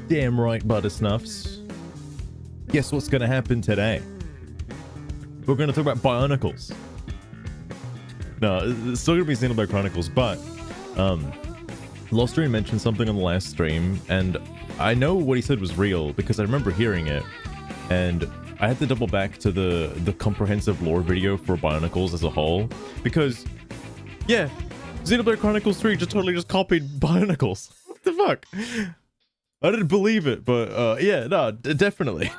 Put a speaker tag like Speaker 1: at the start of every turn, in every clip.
Speaker 1: Damn right, Buttersnuffs. Guess what's gonna happen today? We're gonna talk about Bionicles. No, it's still gonna be Xenoblade Chronicles, but Lost Dream mentioned something on the last stream, and I know what he said was real because I remember hearing it, and I had to double back to the comprehensive lore video for Bionicles as a whole, because yeah, Xenoblade Chronicles 3 just totally just copied Bionicles. What the fuck? I didn't believe it, but yeah, no, definitely.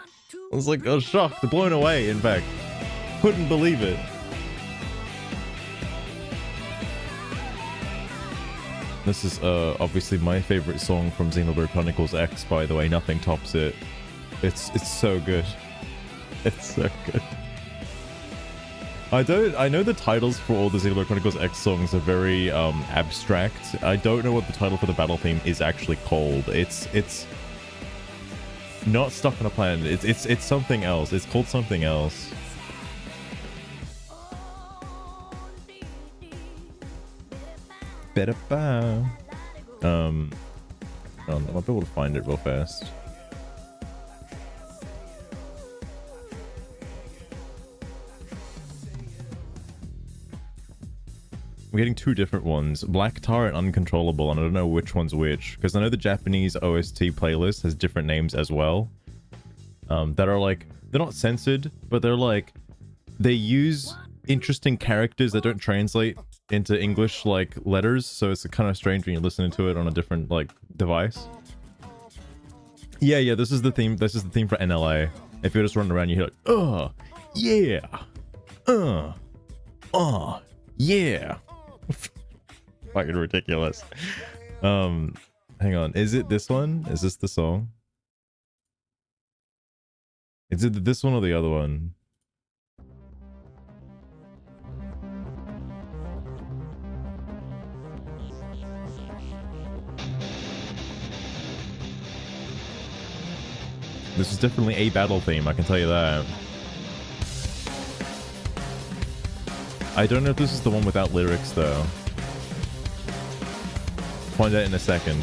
Speaker 1: I was shocked, blown away, in fact. Couldn't believe it. This is obviously my favorite song from Xenoblade Chronicles X, by the way. Nothing tops it. It's so good. It's so good. I know the titles for all the Xenoblade Chronicles X songs are very abstract. I don't know what the title for the battle theme is actually called. It's not Stuck on a Planet. It's something else. It's called something else. Better bow. I might be able to find it real fast. I'm getting two different ones, Black Tar and Uncontrollable, and I don't know which one's which, because I know the Japanese OST playlist has different names as well, that are like, they're not censored, but they're like, they use interesting characters that don't translate into English like letters, so it's kind of strange when you're listening to it on a different like device. Yeah, this is the theme for NLA. If you're just running around, you hear like, yeah, yeah. Fucking ridiculous. Hang on, is it this one? Is this the song? Is it this one or the other one? This is definitely a battle theme, I can tell you that. I don't know if this is the one without lyrics, though. Find out in a second.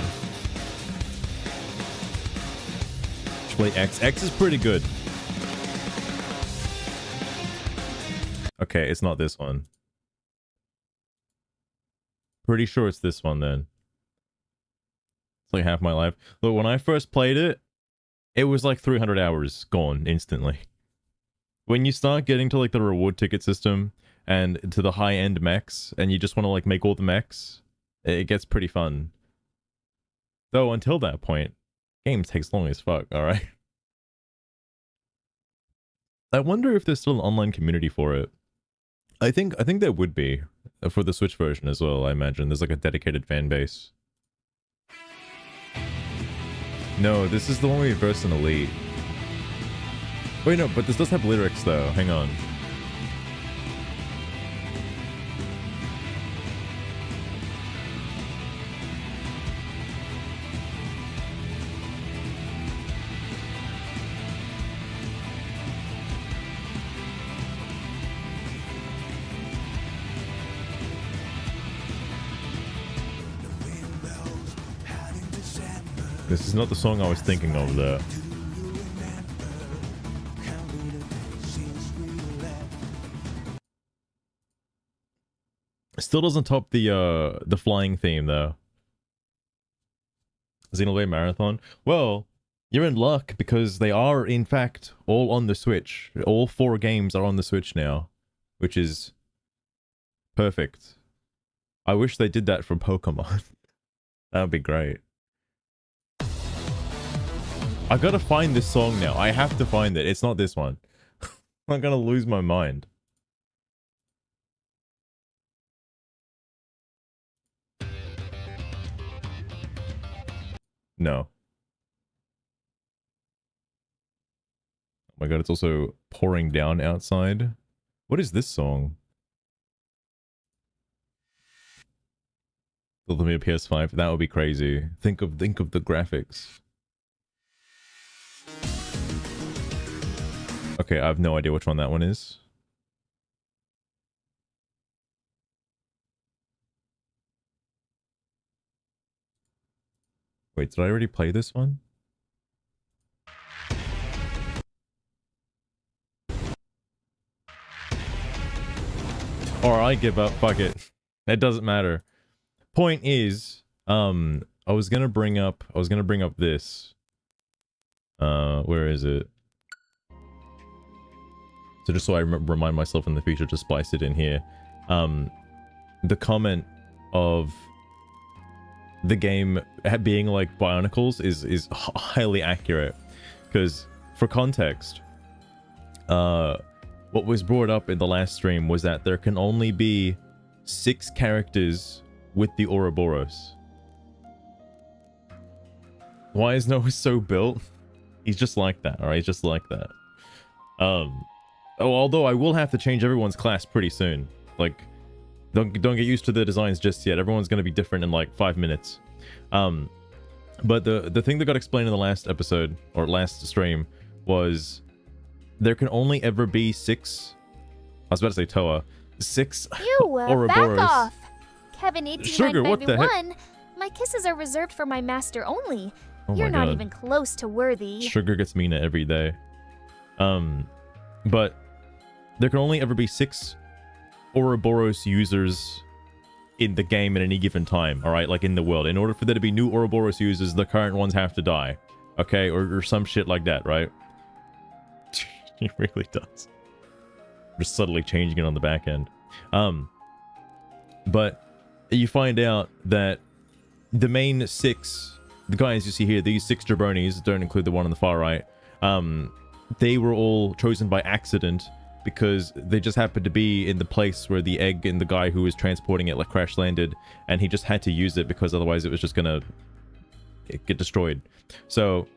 Speaker 1: Play X. X is pretty good. Okay, it's not this one. Pretty sure it's this one, then. It's like half my life. Look, when I first played it, it was like 300 hours gone instantly. When you start getting to like the reward ticket system and to the high-end mechs, and you just want to like make all the mechs, it gets pretty fun. Though until that point, game takes long as fuck, alright? I wonder if there's still an online community for it. I think there would be for the Switch version as well. I imagine there's like a dedicated fan base. No, this is the one we versed in Elite. Wait, no, but this does have lyrics though. Hang on. This is not the song I was thinking of though. Still doesn't top the flying theme though. Xenoblade Marathon. Well, you're in luck because they are in fact all on the Switch. All 4 games are on the Switch now, which is perfect. I wish they did that for Pokemon. That would be great. I gotta find this song now. I have to find it. It's not this one. I'm gonna lose my mind. No. Oh my god, it's also pouring down outside. What is this song? Build me a PS5. That would be crazy. Think of the graphics. Okay, I have no idea which one that one is. Wait, did I already play this one? Or I give up. Fuck it. It doesn't matter. Point is, I was gonna bring up this. Where is it? So just so I remind myself in the future to splice it in here. The comment of the game being like Bionicles is highly accurate, because for context, what was brought up in the last stream was that there can only be 6 characters with the Ouroboros. Why is Noah so built? He's just like that, alright? He's just like that. Although I will have to change everyone's class pretty soon. Like, don't get used to the designs just yet. Everyone's going to be different in like 5 minutes. But the thing that got explained in the last episode, or last stream, was there can only ever be 6... I was about to say Toa. 6 Ouroboros.
Speaker 2: Back off! Kevin 18991,
Speaker 1: Sugar, what the heck?
Speaker 2: my kisses are reserved for my master only.
Speaker 1: Oh
Speaker 2: You're
Speaker 1: my
Speaker 2: not
Speaker 1: God.
Speaker 2: even close to worthy.
Speaker 1: Sugar gets meaner every day. But there can only ever be 6 Ouroboros users in the game at any given time, alright? Like in the world. In order for there to be new Ouroboros users, the current ones have to die. Okay? Or some shit like that, right? It really does. Just subtly changing it on the back end. But you find out that the main 6, the guys you see here, these 6 jabronis, don't include the one on the far right, they were all chosen by accident because they just happened to be in the place where the egg and the guy who was transporting it like crash landed, and he just had to use it because otherwise it was just gonna get destroyed. So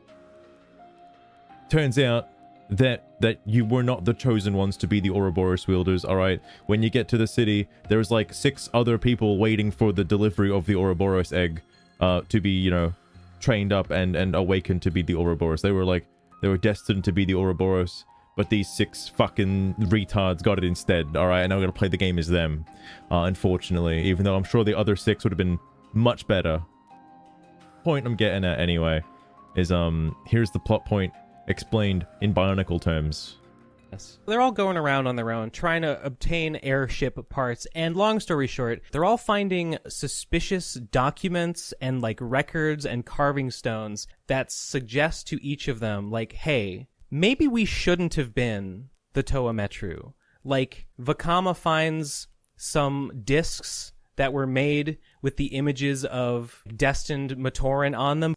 Speaker 1: turns out that you were not the chosen ones to be the Ouroboros wielders, alright? When you get to the city, there's like 6 other people waiting for the delivery of the Ouroboros egg to be, you know, trained up and awakened to be the Ouroboros. They were destined to be the Ouroboros, but these 6 fucking retards got it instead, alright? And I'm gonna play the game as them, unfortunately, even though I'm sure the other 6 would have been much better. Point I'm getting at anyway is, here's the plot point explained in Bionicle terms.
Speaker 3: Yes. They're all going around on their own, trying to obtain airship parts, and long story short, they're all finding suspicious documents and, like, records and carving stones that suggest to each of them, like, hey, maybe we shouldn't have been the Toa Metru. Like, Vakama finds some discs that were made with the images of destined Matoran on them.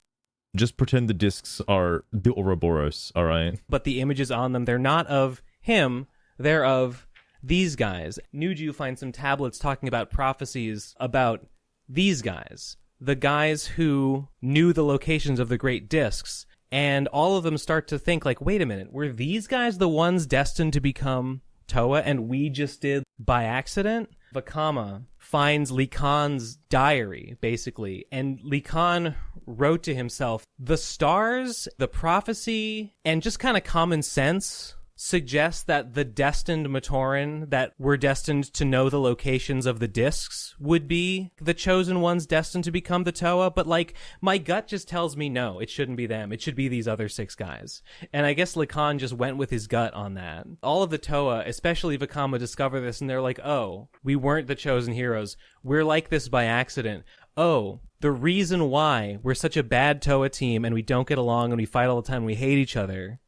Speaker 1: Just pretend the discs are the Ouroboros, alright?
Speaker 3: But the images on them, they're not of him, they're of these guys. Nuju finds some tablets talking about prophecies about these guys. The guys who knew the locations of the great discs. And all of them start to think, like, wait a minute, were these guys the ones destined to become Toa and we just did by accident? Vakama finds Lee Khan's diary, basically, and Lee Khan wrote to himself, the stars, the prophecy, and just kind of common sense suggests that the destined Matoran that were destined to know the locations of the discs would be the chosen ones destined to become the Toa, but like, my gut just tells me no, it shouldn't be them. It should be these other 6 guys. And I guess Lacan just went with his gut on that. All of the Toa, especially Vakama, discover this and they're like, oh, we weren't the chosen heroes. We're like this by accident. Oh, the reason why we're such a bad Toa team and we don't get along and we fight all the time and we hate each other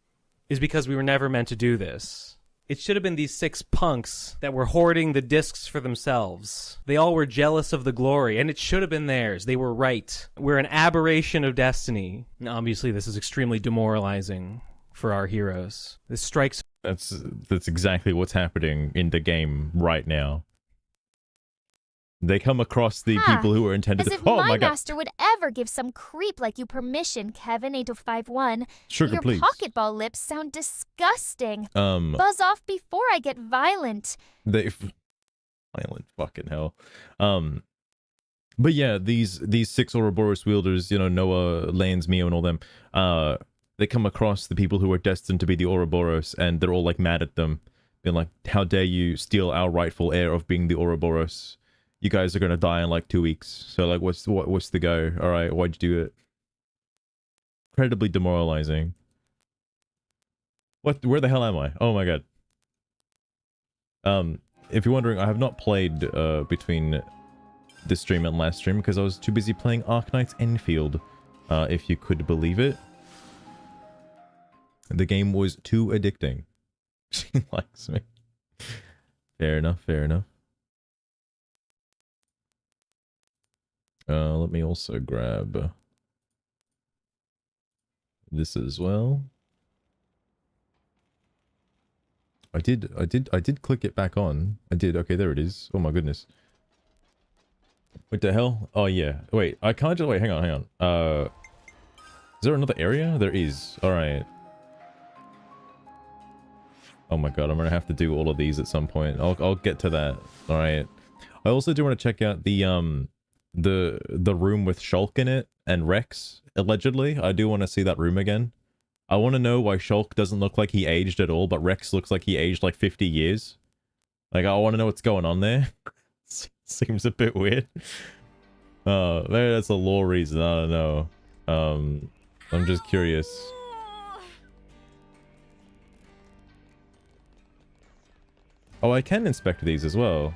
Speaker 3: is because we were never meant to do this. It should have been these 6 punks that were hoarding the discs for themselves. They all were jealous of the glory, and it should have been theirs. They were right. We're an aberration of destiny. And obviously, this is extremely demoralizing for our heroes. This strikes...
Speaker 1: That's exactly what's happening in the game right now. They come across the people who are intended
Speaker 2: As
Speaker 1: to...
Speaker 2: if my master would ever give some creep like you permission, Kevin 8051.
Speaker 1: Sugar,
Speaker 2: Your
Speaker 1: please.
Speaker 2: pocketball lips sound disgusting.
Speaker 1: Um,
Speaker 2: Buzz off before I get violent.
Speaker 1: Violent, fucking hell. But yeah, these 6 Ouroboros wielders, you know, Noah, Lance, Mio, and all them, they come across the people who are destined to be the Ouroboros, and they're all like mad at them, being like, how dare you steal our rightful heir of being the Ouroboros? You guys are gonna die in like 2 weeks. So like, what's the go? All right, why'd you do it? Incredibly demoralizing. What? Where the hell am I? Oh my god. if you're wondering, I have not played between this stream and last stream because I was too busy playing Arknight's Enfield, if you could believe it. The game was too addicting. She likes me. Fair enough, fair enough. Let me also grab this as well. I did click it back on. I did. Okay, there it is. Oh my goodness. What the hell? Oh yeah. Wait, I can't just wait. Hang on, hang on. Is there another area? There is. All right. Oh my god, I'm gonna have to do all of these at some point. I'll get to that. All right. I also do want to check out the room with Shulk in it and Rex allegedly. I do want to see that room again. I want to know why Shulk doesn't look like he aged at all, but Rex looks like he aged like 50 years. Like, I want to know what's going on there. Seems a bit weird. Maybe that's a lore reason. I don't know. I'm just curious. Oh, I can inspect these as well.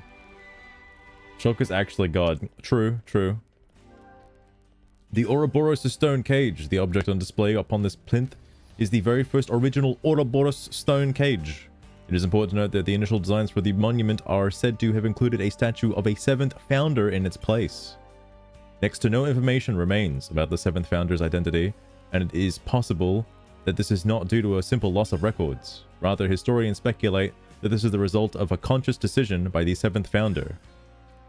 Speaker 1: Shulk is actually God. True, true. The Ouroboros stone cage, the object on display upon this plinth, is the very first original Ouroboros stone cage. It is important to note that the initial designs for the monument are said to have included a statue of a 7th founder in its place. Next to no information remains about the 7th founder's identity, and it is possible that this is not due to a simple loss of records. Rather, historians speculate that this is the result of a conscious decision by the 7th founder.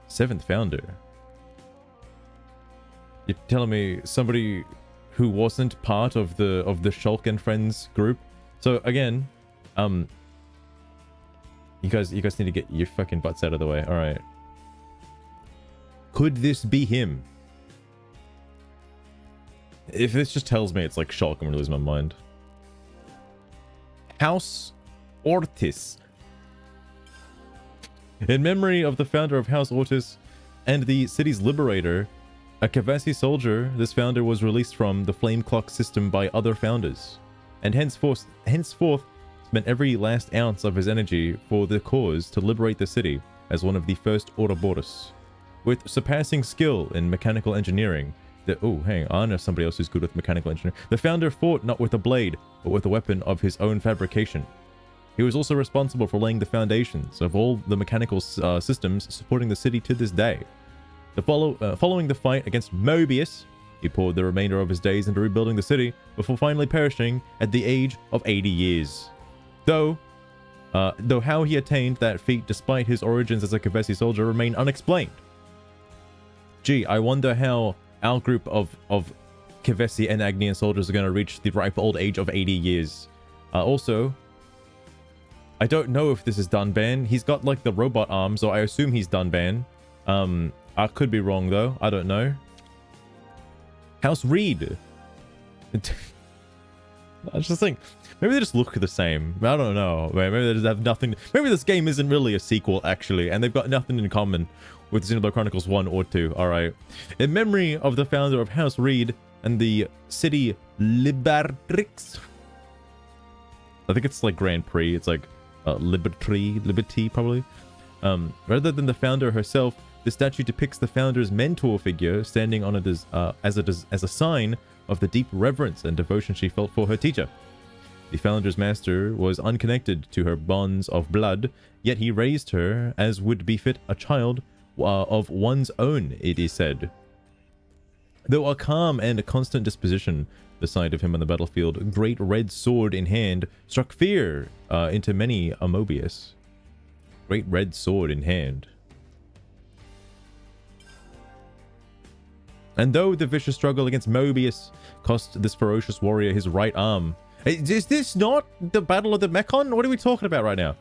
Speaker 1: 7th founder? You're telling me somebody who wasn't part of the Shulk and Friends group? So again, you guys need to get your fucking butts out of the way. All right. Could this be him? If this just tells me it's like Shulk, I'm gonna lose my mind. House Ortis. In memory of the founder of House Ortis and the city's liberator, a Kavasi soldier, this founder was released from the flame clock system by other founders, and henceforth spent every last ounce of his energy for the cause to liberate the city as one of the first Ouroboros. With surpassing skill in mechanical engineering, I know somebody else who's good with mechanical engineering. The founder fought not with a blade, but with a weapon of his own fabrication. He was also responsible for laying the foundations of all the mechanical systems supporting the city to this day. Following the fight against Mobius, he poured the remainder of his days into rebuilding the city before finally perishing at the age of 80 years. Though how he attained that feat despite his origins as a Kavesi soldier remain unexplained. Gee, I wonder how our group of Kavesi and Agnian soldiers are going to reach the ripe old age of 80 years. Also, I don't know if this is Dunban. He's got like the robot arm, so I assume he's Dunban. I could be wrong though. I don't know. House Reed. I just think maybe they just look the same. I don't know. Maybe they just have nothing. Maybe this game isn't really a sequel actually, and they've got nothing in common with Xenoblade Chronicles 1 or 2. All right. In memory of the founder of House Reed and the city Libertrix. I think it's like Grand Prix. It's like Liberty probably. Rather than the founder herself, the statue depicts the founder's mentor figure standing on it as a sign of the deep reverence and devotion she felt for her teacher. The founder's master was unconnected to her bonds of blood, yet he raised her as would befit a child of one's own, it is said. Though a calm and a constant disposition, the sight of him on the battlefield, great red sword in hand, struck fear into many a Mobius. Great red sword in hand. And though the vicious struggle against Mobius cost this ferocious warrior his right arm. Is this not the Battle of the Mekon? What are we talking about right now?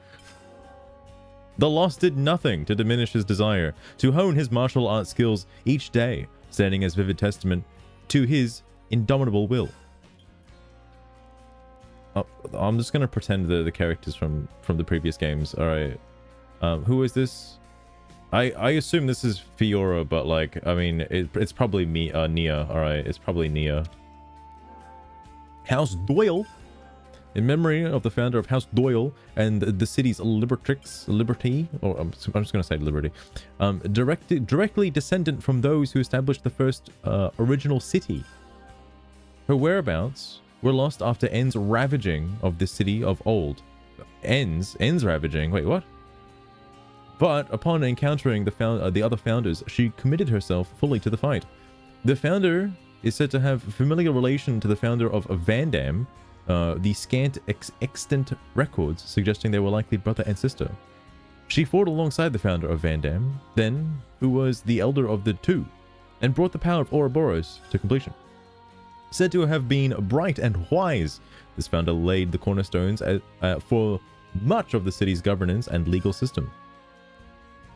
Speaker 1: The loss did nothing to diminish his desire to hone his martial arts skills each day, standing as vivid testament to his indomitable will. I'm just going to pretend the characters from the previous games. All right. Who is this? I assume this is Fiora, but like, I mean, it's probably Nia. All right, it's probably Nia. House Doyle. In memory of the founder of House Doyle and the city's liberty, or I'm just going to say liberty, directly descendant from those who established the first original city. Her whereabouts were lost after N's ravaging of the city of old. N's ravaging? Wait, what? But upon encountering the other founders, she committed herself fully to the fight. The founder is said to have familiar relation to the founder of Vandam, the scant extant records suggesting they were likely brother and sister. She fought alongside the founder of Vandam, then, who was the elder of the two, and brought the power of Ouroboros to completion. Said to have been bright and wise, this founder laid the cornerstones for much of the city's governance and legal system.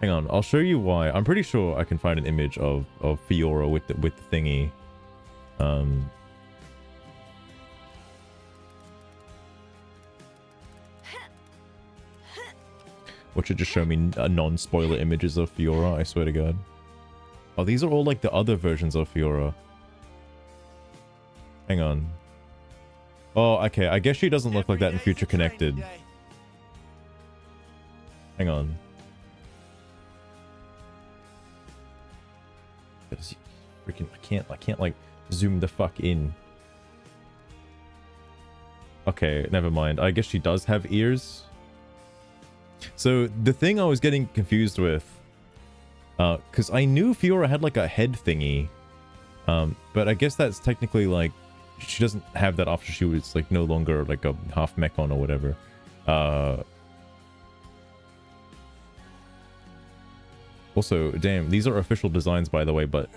Speaker 1: Hang on, I'll show you why. I'm pretty sure I can find an image of Fiora with the thingy. What should just show me non-spoiler images of Fiora, I swear to God. Oh, these are all like the other versions of Fiora. Hang on. Oh, okay, I guess she doesn't look like that in Future Connected. Hang on. Freaking, I can't like zoom the fuck in. Okay, never mind. I guess she does have ears. So the thing I was getting confused with, because I knew Fiora had like a head thingy, but I guess that's technically like she doesn't have that after she was like no longer like a half mechon or whatever. Also, damn, these are official designs by the way, but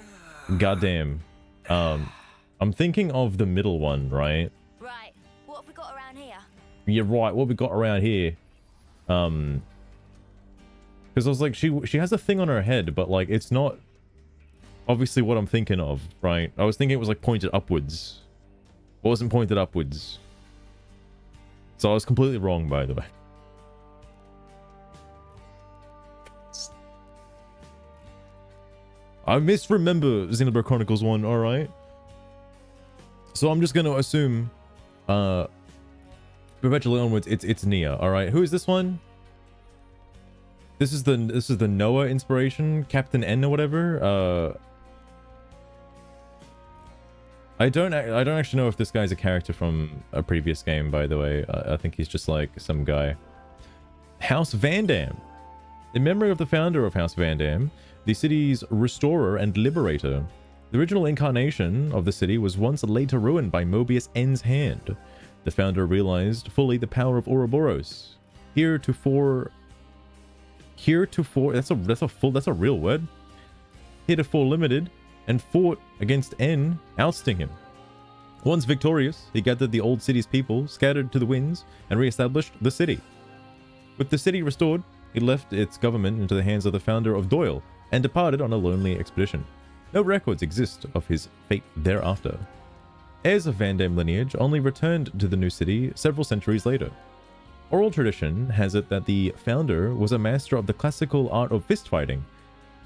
Speaker 1: goddamn, I'm thinking of the middle one, right?
Speaker 4: Right, what have we got around here?
Speaker 1: Yeah, right. What we got around here? Because I was like, she has a thing on her head, but like it's not obviously what I'm thinking of, right? I was thinking it was like pointed upwards. It wasn't pointed upwards. So I was completely wrong, by the way. I misremember Xenoblade Chronicles 1, alright? So I'm just gonna assume perpetually onwards it's Nia, alright? Who is this one? This is the Noah inspiration, Captain N or whatever. I don't actually know if this guy's a character from a previous game, by the way. I think he's just like some guy. House Vandam. In memory of the founder of House Vandam, the city's restorer and liberator. The original incarnation of the city was once later ruined by Mobius N's hand. The founder realized fully the power of Ouroboros. Heretofore, that's a real word. Heretofore limited, and fought against N, ousting him. Once victorious, he gathered the old city's people, scattered to the winds, and re-established the city. With the city restored, he left its government into the hands of the founder of Doyle, and departed on a lonely expedition. No records exist of his fate thereafter. Heirs of Vandam lineage only returned to the new city several centuries later. Oral tradition has it that the founder was a master of the classical art of fist fighting,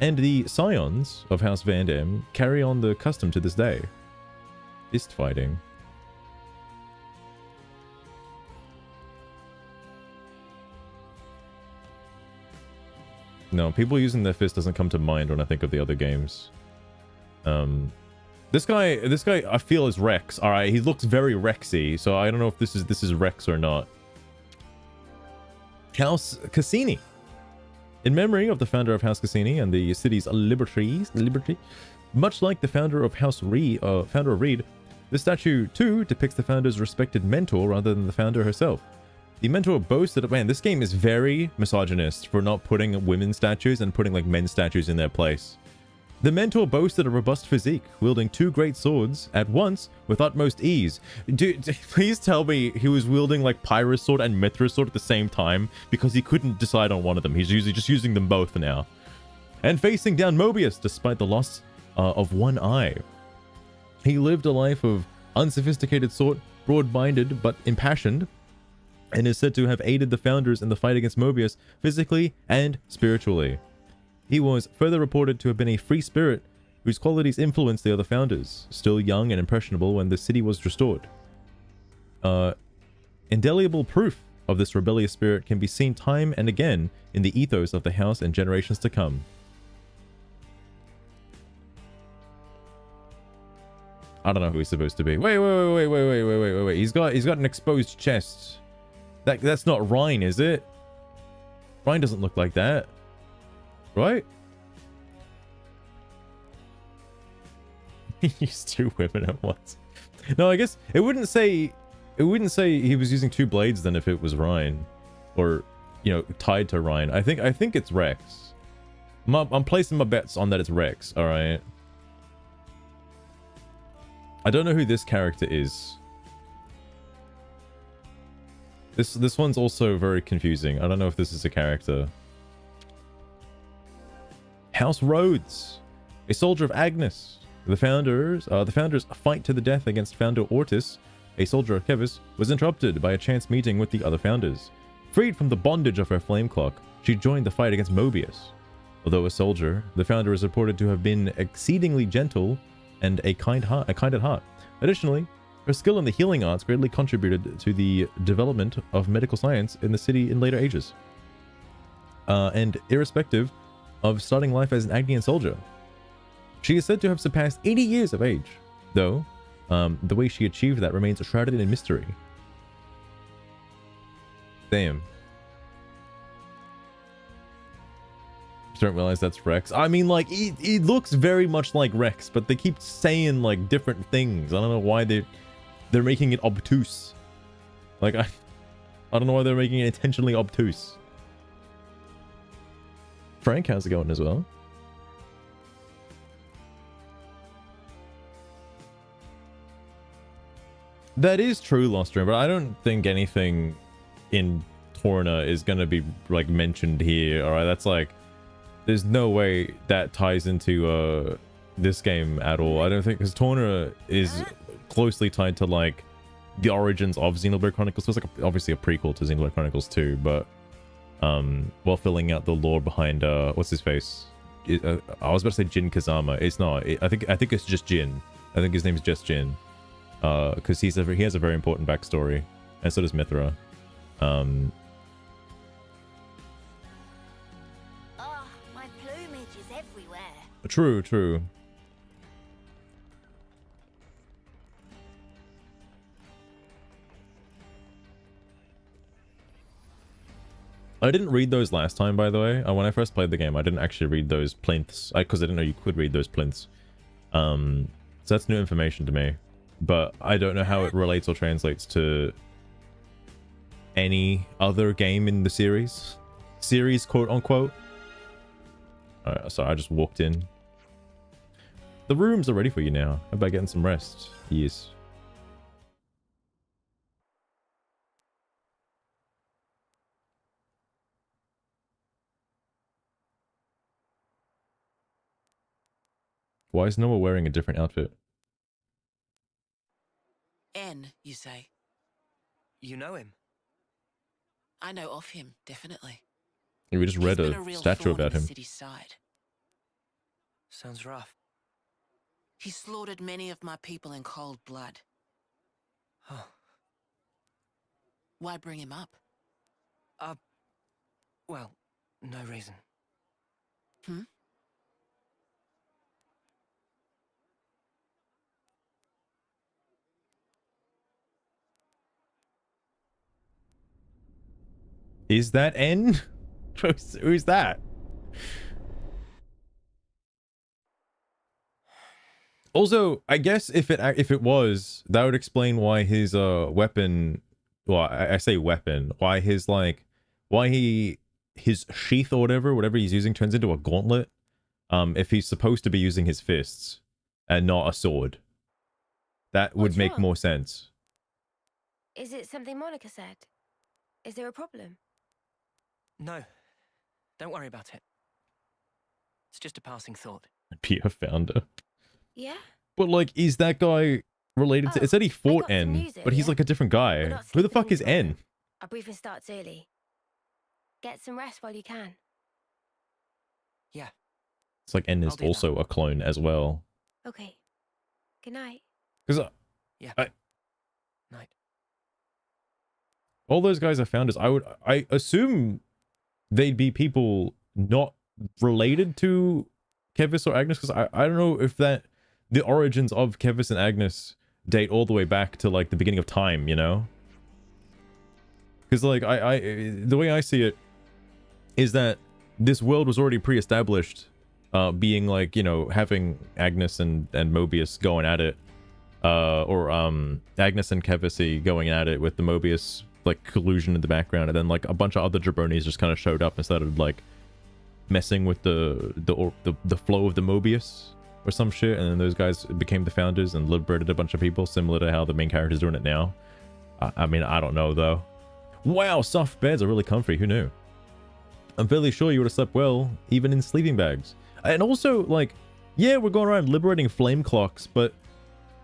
Speaker 1: and the scions of House Vandam carry on the custom to this day. Fist fighting. No, people using their fist doesn't come to mind when I think of the other games. This guy I feel is Rex. All right, he looks very Rexy, so I don't know if this is Rex or not. House Cassini. In memory of the founder of House Cassini and the city's liberty, much like the founder of House Reed, the statue too depicts the founder's respected mentor rather than the founder herself. The mentor boasted, man, this game is very misogynist for not putting women's statues and putting like men's statues in their place. The mentor boasted a robust physique, wielding two great swords at once with utmost ease. Dude, please tell me he was wielding like Pyrrhus sword and Mithras sword at the same time, because he couldn't decide on one of them. He's usually just using them both now. And facing down Mobius despite the loss of one eye. He lived a life of unsophisticated sort, broad-minded but impassioned, and is said to have aided the founders in the fight against Mobius physically and spiritually. He was further reported to have been a free spirit whose qualities influenced the other founders, still young and impressionable when the city was restored. Indelible proof of this rebellious spirit can be seen time and again in the ethos of the house and generations to come. I don't know who he's supposed to be. Wait. He's got an exposed chest. That's not Ryan, is it? Ryan doesn't look like that. Right? He used 2 women at once. No, I guess it wouldn't say he was using 2 blades then if it was Ryan, or tied to Ryan. I think it's Rex. I'm placing my bets on that it's Rex. All right. I don't know who this character is. This one's also very confusing. I don't know if this is a character. House Rhodes, a soldier of Agnes. The founders fight to the death against founder Ortis, a soldier of Kevis, was interrupted by a chance meeting with the other founders. Freed from the bondage of her flame clock, she joined the fight against Mobius. Although a soldier, the founder is reported to have been exceedingly gentle and a kind at heart. Additionally, her skill in the healing arts greatly contributed to the development of medical science in the city in later ages. And irrespective of starting life as an Agnian soldier, she is said to have surpassed 80 years of age, though the way she achieved that remains shrouded in mystery. Damn. Don't realize that's Rex. I mean, like, he looks very much like Rex, but they keep saying like different things. I don't know why they're making it obtuse. Like, I don't know why they're making it intentionally obtuse. Frank, how's it going as well? That is true, Lostrum, but I don't think anything in Torna is gonna be like mentioned here. All right, that's like, there's no way that ties into this game at all. I don't think, because Torna is closely tied to like the origins of Xenoblade Chronicles. So it's like obviously a prequel to Xenoblade Chronicles 2, but while filling out the lore behind what's his face? I was about to say Jin Kazama. It's not. I think it's just Jin. I think his name is just Jin. Because he has a very important backstory, and so does Mithra.
Speaker 4: My plumage is everywhere.
Speaker 1: True. I didn't read those last time, by the way. When I first played the game, I didn't actually read those plinths, because I didn't know you could read those plinths. So that's new information to me. But I don't know how it relates or translates to any other game in the series, quote unquote. So I just walked in. The rooms are ready for you now. How about getting some rest? Yes. Why is Noah wearing a different outfit?
Speaker 5: N, you say?
Speaker 6: You know him?
Speaker 5: I know of him, definitely.
Speaker 1: We just read
Speaker 5: He's been
Speaker 1: a
Speaker 5: real
Speaker 1: statue
Speaker 5: thorn in
Speaker 1: about
Speaker 5: the
Speaker 1: him.
Speaker 5: city's side.
Speaker 6: Sounds rough.
Speaker 5: He slaughtered many of my people in cold blood.
Speaker 6: Huh.
Speaker 5: Why bring him up?
Speaker 6: Well, no reason.
Speaker 1: Is that N? Who's that? Also, I guess if it was, that would explain why his weapon, well, I say weapon, why his sheath or whatever he's using turns into a gauntlet. If he's supposed to be using his fists and not a sword, that would
Speaker 7: What's
Speaker 1: make
Speaker 7: wrong?
Speaker 1: more sense.
Speaker 7: Is it something Monica said? Is there a problem?
Speaker 6: No. Don't worry about it. It's just a passing thought.
Speaker 1: Be a founder.
Speaker 7: Yeah?
Speaker 1: But like, is that guy related to? It said he fought
Speaker 7: got some
Speaker 1: N,
Speaker 7: news,
Speaker 1: but he's
Speaker 7: yeah?
Speaker 1: like a different
Speaker 7: We're
Speaker 1: guy.
Speaker 7: not
Speaker 1: Who the
Speaker 7: skipping
Speaker 1: fuck is
Speaker 7: any further.
Speaker 1: N?
Speaker 7: Our briefing starts early. Get some rest while you can.
Speaker 6: Yeah.
Speaker 1: It's like N is
Speaker 6: I'll do
Speaker 1: also a clone as well.
Speaker 7: Okay. Good night.
Speaker 1: Because
Speaker 6: Yeah. Night.
Speaker 1: All those guys are founders. I assume they'd be people not related to Kevis or Agnes, because I don't know if that the origins of Kevis and Agnes date all the way back to like the beginning of time, you know? Because like the way I see it is that this world was already pre-established, being like, you know, having Agnes and Mobius going at it, or Agnes and Kevis going at it with the Mobius like collusion in the background, and then like a bunch of other jabronis just kind of showed up and started like messing with the flow of the Mobius or some shit, and then those guys became the founders and liberated a bunch of people, similar to how the main character's doing it now. I mean, I don't know though. Wow, soft beds are really comfy. Who knew? I'm fairly sure you would have slept well even in sleeping bags. And also, like, yeah, we're going around liberating flame clocks, but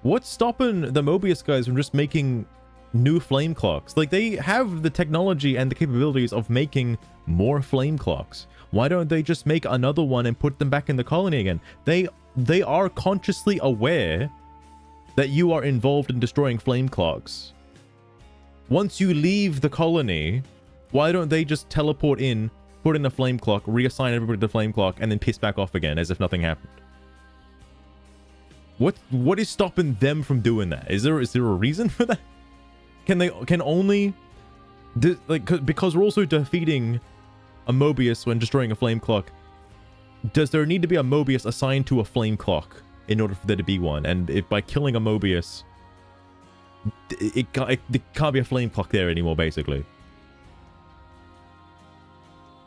Speaker 1: what's stopping the Mobius guys from just making new flame clocks? Like, they have the technology and the capabilities of making more flame clocks. Why don't they just make another one and put them back in the colony again? They are consciously aware that you are involved in destroying flame clocks. Once you leave the colony, why don't they just teleport in, put in a flame clock, reassign everybody to the flame clock, and then piss back off again as if nothing happened? What is stopping them from doing that? Is there a reason for that? Can only like, because we're also defeating a Mobius when destroying a flame clock, does there need to be a Mobius assigned to a flame clock in order for there to be one? And if by killing a Mobius, it can't be a flame clock there anymore, basically.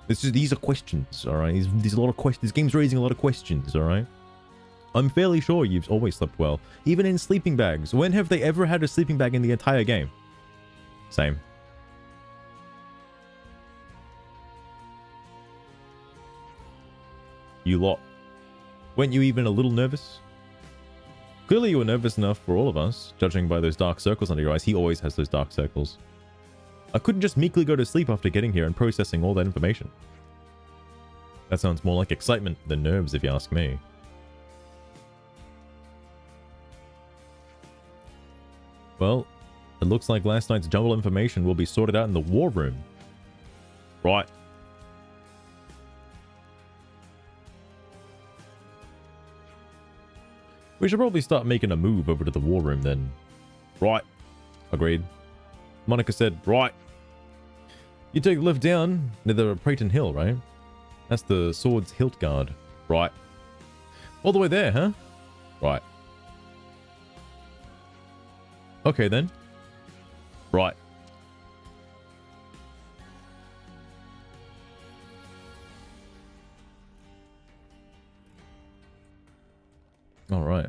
Speaker 1: These are questions, all right? There's a lot of questions. This game's raising a lot of questions, all right? I'm fairly sure you've always slept well, even in sleeping bags. When have they ever had a sleeping bag in the entire game? Same. You lot. Weren't you even a little nervous? Clearly you were nervous enough for all of us, judging by those dark circles under your eyes. He always has those dark circles. I couldn't just meekly go to sleep after getting here and processing all that information. That sounds more like excitement than nerves, if you ask me. Well, it looks like last night's jumble information will be sorted out in the war room. Right. We should probably start making a move over to the war room then. Right. Agreed. Monica said, right. You take the lift down near the Prayton Hill, right? That's the Sword's Hilt Guard. Right. All the way there, huh? Right. Okay then. Right. All right.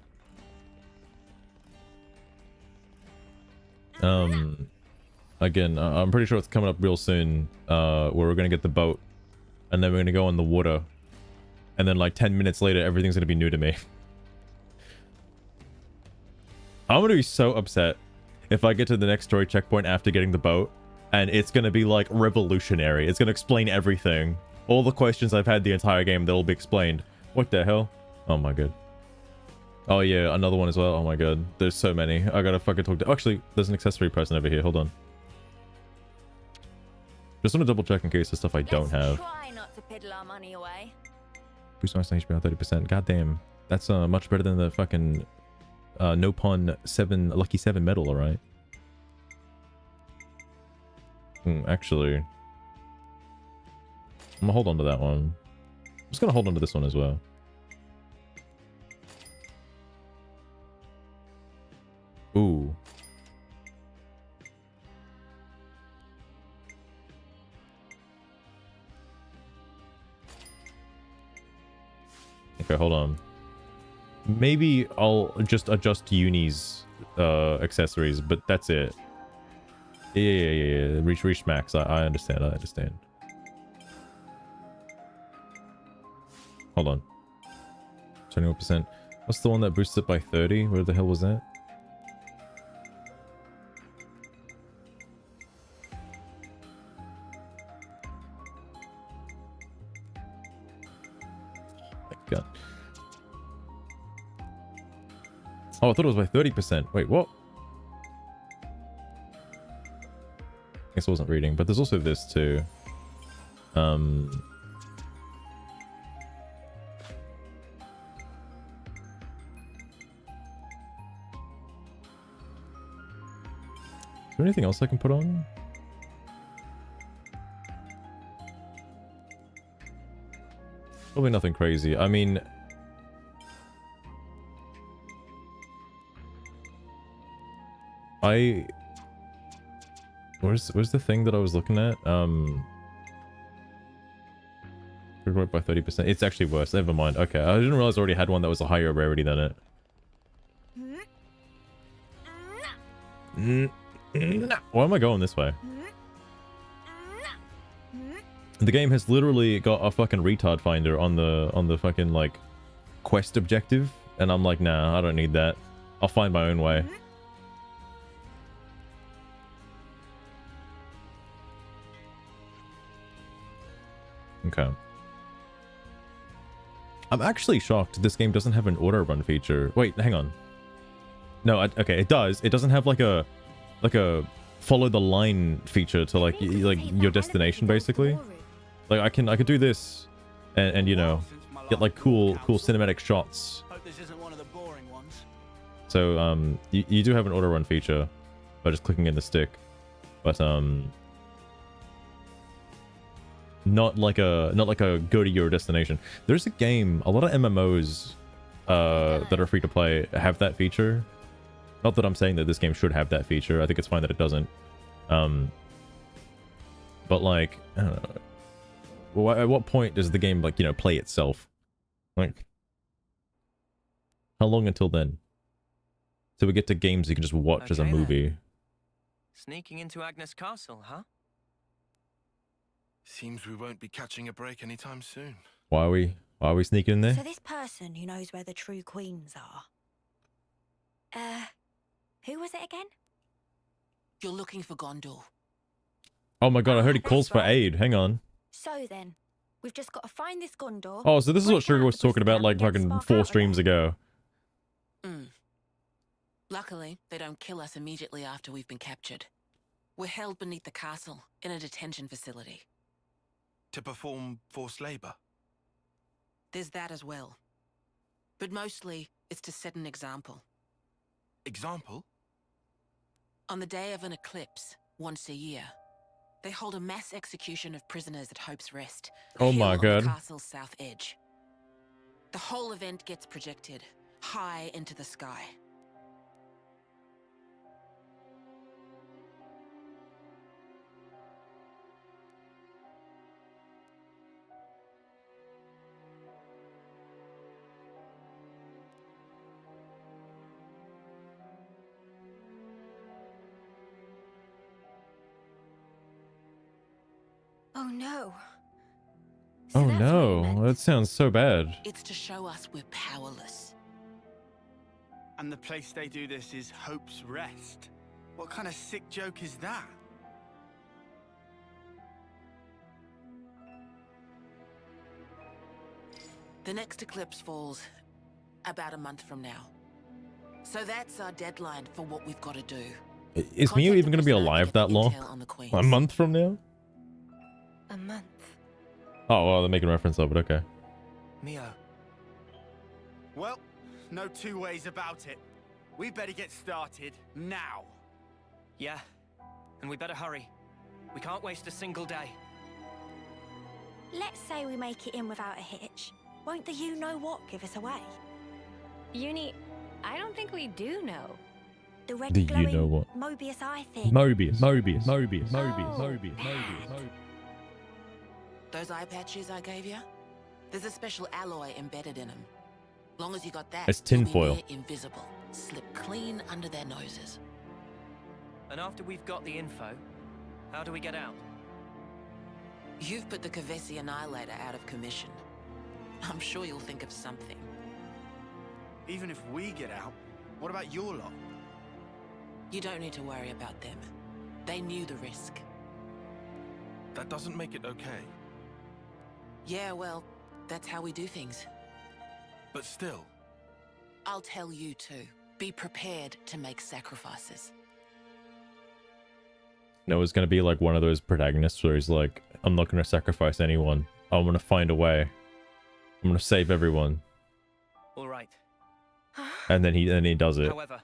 Speaker 1: Again, I'm pretty sure it's coming up real soon, where we're gonna get the boat, and then we're gonna go in the water, and then like 10 minutes later, everything's gonna be new to me. I'm gonna be so upset if I get to the next story checkpoint after getting the boat, and it's gonna be like revolutionary. It's gonna explain everything. All the questions I've had the entire game, that'll be explained. What the hell? Oh my god. Oh yeah, another one as well. Oh my god. There's so many. I gotta fucking talk to... Actually, there's an accessory person over here. Hold on. Just want to double check in case there's stuff I don't have.
Speaker 4: Try not to piddle our money away.
Speaker 1: Boost my HP by 30%. God damn. That's much better than the fucking Nopon 7 Lucky 7 medal, alright? Actually, I'm gonna hold on to that one. I'm just gonna hold on to this one as well. Ooh. Okay, hold on. Maybe I'll just adjust Uni's accessories, but that's it. Yeah. Reach max. I understand. I understand. Hold on. 21%. What's the one that boosts it by 30? Where the hell was that? God. Oh, I thought it was by 30%. Wait, what? guess I wasn't reading, but there's also this too. Is there anything else I can put on? Probably nothing crazy. I mean, where's the thing that I was looking at? Work by 30%. It's actually worse. Never mind. Okay, I didn't realize I already had one that was a higher rarity than it. Why am I going this way? The game has literally got a fucking retard finder on the fucking like quest objective, and I'm like, nah, I don't need that. I'll find my own way. Okay. I'm actually shocked this game doesn't have an auto run feature. Wait, hang on. No, okay, it does. It doesn't have like a follow the line feature to like your destination basically. Like I could do this and you know get like cool cinematic shots.
Speaker 8: Hope this isn't one of the boring ones.
Speaker 1: So you do have an auto run feature by just clicking in the stick, but not like a go to your destination. There's a game, a lot of MMOs that are free to play have that feature. Not that I'm saying that this game should have that feature. I think it's fine that it doesn't. But like, I don't know. Well, at what point does the game like, you know, play itself? Like, how long until then? So we get to games you can just watch as a
Speaker 6: Okay, then.
Speaker 1: movie.
Speaker 6: Sneaking into Agnes Castle, huh?
Speaker 9: Seems we won't be catching a break anytime soon.
Speaker 1: Why are we sneaking in there?
Speaker 4: So this person who knows where the true queens are. Who was it again?
Speaker 5: You're looking for Gondor.
Speaker 1: Oh my god, I heard he
Speaker 4: That's
Speaker 1: calls for
Speaker 4: right.
Speaker 1: aid. Hang on.
Speaker 4: So then, we've just got to find this Gondor.
Speaker 1: Oh, so this is what
Speaker 4: break
Speaker 1: Sugar
Speaker 4: out
Speaker 1: was
Speaker 4: the
Speaker 1: talking about like
Speaker 4: Bristol and
Speaker 1: fucking
Speaker 4: get Spark
Speaker 1: 4
Speaker 4: out of
Speaker 1: streams
Speaker 4: there.
Speaker 1: ago.
Speaker 5: Luckily, they don't kill us immediately after we've been captured. We're held beneath the castle in a detention facility.
Speaker 9: To perform forced labor.
Speaker 5: There's that as well. But mostly, it's to set an example.
Speaker 9: Example?
Speaker 5: On the day of an eclipse, once a year, they hold a mass execution of prisoners at Hope's Rest. a
Speaker 1: Oh
Speaker 5: hill
Speaker 1: my
Speaker 5: on
Speaker 1: God.
Speaker 5: the castle's south edge. The whole event gets projected high into the sky.
Speaker 4: Oh no.
Speaker 1: Oh
Speaker 4: So that's what it
Speaker 1: no,
Speaker 4: meant.
Speaker 1: that sounds so bad.
Speaker 5: It's to show us we're powerless.
Speaker 8: And the place they do this is Hope's Rest. What kind of sick joke is that?
Speaker 5: The next eclipse falls about a month from now. So that's our deadline for what we've got to do.
Speaker 1: Is
Speaker 5: Contact
Speaker 1: Mio
Speaker 5: the
Speaker 1: even going to be
Speaker 5: prisoner and
Speaker 1: alive
Speaker 5: get
Speaker 1: that
Speaker 5: the
Speaker 1: long?
Speaker 5: intel on the Queens.
Speaker 1: A month from now?
Speaker 4: A month.
Speaker 1: Oh, well, they're making reference of it. Okay.
Speaker 6: Mio,
Speaker 8: Well, no two ways about it. We better get started now.
Speaker 6: yeah, and we better hurry. We can't waste a single day.
Speaker 4: Let's say we make it in without a hitch. Won't the you-know-what give us away?
Speaker 7: Uni, I don't think we do know.
Speaker 4: The red
Speaker 1: The
Speaker 4: glowing
Speaker 1: you-know-what.
Speaker 4: Mobius eye thing.
Speaker 1: Mobius.
Speaker 5: Those eye patches I gave you? There's a special alloy embedded in them. Long as you got that,
Speaker 1: It's
Speaker 5: you'll be
Speaker 1: tinfoil.
Speaker 5: near invisible. Slip clean under their noses.
Speaker 6: And after we've got the info, how do we get out?
Speaker 5: You've put the Kavesi Annihilator out of commission. I'm sure you'll think of something.
Speaker 8: Even if we get out, what about your lot?
Speaker 5: You don't need to worry about them. They knew the risk.
Speaker 9: That doesn't make it okay.
Speaker 5: Yeah, well, that's how we do things.
Speaker 9: But still,
Speaker 5: I'll tell you too. Be prepared to make sacrifices.
Speaker 1: No, it's gonna be like one of those protagonists where he's like, I'm not gonna sacrifice anyone. I'm gonna find a way. I'm gonna save everyone.
Speaker 6: All right.
Speaker 1: And then he does it.
Speaker 6: However,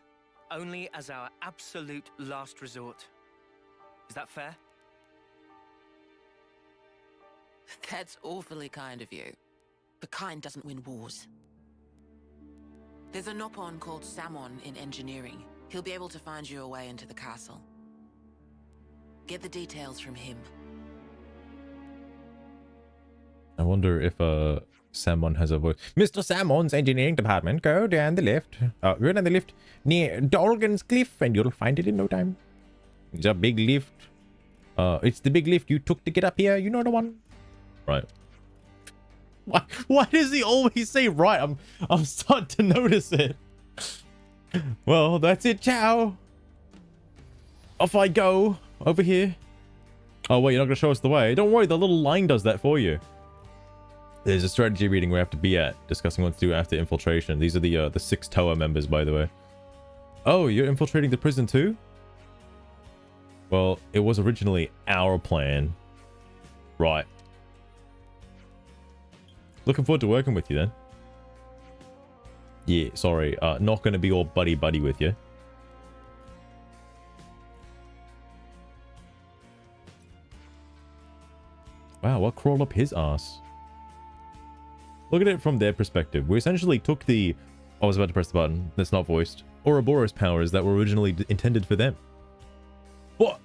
Speaker 6: only as our absolute last resort. Is that fair?
Speaker 5: That's awfully kind of you. The kind doesn't win wars. There's a Nopon called Samon in engineering. He'll be able to find you a way into the castle. Get the details from him.
Speaker 1: I wonder if Salmon has a voice. Mr. Salmon's engineering department. Go down the left. Go down the lift near Dolgan's Cliff, and you'll find it in no time. It's a big lift. It's the big lift you took to get up here. You know the one. Right. Why does he always say right? I'm starting to notice it. Well, that's it. Ciao. Off I go. Over here. Oh wait, you're not gonna show us the way. Don't worry, the little line does that for you. There's a strategy reading we have to be at, discussing what to do after infiltration. These are the 6 Toa members, by the way. Oh, you're infiltrating the prison too? Well, it was originally our plan. Right. Looking forward to working with you then. Yeah, sorry. Not going to be all buddy-buddy with you. Wow, what crawled up his ass? Look at it from their perspective. We essentially took the... I was about to press the button. That's not voiced. Ouroboros powers that were originally intended for them. What?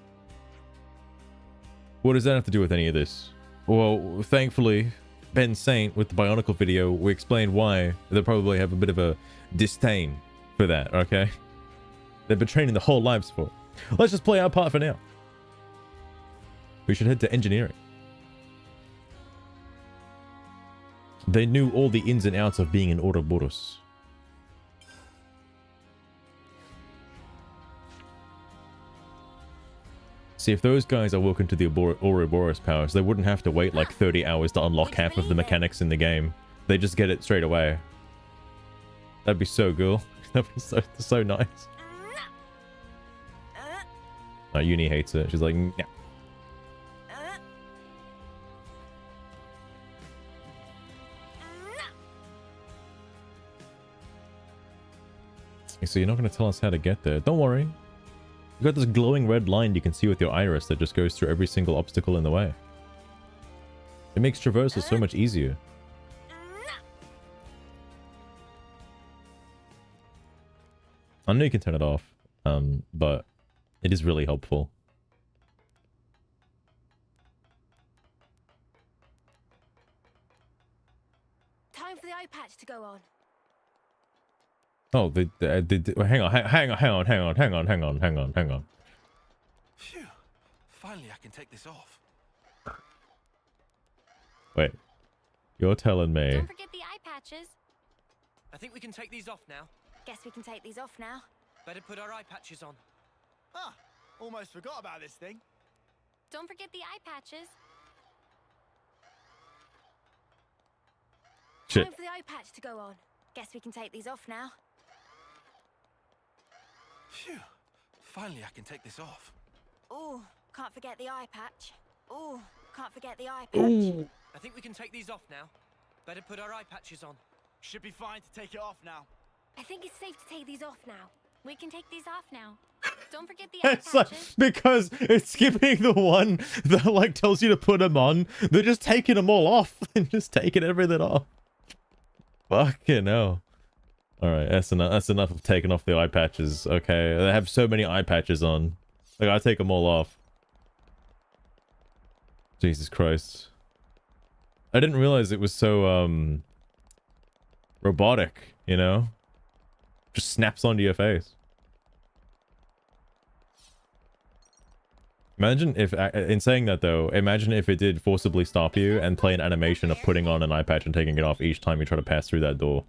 Speaker 1: What does that have to do with any of this? Well, thankfully, Ben Saint, with the Bionicle video, we explained why they probably have a bit of a disdain for that, okay? They've been training their whole lives for it. Let's just play our part for now. We should head to engineering. They knew all the ins and outs of being an Ouroboros. See, if those guys are woken to the Ouroboros powers, they wouldn't have to wait like 30 hours to unlock half of the mechanics in the game. They just get it straight away. That'd be so cool. That'd be so nice. Uni hates it. She's like, nah. So you're not going to tell us how to get there. Don't worry. You got this glowing red line you can see with your iris that just goes through every single obstacle in the way. It makes traversal so much easier. I know you can turn it off, but it is really helpful.
Speaker 7: Time for the eye patch to go on.
Speaker 1: Oh, hang on.
Speaker 9: Phew. Finally, I can take this off.
Speaker 1: Wait. You're telling me...
Speaker 7: Don't forget the eye patches.
Speaker 6: I think we can take these off now.
Speaker 7: Guess we can take these off now.
Speaker 6: Better put our eye patches on.
Speaker 8: Ah, almost forgot about this thing.
Speaker 7: Don't forget the eye patches.
Speaker 1: Shit.
Speaker 7: Time for the eye patch to go on. Guess we can take these off now.
Speaker 9: Phew. Finally, I can take this off.
Speaker 7: Ooh, can't forget the eye patch. Ooh, can't forget the eye patch.
Speaker 1: Ooh.
Speaker 6: I think we can take these off now. Better put our eye patches on.
Speaker 8: Should be fine to take it off now.
Speaker 7: I think it's safe to take these off now. We can take these off now. Don't forget the eye
Speaker 1: It's like,
Speaker 7: patches.
Speaker 1: because it's skipping the one that like tells you to put them on. They're just taking them all off and just taking everything off. Fucking hell. Alright, that's enough of taking off the eye patches. Okay, they have so many eye patches on. I gotta take them all off. Jesus Christ. I didn't realize it was so, robotic, you know? Just snaps onto your face. Imagine if, in saying that though, imagine if it did forcibly stop you and play an animation of putting on an eye patch and taking it off each time you try to pass through that door.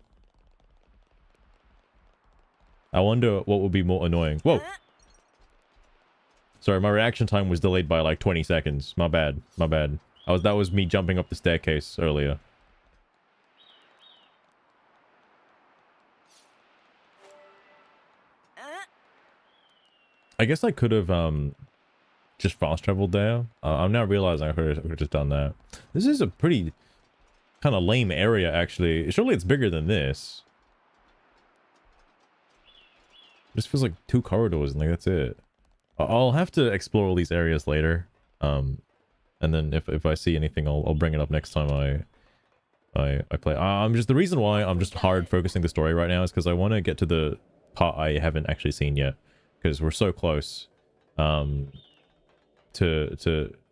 Speaker 1: I wonder what would be more annoying. Whoa! Sorry, my reaction time was delayed by like 20 seconds. My bad. My bad. That was me jumping up the staircase earlier. I guess I could have, just fast traveled there. I'm now realizing I could have just done that. This is a pretty kind of lame area, actually. Surely it's bigger than this. This feels like 2 corridors and like that's it. I'll have to explore all these areas later. And then if I see anything, I'll bring it up next time I play. The reason why I'm just hard focusing the story right now is because I want to get to the part I haven't actually seen yet, because we're so close. To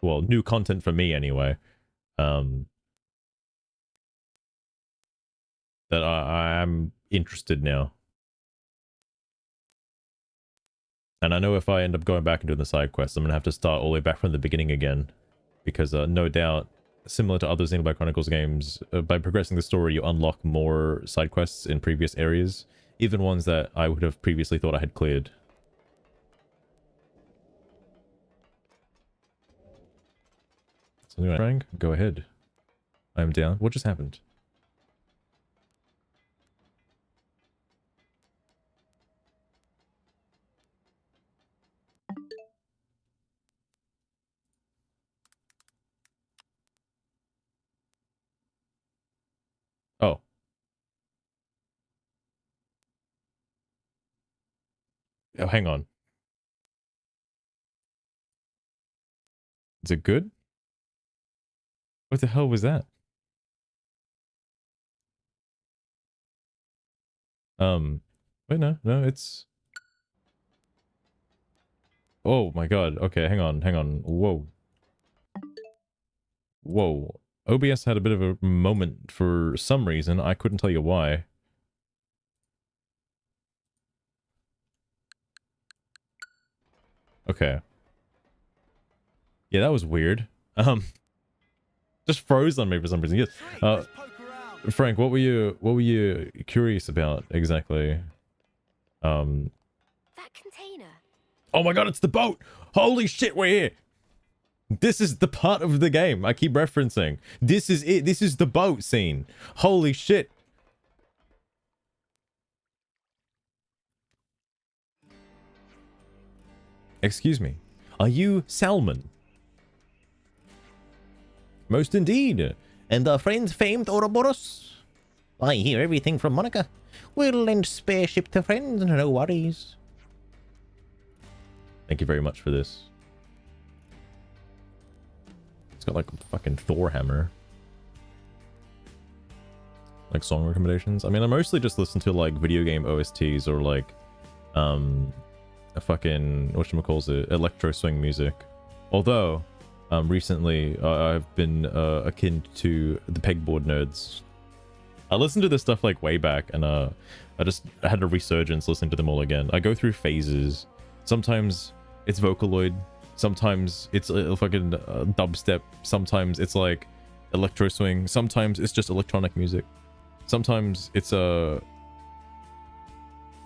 Speaker 1: well, new content for me anyway. That I'm interested now. And I know if I end up going back and doing the side quests, I'm gonna have to start all the way back from the beginning again, because no doubt, similar to other Xenoblade Chronicles games, by progressing the story, you unlock more side quests in previous areas, even ones that I would have previously thought I had cleared. So anyway, Frank, go ahead. I am down. What just happened? Oh. Oh, hang on. Is it good? What the hell was that? Wait, no, it's... Oh my god, okay, hang on. Whoa. Whoa. OBS had a bit of a moment for some reason. I couldn't tell you why. Okay. Yeah, that was weird. Just froze on me for some reason. Yes. Frank, what were you curious about exactly?
Speaker 7: That container.
Speaker 1: Oh my god, it's the boat! Holy shit, we're here! This is the part of the game I keep referencing. This is it. This is the boat scene. Holy shit. Excuse me. Are you Salmon? Most indeed. And our friends famed Ouroboros? I hear everything from Monica. We'll lend spaceship to friends, no worries. Thank you very much for this. It's got like a fucking Thor hammer. Like song recommendations. I mean, I mostly just listen to like video game OSTs or like a fucking whatchamacallit, electro swing music. Although recently I've been akin to the pegboard nerds. I listened to this stuff like way back, and I had a resurgence listening to them all again. I go through phases. Sometimes it's Vocaloid, sometimes it's a fucking dubstep, sometimes it's like electro swing, sometimes it's just electronic music, sometimes it's a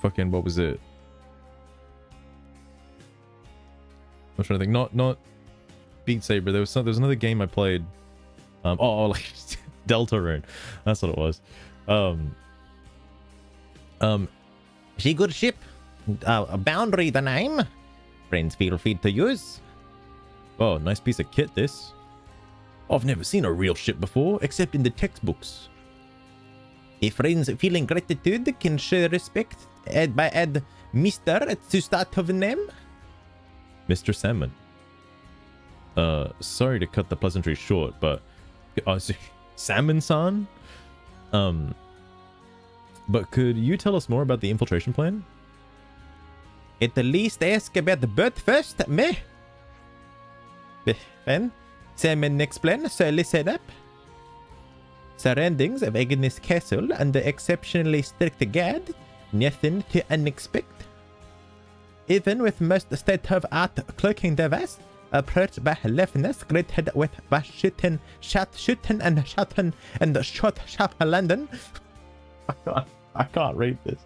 Speaker 1: fucking, what was it? I'm trying to think. Not Beat Saber. There was another game I played. Like Deltarune. That's what it was. She good ship. Boundary the name. Friends feel free to use. Oh, nice piece of kit this. I've never seen a real ship before, except in the textbooks. If friends feeling gratitude can show respect by add Mr. to start of name. Mr. Salmon. Sorry to cut the pleasantry short, but Salmon-san? But could you tell us more about the infiltration plan? At the least ask about the boat first, me. Then, Salmon explain, so listen up. Surroundings of Agnes Castle under exceptionally strict guard, nothing to unexpect. Even with most state-of-art cloaking device, approached by leftness greeted with shooting and shot sharp London. I can't read this.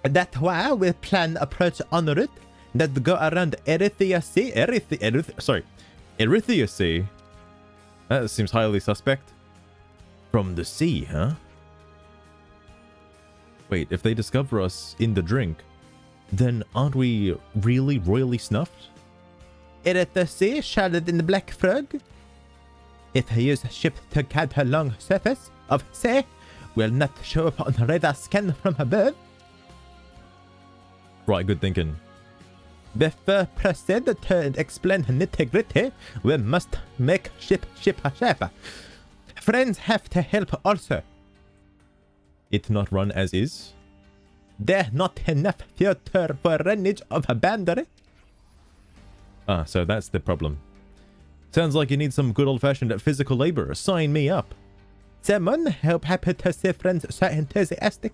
Speaker 1: That's why we plan approach en route that go around Erythea Sea. Erythea Sea? That seems highly suspect. From the sea, huh? Wait, if they discover us in the drink, then aren't we really royally snuffed? At the sea, shrouded in the black fog. If he use a ship to guide her long surface of sea, will not show up on the radar scan from above. Right, good thinking. Before proceed to explain nitty-gritty, we must make ship. Friends have to help also. It not run as is. There not enough filter for range of a boundary. Ah, so that's the problem. Sounds like you need some good old-fashioned physical labor. Sign me up. Someone help happy to see friends so enthusiastic.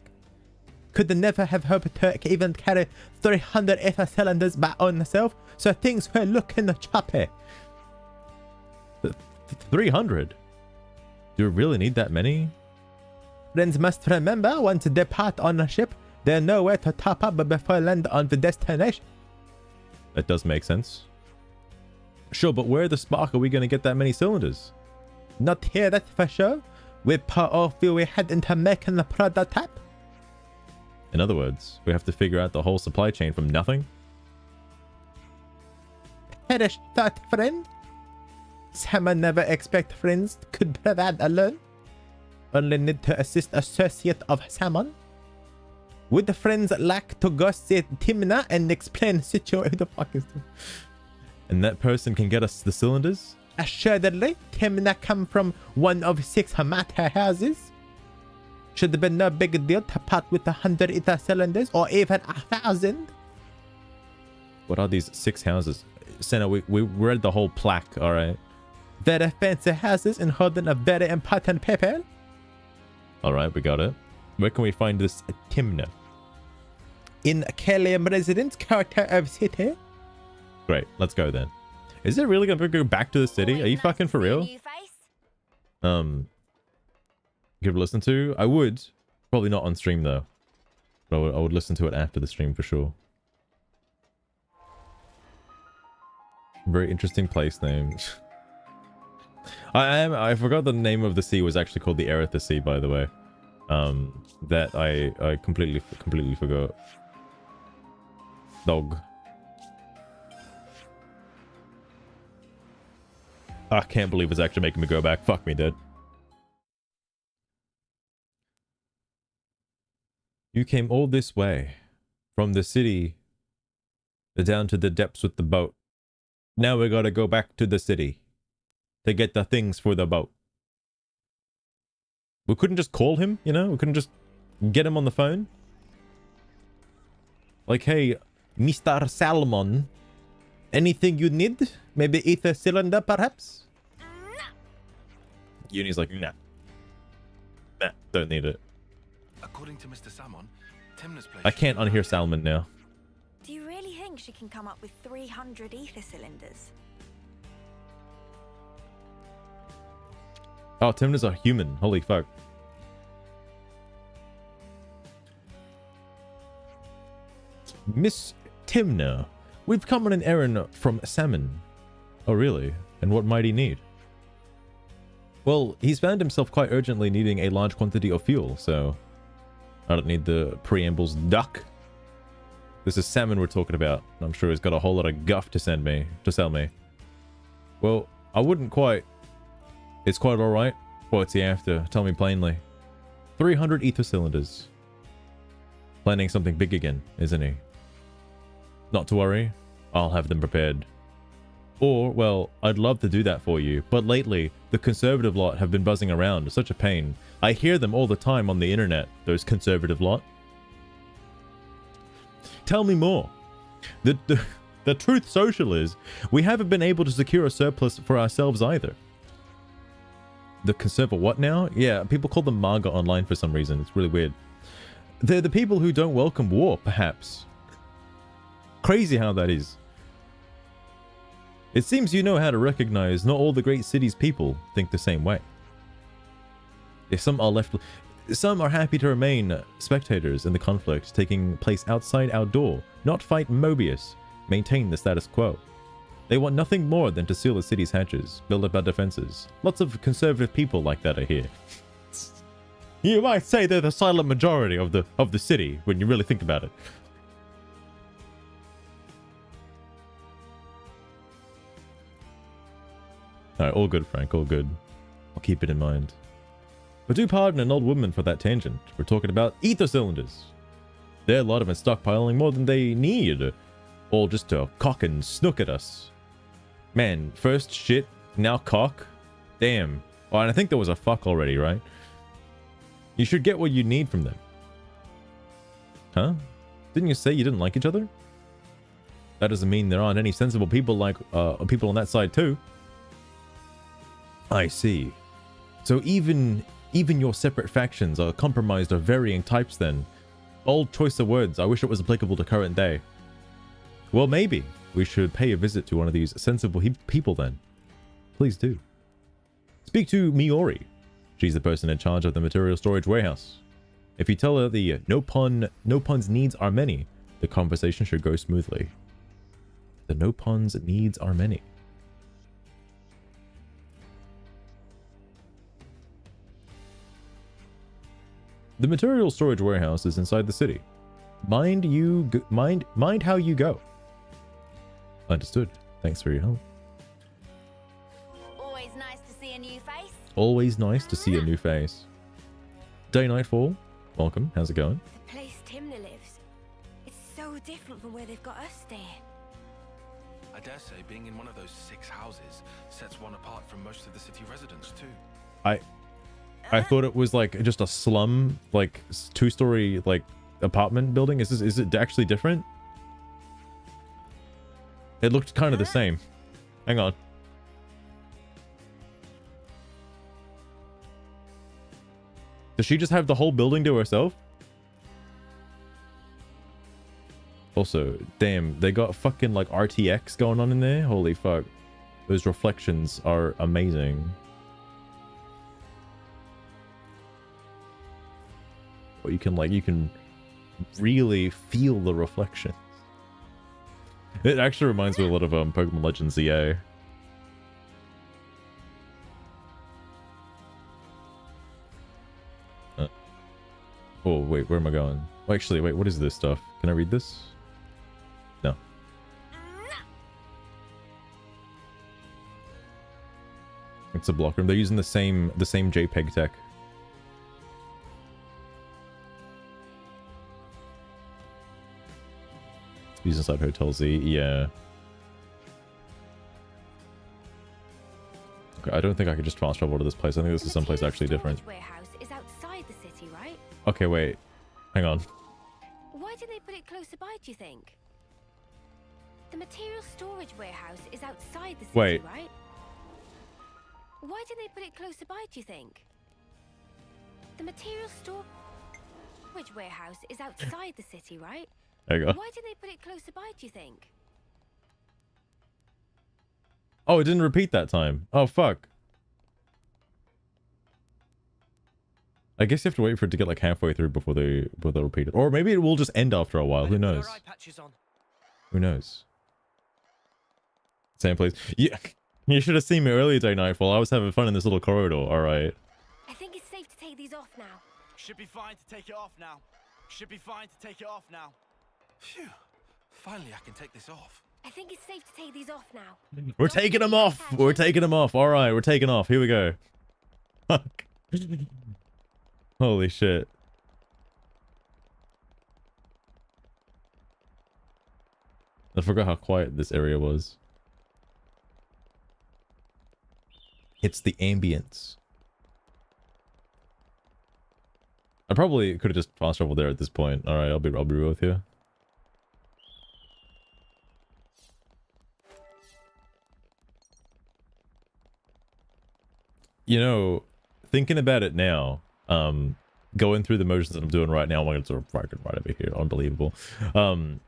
Speaker 1: Could never have hoped to even carry 300 ether cylinders by own self, so things were looking choppy. 300? Do you really need that many? Friends must remember, once they depart on a ship, there's nowhere to top up before land on the destination. That does make sense. Sure, but where the spark are we going to get that many cylinders? Not here, that's for sure. We put all fuel we had into making the prototype. In other words, we have to figure out the whole supply chain from nothing? Perish thought, friend. Someone never expect friends could provide alone. Only need to assist associate of someone. Would the friends like to go see Timna and explain situation? Who the fuck is this? And that person can get us the cylinders? Assuredly, Timna come from one of 6 matter houses. Should have been no big deal to part with 100 ether cylinders or even 1,000. What are these 6 houses? Senna, we read the whole plaque, alright? Very fancy houses and holding a very important paper. Alright, we got it. Where can we find this Timna? In Kalium residence, character of city. Great, let's go then. Is it really gonna go back to the city? Are you fucking for real? Give a listen to? I would. Probably not on stream though. But I would listen to it after the stream for sure. Very interesting place name. I forgot the name of the sea was actually called the Aretha Sea, by the way. That I completely forgot. Dog. I can't believe it's actually making me go back. Fuck me, dude. You came all this way from the city down to the depths with the boat. Now we gotta go back to the city to get the things for the boat. We couldn't just call him, you know? We couldn't just get him on the phone. Like, hey, Mr. Salmon, anything you need? Maybe ether cylinder, perhaps? Uni's like, nah. Nah, don't need it.
Speaker 9: According to Mr. Salmon, Timna's place.
Speaker 1: I can't unhear Salmon now.
Speaker 4: Do you really think she can come up with 300 ether cylinders?
Speaker 1: Oh, Timna's a human. Holy fuck. Miss Timna, we've come on an errand from Salmon. Oh, really? And what might he need? Well, he's found himself quite urgently needing a large quantity of fuel, so I don't need the preambles, duck. This is Salmon we're talking about. I'm sure he's got a whole lot of guff to sell me. Well, I wouldn't quite. It's quite alright. What's he after? Tell me plainly. 300 ether cylinders. Planning something big again, isn't he? Not to worry. I'll have them prepared. Or, well, I'd love to do that for you, but lately, the conservative lot have been buzzing around. Such a pain. I hear them all the time on the internet, those conservative lot. Tell me more. The truth social is, we haven't been able to secure a surplus for ourselves either. The conservative what now? Yeah, people call them MAGA online for some reason. It's really weird. They're the people who don't welcome war, perhaps. Crazy how that is. It seems you know how to recognize not all the great city's people think the same way. If some are happy to remain spectators in the conflict taking place outside our door, not fight Mobius, maintain the status quo. They want nothing more than to seal the city's hatches, build up our defenses. Lots of conservative people like that are here. You might say they're the silent majority of the city when you really think about it. Alright, all good, Frank, all good. I'll keep it in mind. But do pardon an old woman for that tangent. We're talking about ether cylinders. There are a lot of them stockpiling more than they need. All just to cock and snook at us. Man, first shit, now cock. Damn. Oh, and I think there was a fuck already, right? You should get what you need from them. Huh? Didn't you say you didn't like each other? That doesn't mean there aren't any sensible people like people on that side too. I see. So even your separate factions are compromised of varying types then. Old choice of words. I wish it was applicable to current day. Well, maybe we should pay a visit to one of these sensible people then. Please do. Speak to Miori. She's the person in charge of the material storage warehouse. If you tell her the no pun's needs are many, the conversation should go smoothly. The no pun's needs are many. The material storage warehouse is inside the city. Mind how you go. Understood. Thanks for your help.
Speaker 4: Always nice to see a new face.
Speaker 1: Always nice to see a new face. Day Nightfall. Welcome. How's it going?
Speaker 7: The place Timna lives. It's so different from where they've got us staying.
Speaker 9: I dare say being in one of those 6 houses sets one apart from most of the city residents too.
Speaker 1: I thought it was like just a slum, like 2-story like apartment building. Is it actually different? It looked kind of the same. Hang on. Does she just have the whole building to herself? Also, damn, they got fucking like RTX going on in there. Holy fuck. Those reflections are amazing. But you can really feel the reflections. It actually reminds me a lot of Pokemon Legends ZA. Oh wait, where am I going? Oh, actually, wait, what is this stuff? Can I read this? No. It's a block room. They're using the same JPEG tech. He's inside Hotel Z, yeah. Okay, I don't think I could just fast travel to this place. I think this is someplace actually different.
Speaker 7: The warehouse is outside the city, right?
Speaker 1: Okay, wait. Hang on.
Speaker 7: Why did they put it closer by, do you think? The material storage warehouse is outside the city,
Speaker 1: Wait.
Speaker 7: right? Why did they put it closer by, do you think? The material storage warehouse is outside the city, right?
Speaker 1: There you go.
Speaker 7: Why did they put it closer by, do you think?
Speaker 1: Oh, it didn't repeat that time. Oh, fuck. I guess you have to wait for it to get like halfway through before they repeat it. Or maybe it will just end after a while. Who knows? Who knows? Same place. Yeah, you should have seen me earlier day Nightfall. I was having fun in this little corridor. All right.
Speaker 7: I think it's safe to take these off now.
Speaker 8: Should be fine to take it off now. Should be fine to take it off now.
Speaker 9: Phew. Finally, I can take this off.
Speaker 7: I think it's safe to take these off now.
Speaker 1: We're taking them off. We're taking them off. All right, we're taking off. Here we go. Fuck. Holy shit. I forgot how quiet this area was. It's the ambience. I probably could have just fast traveled there at this point. All right, I'll be real with you. You know, thinking about it now, going through the motions that I'm doing right now, I'm going to sort of right over here. Unbelievable. I'm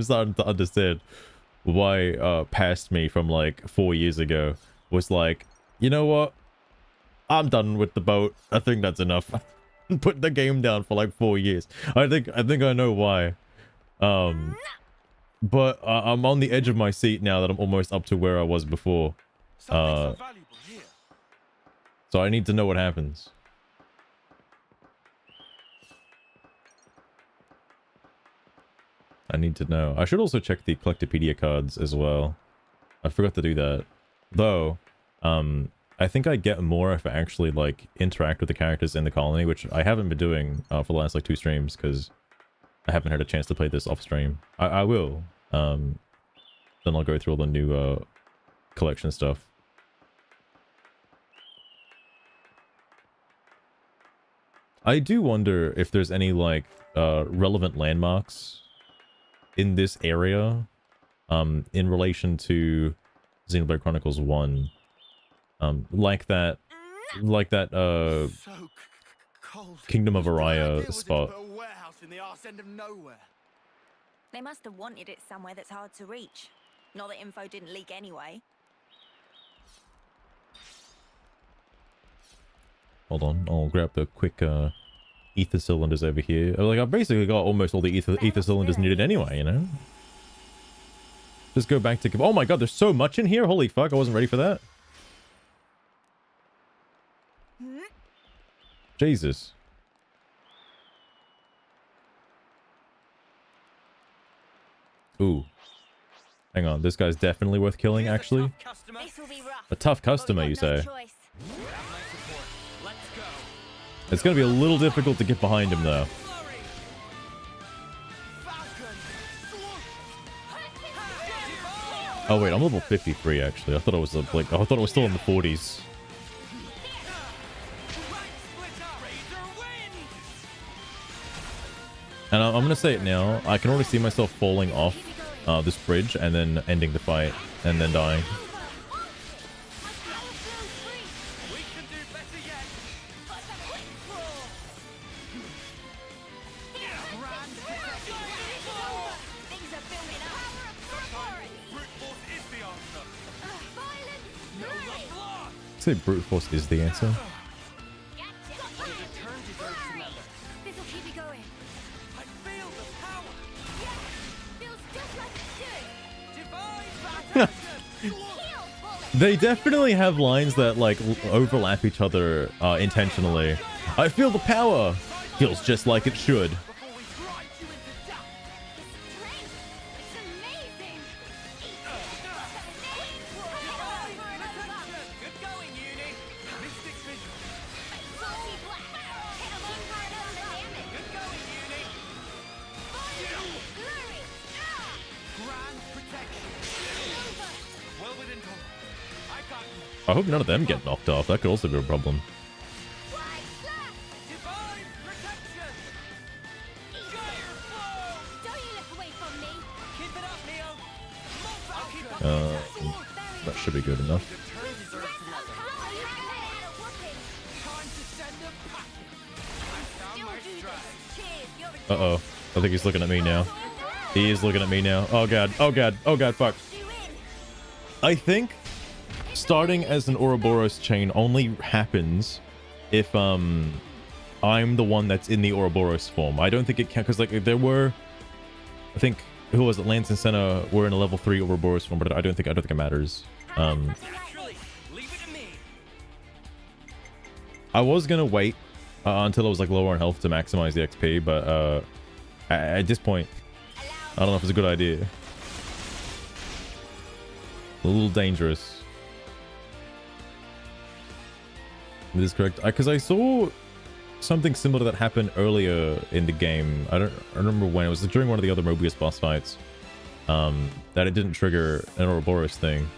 Speaker 1: starting to understand why past me from like 4 years ago was like, you know what? I'm done with the boat. I think that's enough. Put the game down for like 4 years. I think I know why. But I'm on the edge of my seat now that I'm almost up to where I was before. So I need to know what happens. I need to know. I should also check the Collectopedia cards as well. I forgot to do that. Though, I think I get more if I actually like interact with the characters in the colony, which I haven't been doing for the last like 2 streams because I haven't had a chance to play this off stream. I will. Then I'll go through all the new collection stuff. I do wonder if there's any like relevant landmarks in this area in relation to Xenoblade Chronicles 1. Like that
Speaker 8: So cold.
Speaker 1: Kingdom of
Speaker 8: Whose bad idea
Speaker 1: Araya
Speaker 8: was it to
Speaker 1: spot.
Speaker 8: put a warehouse in the arse end of nowhere.
Speaker 4: They must have wanted it somewhere that's hard to reach. Not that info didn't leak anyway.
Speaker 1: Hold on, I'll grab the quick ether cylinders over here. Like, I've basically got almost all the ether cylinders needed anyway, you know? Just go back to... Oh my god, there's so much in here! Holy fuck, I wasn't ready for that. Jesus. Ooh. Hang on, this guy's definitely worth killing, actually.
Speaker 4: This'll be rough.
Speaker 1: A tough customer, you say? It's gonna be a little difficult to get behind him, though. Oh wait, I'm level 53 actually. I thought I was like, I thought I was still in the 40s. And I'm gonna say it now. I can already see myself falling off this bridge and then ending the fight and then dying. Say brute force is the answer.
Speaker 7: This'll keep you going.
Speaker 6: I feel the power.
Speaker 7: Feels just like it should.
Speaker 1: They definitely have lines that like overlap each other intentionally. I feel the power. Feels just like it should. I hope none of them get knocked off. That could also be a problem. That should be good enough. Uh-oh. I think he's looking at me now. He is looking at me now. Oh god. Oh god. Oh god, fuck. I think starting as an Ouroboros chain only happens if I'm the one that's in the Ouroboros form. I don't think it can, because like there were, I think, who was it? Lance and Senna were in a level 3 Ouroboros form, but I don't think it matters. I was gonna wait until I was like lower on health to maximize the XP, but at this point, I don't know if it's a good idea. A little dangerous. This is correct, because I saw something similar to that happen earlier in the game. I don't remember when. It was during one of the other Mobius boss fights. That it didn't trigger an Ouroboros thing.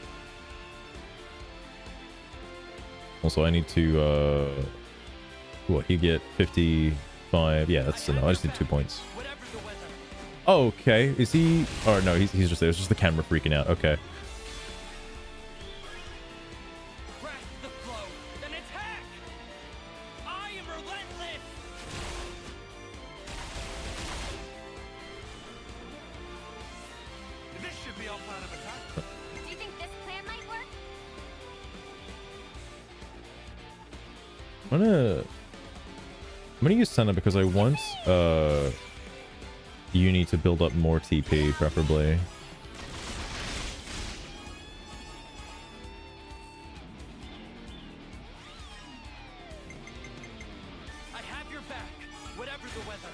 Speaker 1: Also, I need to what, he get 55? Yeah, that's enough. I just need 2 points. Oh, okay. Is he? Oh no, he's just there. It's just the camera freaking out. Okay. I'm gonna use Senna because I want Uni to build up more TP, preferably.
Speaker 6: I have your back, whatever the weather.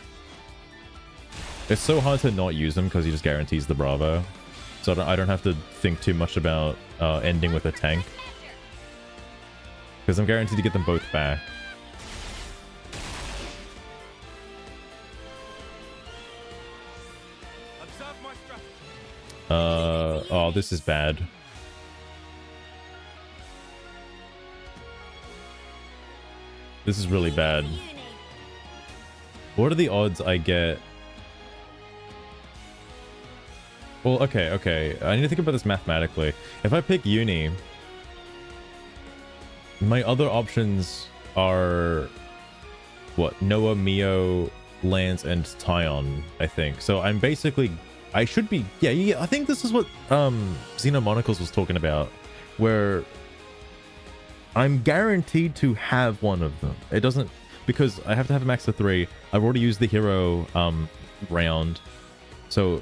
Speaker 1: It's so hard to not use him because he just guarantees the Bravo. so I don't have to think too much about ending with a tank. Because I'm guaranteed to get them both back. Oh, this is bad. This is really bad. What are the odds I get? Well, okay. I need to think about this mathematically. If I pick uni, my other options are what? Noah, Mio, Lance, and Tyon, I think. So I'm basically, I should be, yeah, I think this is what Xenomonicles was talking about, where I'm guaranteed to have one of them. It doesn't, because I have to have a max of 3. I've already used the hero round, so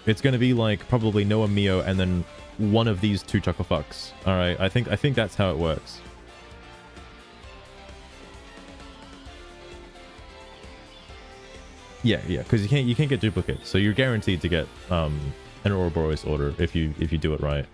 Speaker 1: it's going to be like probably Noah, Mio, and then one of these 2 chuckle fucks. All right, I think that's how it works. Yeah, because you can't get duplicates, so you're guaranteed to get an Ouroboros order if you do it right.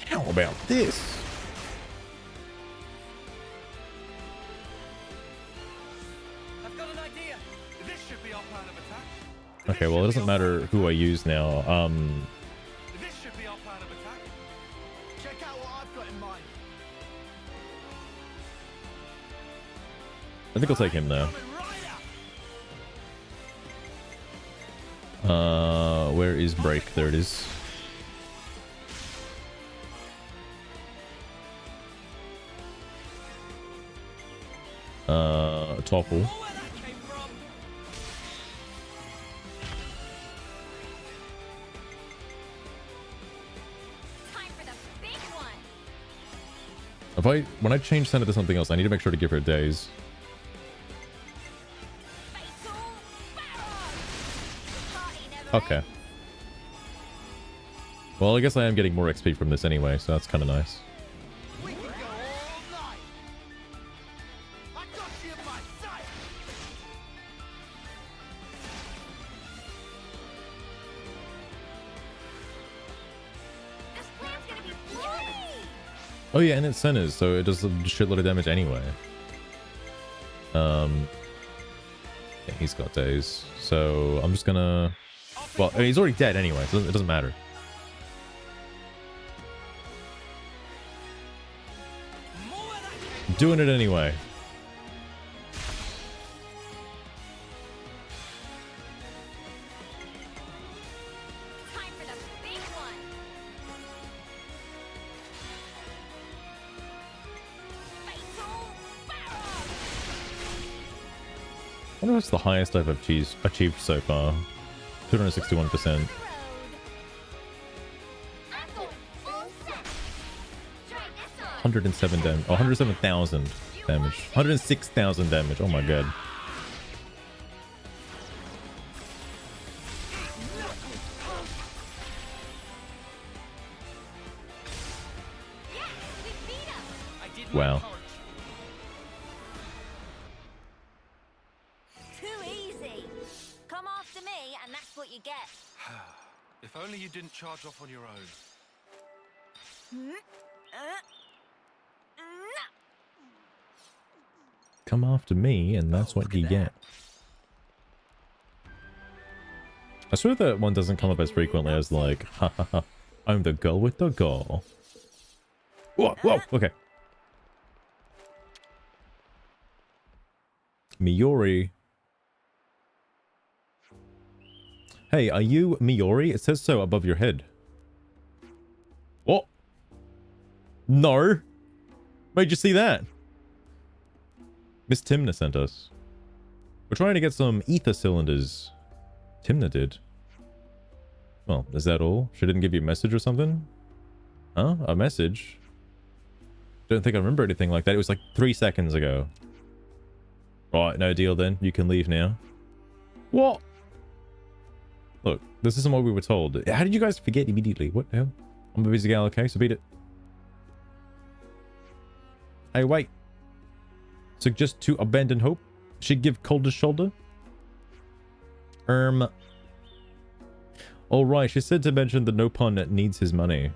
Speaker 1: How about this? Okay, well, it doesn't matter who I use now.
Speaker 8: This should be our plan of attack. Check out what I've got in mind.
Speaker 1: I think I'll take him though. Where is break? There it is. Topple. When I change Senna to something else, I need to make sure to give her days. Okay. Well, I guess I am getting more XP from this anyway, so that's kind of nice. Oh yeah, and it's Senna's, so it does a shitload of damage anyway. Yeah, he's got days, so I'm just gonna... Well, I mean, he's already dead anyway, so it doesn't matter. I'm doing it anyway. I wonder what's the highest I've achieved so far. 261%. 107 damage. Oh, 107,000 damage. 106,000 damage. Oh my god. Wow.
Speaker 9: If only you didn't charge off on your own.
Speaker 1: Come after me, and that's what you get. I swear that one doesn't come up as frequently as like, ha ha ha, I'm the girl with the goal. Whoa, whoa, okay. Miori. Hey, are you Miori? It says so above your head. What? No. Where'd you see that? Miss Timna sent us. We're trying to get some ether cylinders. Timna did. Well, is that all? She didn't give you a message or something? Huh? A message? Don't think I remember anything like that. It was like 3 seconds ago. Right, no deal then. You can leave now. What? Look, this isn't what we were told. How did you guys forget immediately? What the hell? I'm a busy gal, okay? So beat it. Hey, wait. Suggest to abandon hope? Should give coldest shoulder? Alright, she said to mention that no pun needs his money.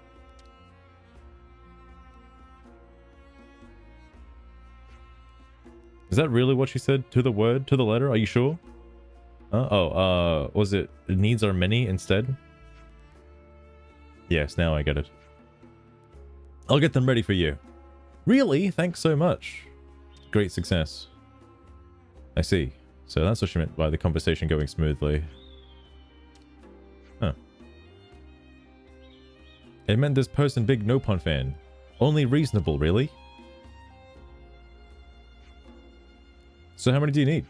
Speaker 1: Is that really what she said? To the word? To the letter? Are you sure? Was it needs are many instead? Yes, now I get it. I'll get them ready for you. Really? Thanks so much. Great success. I see. So that's what she meant by the conversation going smoothly. Huh. It meant this person big no-pun fan. Only reasonable, really? So how many do you need?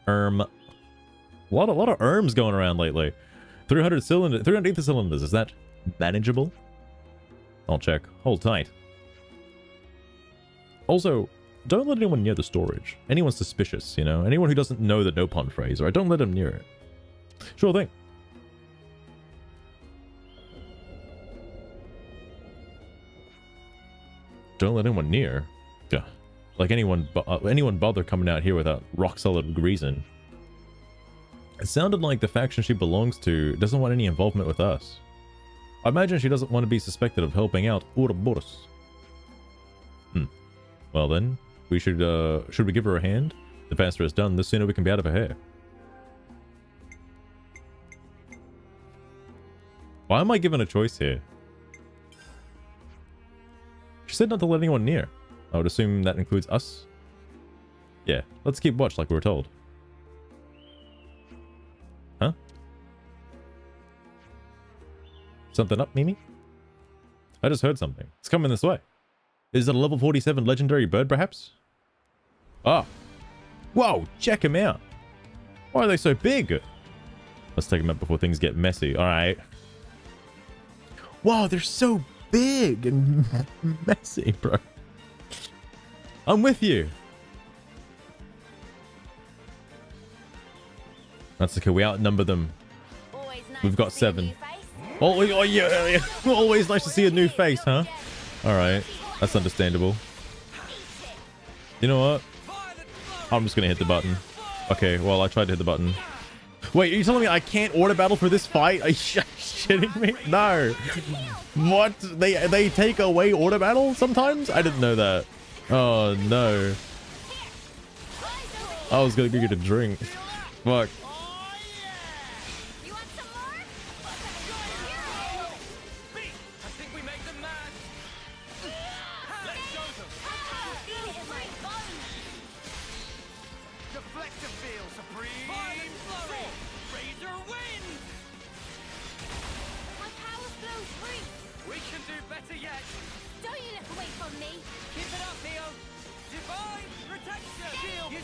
Speaker 1: A lot of ERMs going around lately. 300 ether cylinders, is that manageable? I'll check. Hold tight. Also, don't let anyone near the storage. Anyone suspicious, you know? Anyone who doesn't know the no-pun phrase, alright? Don't let them near it. Sure thing. Don't let anyone near. Yeah. Like anyone bother coming out here without rock-solid reason. It sounded like the faction she belongs to doesn't want any involvement with us. I imagine she doesn't want to be suspected of helping out Ouroboros. Well then, we should we give her a hand? The faster it's done, the sooner we can be out of her hair. Why am I given a choice here? She said not to let anyone near. I would assume that includes us. Yeah, let's keep watch like we were told. Huh? Something up, Mimi? I just heard something. It's coming this way. Is it a level 47 legendary bird, perhaps? Ah. Whoa, check him out. Why are they so big? Let's take them out before things get messy. All right. Wow, they're so big and messy, bro. I'm with you. That's okay. We outnumber them. We've got 7. Oh yeah. Always nice to see a new face, huh? All right. That's understandable. You know what? I'm just gonna hit the button. Okay, well, I tried to hit the button. Wait, are you telling me I can't order battle for this fight? Are you shitting me? No. What? They take away order battle sometimes? I didn't know that. Oh, no. I was gonna go get a drink. Fuck.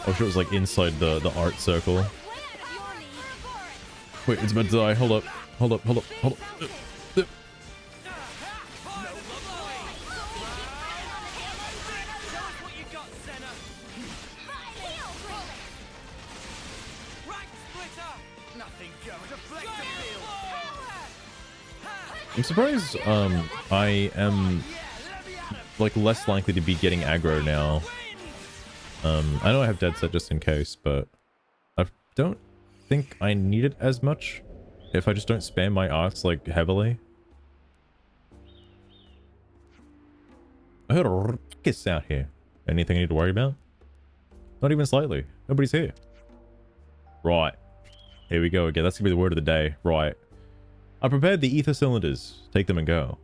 Speaker 1: Oh shit, it was like inside the art circle. Wait, it's about to die. Hold up. Hold up. I'm surprised I am like less likely to be getting aggro now. I know I have dead set just in case, but I don't think I need it as much if I just don't spam my arts like heavily. I heard a ruckus out here. Anything I need to worry about? Not even slightly. Nobody's here. Right. Here we go again. That's gonna be the word of the day. Right. I prepared the ether cylinders. Take them and go.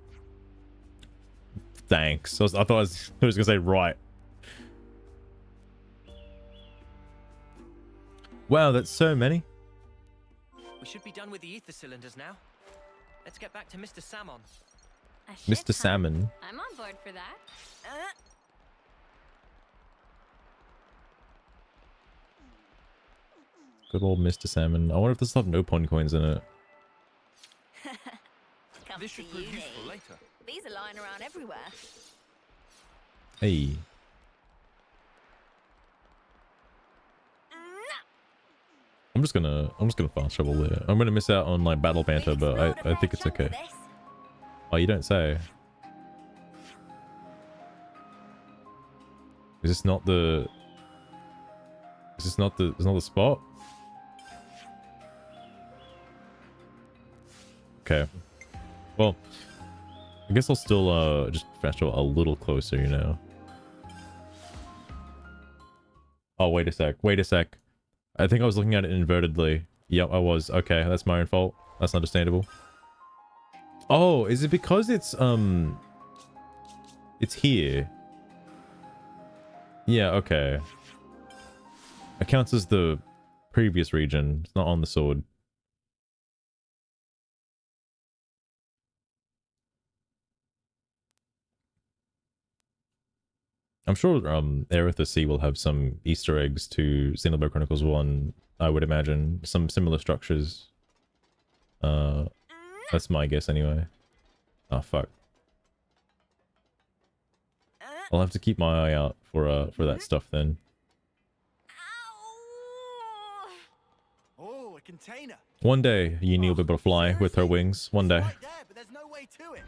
Speaker 1: Thanks. I thought I was gonna say right. Wow, that's so many.
Speaker 6: We should be done with the ether cylinders now. Let's get back to Mr. Salmon.
Speaker 1: Mr. Salmon.
Speaker 7: I'm on board for that.
Speaker 1: Good old Mr. Salmon. I wonder if this will have no pun coins in it.
Speaker 4: This should prove useful later. These are lying around everywhere.
Speaker 1: just gonna fast travel there. I'm gonna miss out on like battle banter, but I think it's okay. Oh, you don't say. Is this not the spot? Okay. Well, I guess I'll still just fast travel a little closer, you know. Oh, wait a sec. Wait a sec. I think I was looking at it invertedly. Yep, I was. Okay, that's my own fault. That's understandable. Oh, is it because it's here? Yeah, okay. It counts as the previous region. It's not on the sword. I'm sure Aerith Sea will have some Easter eggs to Xenoblade Chronicles 1, I would imagine. Some similar structures. That's my guess anyway. Oh, fuck. I'll have to keep my eye out for that stuff then.
Speaker 8: Oh, a container.
Speaker 1: One day, Yini will be able to fly with her wings. One day.
Speaker 8: Right there, but there's no way to it.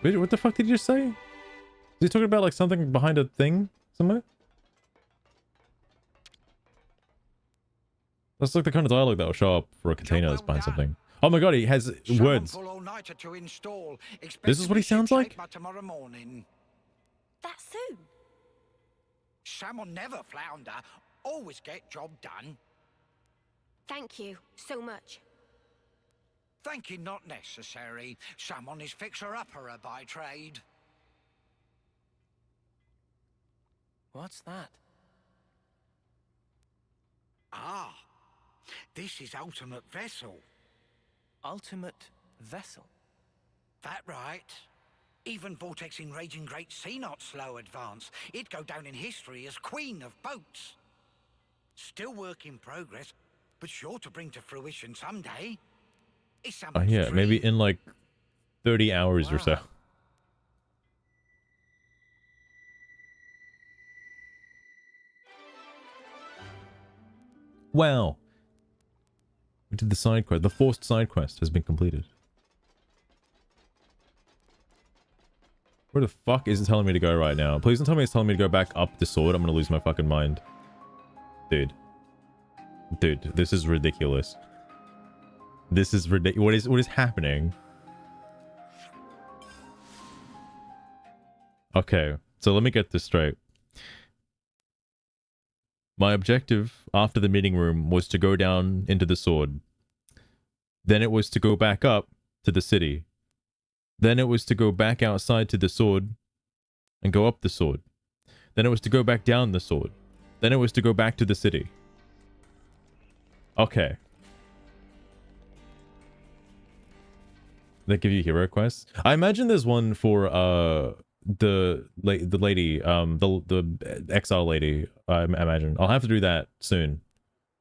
Speaker 1: Wait, what the fuck did you just say? Is he talking about like something behind a thing somewhere? That's like the kind of dialogue that will show up for a container that's behind something. Oh my god, he has words. This is what he sounds like?
Speaker 10: Tomorrow morning.
Speaker 7: That soon?
Speaker 10: Salmon never flounder. Always get job done.
Speaker 7: Thank you so much.
Speaker 10: Thank you not necessary. Salmon is fixer-upper by trade.
Speaker 6: What's that?
Speaker 10: Ah, this is ultimate vessel.
Speaker 6: Ultimate vessel?
Speaker 10: That right. Even vortexing raging great sea not slow advance. It'd go down in history as queen of boats. Still work in progress, but sure to bring to fruition someday.
Speaker 1: Oh yeah, maybe in like 30 hours or so. Wow. We did the side quest. The forced side quest has been completed. Where the fuck is it telling me to go right now? Please don't tell me it's telling me to go back up the sword. I'm gonna lose my fucking mind. Dude. Dude, this is ridiculous. This is ridiculous. What is happening? Okay, so let me get this straight. My objective after the meeting room was to go down into the sword. Then it was to go back up to the city. Then it was to go back outside to the sword and go up the sword. Then it was to go back down the sword. Then it was to go back to the city. Okay. They give you hero quests? I imagine there's one for the lady, the exile lady, I imagine. I'll have to do that soon.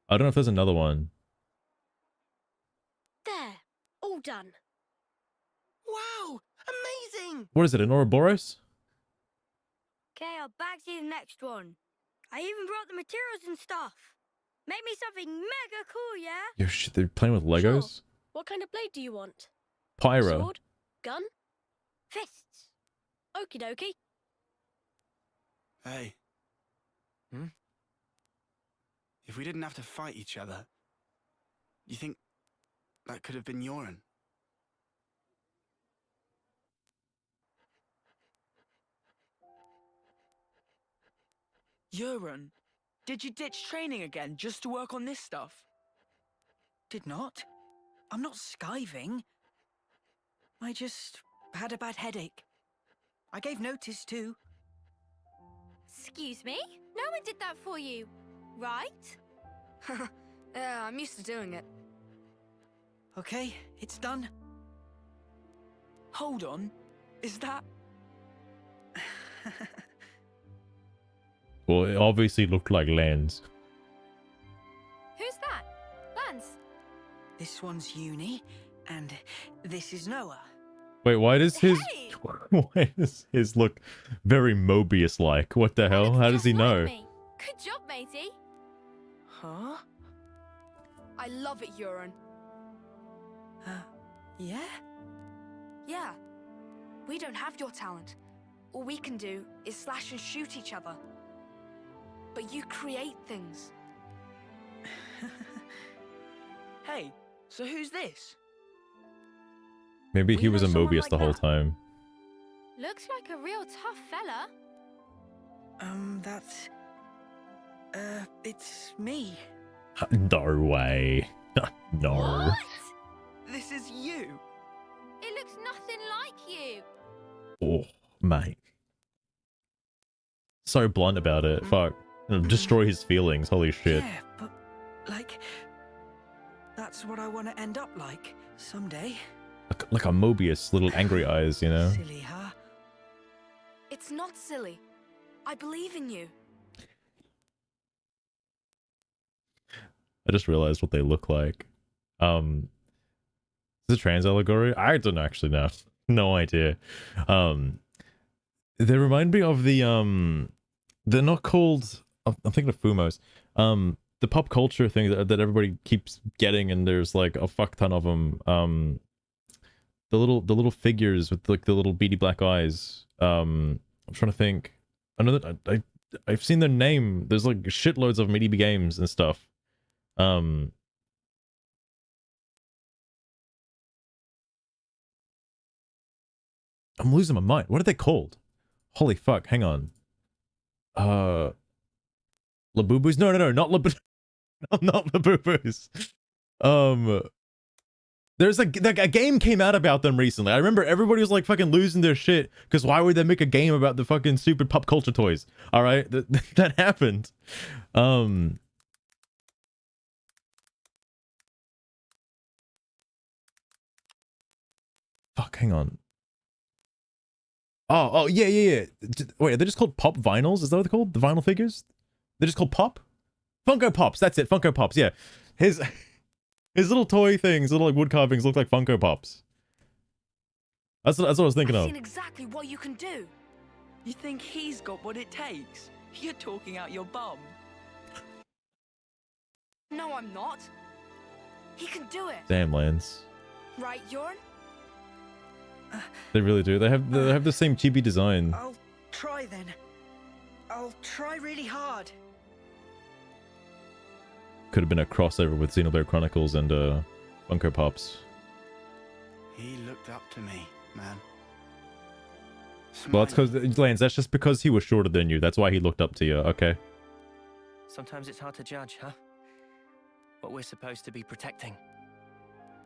Speaker 1: I don't know if there's another one.
Speaker 7: There, all done.
Speaker 6: Wow! Amazing!
Speaker 1: What is it, an Ouroboros?
Speaker 7: Okay, I'll bag you the next one. I even brought the materials and stuff. Make me something mega cool, yeah?
Speaker 1: Yo, shit, they're playing with Legos?
Speaker 7: Sure. What kind of blade do you want?
Speaker 1: Pyro.
Speaker 7: Sword? Gun? Fists? Okie dokie.
Speaker 8: Hey. If we didn't have to fight each other, you think that could have been Yoren?
Speaker 11: Yoren, did you ditch training again just to work on this stuff?
Speaker 12: Did not. I'm not skiving. I just had a bad headache. I gave notice too.
Speaker 7: Excuse me? No one did that for you, right?
Speaker 13: Yeah, I'm used to doing it.
Speaker 12: Okay, it's done.
Speaker 11: Hold on. Is that...
Speaker 1: Well, it obviously looked like Lance.
Speaker 7: Who's that? Lance?
Speaker 12: This one's Uni, and this is Noah.
Speaker 1: Wait, why does his why does his look very Mobius-like? 'Like? What the hell? How does he know?
Speaker 7: Good job, matey.
Speaker 12: Huh?
Speaker 7: Huh?
Speaker 13: I love it, Euron.
Speaker 12: Yeah?
Speaker 13: Yeah. We don't have your talent. All we can do is slash and shoot each other. But you create things.
Speaker 6: Hey, so who's this?
Speaker 1: Maybe he
Speaker 13: We
Speaker 1: was a
Speaker 13: know someone
Speaker 1: Mobius
Speaker 13: like
Speaker 1: the whole
Speaker 13: that.
Speaker 1: time.
Speaker 7: Looks like a real tough fella.
Speaker 12: That's... it's me.
Speaker 1: No way. No.
Speaker 7: What?
Speaker 6: This is you.
Speaker 7: It looks nothing like you.
Speaker 1: Oh, mate. So blunt about it. Fuck. It'll destroy his feelings. Holy shit.
Speaker 12: Yeah, but, like... That's what I want to end up like, someday.
Speaker 1: Like a Mobius, little angry eyes, you know?
Speaker 12: Silly, huh?
Speaker 13: It's not silly. I believe in you.
Speaker 1: I just realized what they look like. Is it a trans allegory? I don't actually know. No idea. They remind me of the they're not called, I'm thinking of Fumos. The pop culture thing that everybody keeps getting, and there's like a fuck ton of them. The little figures with like the little beady black eyes. I'm trying to think. I know that I've seen their name. There's like shitloads of MIDI games and stuff. I'm losing my mind. What are they called? Holy fuck, hang on. Labubu's? No, not Labubu. Not Labubu's. There's a game came out about them recently. I remember everybody was like fucking losing their shit because why would they make a game about the fucking stupid pop culture toys? All right, that happened. Fuck, hang on. Oh, yeah. Wait, are they just called pop vinyls? Is that what they're called? The vinyl figures? They're just called pop? Funko Pops, that's it. Funko Pops, yeah. His little toy things, little like wood carvings look like Funko Pops. That's what I was thinking
Speaker 13: I've
Speaker 1: of.
Speaker 13: seen exactly what you can do.
Speaker 6: You think he's got what it takes? You're talking out your bum.
Speaker 13: No, I'm not. He can do it.
Speaker 1: Damn, Lance.
Speaker 13: Right, Euron?
Speaker 1: They really do. They have the same chibi design.
Speaker 12: I'll try then. I'll try really hard.
Speaker 1: Could have been a crossover with Xenoblade Chronicles and Funko Pops.
Speaker 8: He looked up to me, man.
Speaker 1: Well, it's because Lance. That's just because he was shorter than you. That's why he looked up to you. Okay.
Speaker 6: Sometimes it's hard to judge, huh? What we're supposed to be protecting.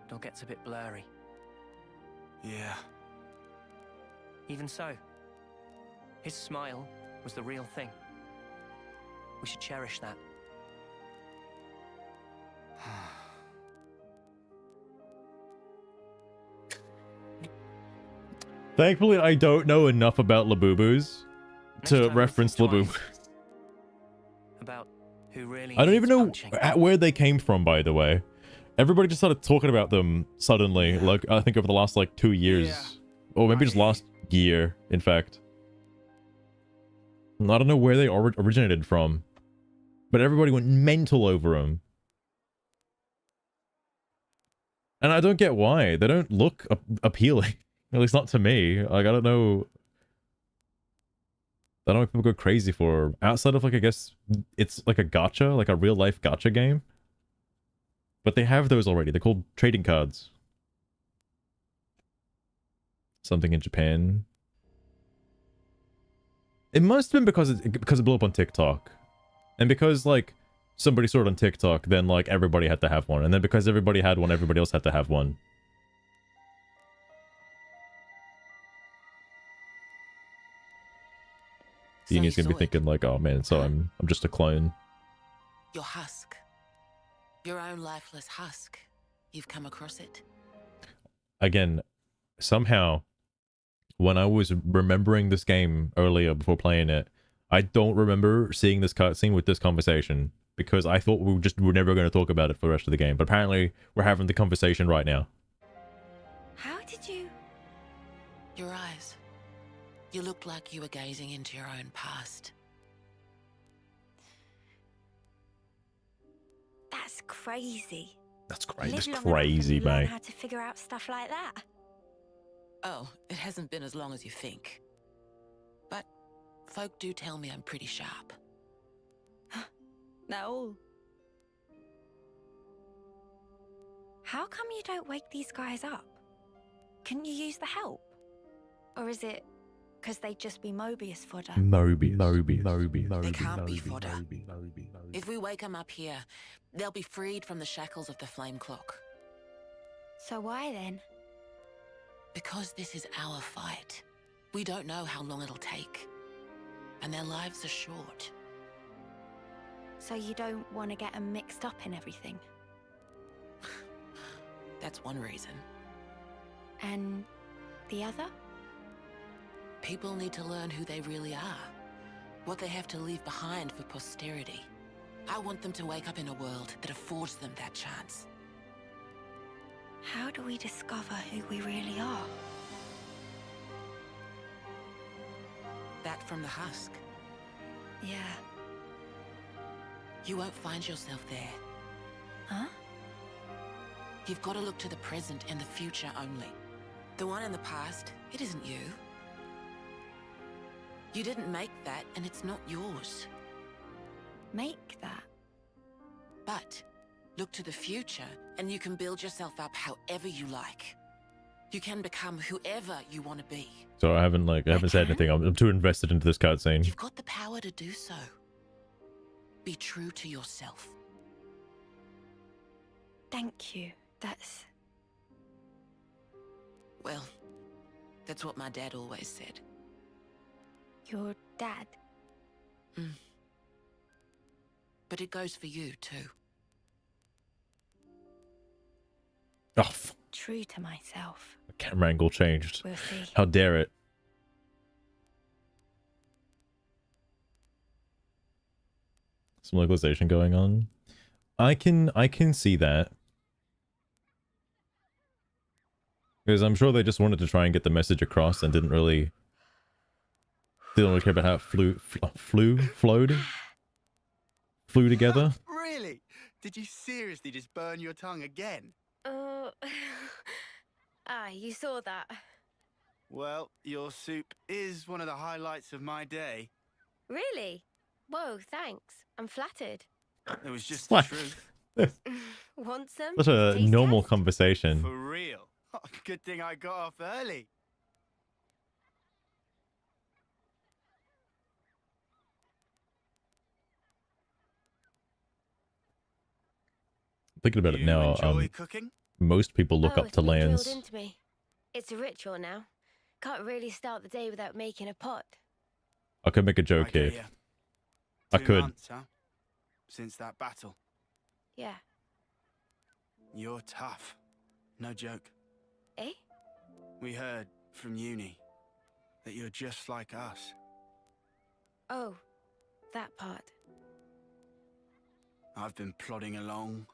Speaker 6: It all gets a bit blurry.
Speaker 8: Yeah.
Speaker 6: Even so, his smile was the real thing. We should cherish that.
Speaker 1: Thankfully, I don't know enough about Labubus to reference Labubu.
Speaker 6: About who really
Speaker 1: I don't even know
Speaker 6: punching.
Speaker 1: where they came from, by the way. Everybody just started talking about them suddenly, like, I think over the last, like, 2 years. Or maybe just last year, in fact. I don't know where they originated from. But everybody went mental over them. And I don't get why. They don't look appealing. At least not to me. Like, I don't know. I don't know if people go crazy for. Outside of, like, I guess it's like a gacha, like a real life gacha game. But they have those already. They're called trading cards. Something in Japan. It must have been because it blew up on TikTok. And because, like, somebody saw it on TikTok, then, like, everybody had to have one. And then because everybody had one, everybody else had to have one.
Speaker 5: So
Speaker 1: Beanie's gonna be
Speaker 5: saw it.
Speaker 1: thinking, like, oh man, so I'm just a clone.
Speaker 5: Your husk. Your own lifeless husk. You've come across it.
Speaker 1: Again, somehow, when I was remembering this game earlier before playing it, I don't remember seeing this cutscene with this conversation because I thought we were never going to talk about it for the rest of the game. But apparently, we're having the conversation right now.
Speaker 7: How did you...
Speaker 5: Your eyes. You looked like you were gazing into your own past.
Speaker 7: That's crazy.
Speaker 1: That's great.
Speaker 4: Live
Speaker 1: That's
Speaker 4: long enough and
Speaker 1: crazy,
Speaker 4: you learn
Speaker 1: mate.
Speaker 4: how to figure out stuff like that.
Speaker 5: Oh, it hasn't been as long as you think. But folk do tell me I'm pretty sharp.
Speaker 4: No. How come you don't wake these guys up? Can you use the help? Or is it because they'd just be Mobius fodder?
Speaker 5: They can't be fodder. If we wake them up here, they'll be freed from the shackles of the flame clock.
Speaker 4: So why then?
Speaker 5: Because this is our fight. We don't know how long it'll take. And their lives are short.
Speaker 4: So you don't want to get them mixed up in everything?
Speaker 5: That's one reason.
Speaker 4: And the other?
Speaker 5: People need to learn who they really are. What they have to leave behind for posterity. I want them to wake up in a world that affords them that chance.
Speaker 4: How do we discover who we really are?
Speaker 5: That from the husk.
Speaker 4: Yeah.
Speaker 5: You won't find yourself there.
Speaker 4: Huh?
Speaker 5: You've got to look to the present and the future only. The one in the past, it isn't you. You didn't make that, and it's not yours.
Speaker 4: Make that?
Speaker 5: But look to the future, and you can build yourself up however you like. You can become whoever you want to be.
Speaker 1: So I haven't said anything. I'm too invested into this cutscene.
Speaker 5: You've got the power to do so. Be true to yourself.
Speaker 4: Thank you. That's...
Speaker 5: Well, that's what my dad always said.
Speaker 4: Your dad?
Speaker 5: But it goes for you, too.
Speaker 1: Oh,
Speaker 4: True to myself.
Speaker 1: the camera angle changed.
Speaker 4: We'll see.
Speaker 1: How dare it? Some localization going on. I can see that. Because I'm sure they just wanted to try and get the message across and didn't really care about how it flew together.
Speaker 8: Really? Did you seriously just burn your tongue again?
Speaker 7: You saw that.
Speaker 8: Well, your soup is one of the highlights of my day.
Speaker 7: Really? Whoa, thanks. I'm flattered.
Speaker 8: It was just
Speaker 1: What?
Speaker 8: the truth.
Speaker 7: Want some?
Speaker 1: Such a
Speaker 7: Taste
Speaker 1: normal
Speaker 7: test?
Speaker 1: conversation.
Speaker 8: For real. Good thing I got off early.
Speaker 1: Thinking about it
Speaker 8: You
Speaker 1: now,
Speaker 8: enjoy cooking?
Speaker 1: most people look up
Speaker 7: it's
Speaker 1: to
Speaker 7: been drilled
Speaker 1: Lance.
Speaker 7: into me. It's a ritual now. Can't really start the day without making a pot.
Speaker 1: I could make a joke
Speaker 8: get
Speaker 1: here.
Speaker 8: ya.
Speaker 1: I
Speaker 8: 2
Speaker 1: could.
Speaker 8: months, huh? Since that battle.
Speaker 7: Yeah.
Speaker 8: You're tough. No joke.
Speaker 7: Eh?
Speaker 8: We heard from uni that you're just like us.
Speaker 7: Oh, that part.
Speaker 8: I've been plodding along,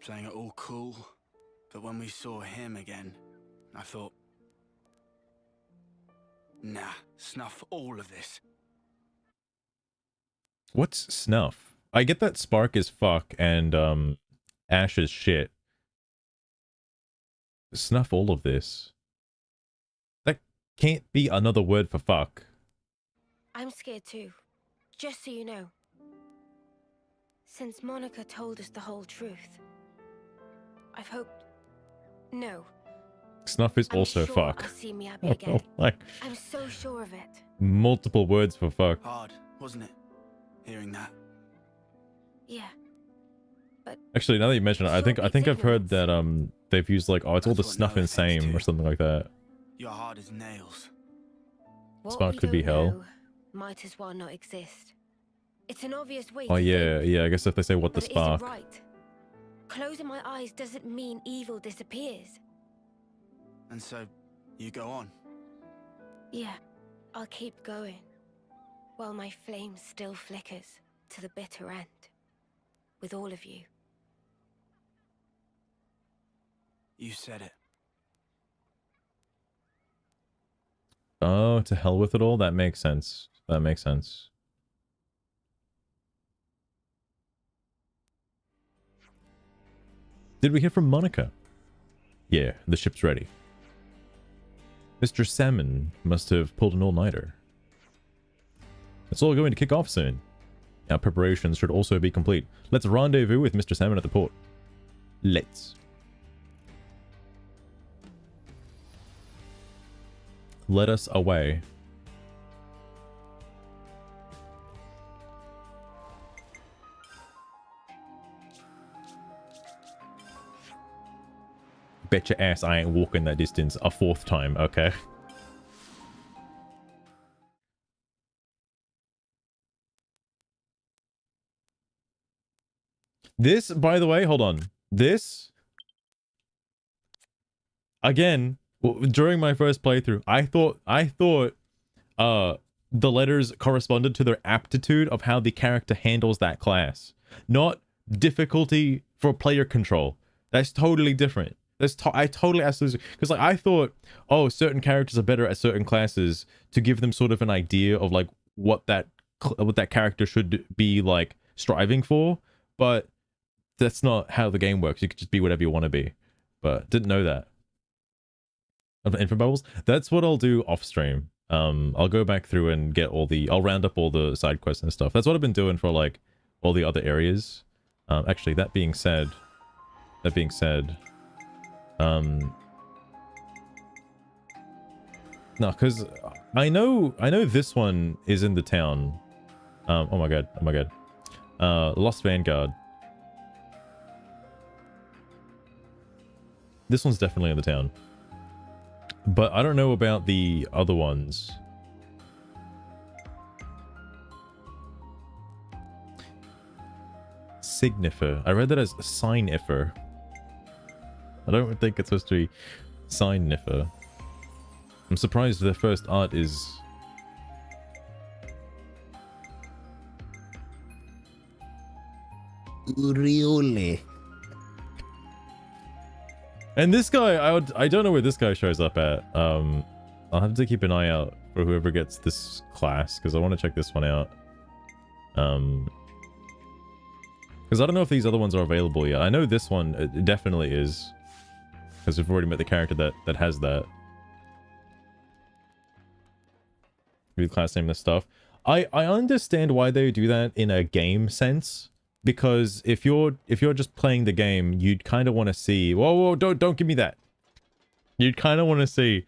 Speaker 8: playing it all cool, but when we saw him again, I thought, nah, snuff all of this.
Speaker 1: What's snuff? I get that Spark is fuck and Ash is shit. Snuff all of this. That can't be another word for fuck.
Speaker 7: I'm scared too. Just so you know. Since Monica told us the whole truth, I've hoped... No.
Speaker 1: Snuff is
Speaker 7: I'm
Speaker 1: also
Speaker 7: sure
Speaker 1: fuck.
Speaker 7: I'll see Miyabi again.
Speaker 1: Like
Speaker 7: I'm so sure of it.
Speaker 1: multiple words for fuck.
Speaker 8: Hard, wasn't it? Hearing that.
Speaker 7: Yeah. But
Speaker 1: Actually, now that you mention it, I think I've heard that they've used like, oh, it's all the
Speaker 8: That's what
Speaker 1: snuff
Speaker 8: no
Speaker 1: and
Speaker 8: offense
Speaker 1: same
Speaker 8: to.
Speaker 1: or something like that.
Speaker 8: You're hard as nails.
Speaker 7: what
Speaker 1: Spark
Speaker 7: we
Speaker 1: could be
Speaker 7: don't
Speaker 1: hell.
Speaker 7: know might as well not exist. It's an obvious way
Speaker 1: Oh
Speaker 7: to
Speaker 1: yeah,
Speaker 7: think,
Speaker 1: yeah. I guess if they say what the
Speaker 7: but it
Speaker 1: spark.
Speaker 7: isn't right. Closing my eyes doesn't mean evil disappears.
Speaker 8: And so, you go on.
Speaker 7: Yeah, I'll keep going. While my flame still flickers to the bitter end. With all of you.
Speaker 8: You said it.
Speaker 1: Oh, to hell with it all. That makes sense. That makes sense. Did we hear from Monica? Yeah, the ship's ready. Mr. Salmon must have pulled an all-nighter. It's all going to kick off soon. Our preparations should also be complete. Let's rendezvous with Mr. Salmon at the port. Let's. Let us away. Bet your ass I ain't walking that distance a fourth time, okay? This, by the way, hold on. This, again, during my first playthrough, I thought the letters corresponded to their aptitude of how the character handles that class, not difficulty for player control. That's totally different. I totally absolutely, because like I thought, oh, certain characters are better at certain classes to give them sort of an idea of like what that character should be like striving for, but that's not how the game works. You could just be whatever you want to be, but didn't know that. Info bubbles. That's what I'll do off stream. I'll go back through and get I'll round up all the side quests and stuff. That's what I've been doing for like all the other areas. Actually, that being said, no, because I know this one is in the town. Oh my god. Lost Vanguard. This one's definitely in the town. But I don't know about the other ones. Signifer. I read that as Signifer. I don't think it's supposed to be Signifer. I'm surprised their first art is... Uriole. And this guy, I don't know where this guy shows up at. I'll have to keep an eye out for whoever gets this class, because I want to check this one out. Because I don't know if these other ones are available yet. I know this one definitely is, because we've already met the character that has that. Read class name, this stuff. I understand why they do that in a game sense. Because if you're just playing the game, you'd kind of want to see... Whoa, don't give me that. You'd kind of want to see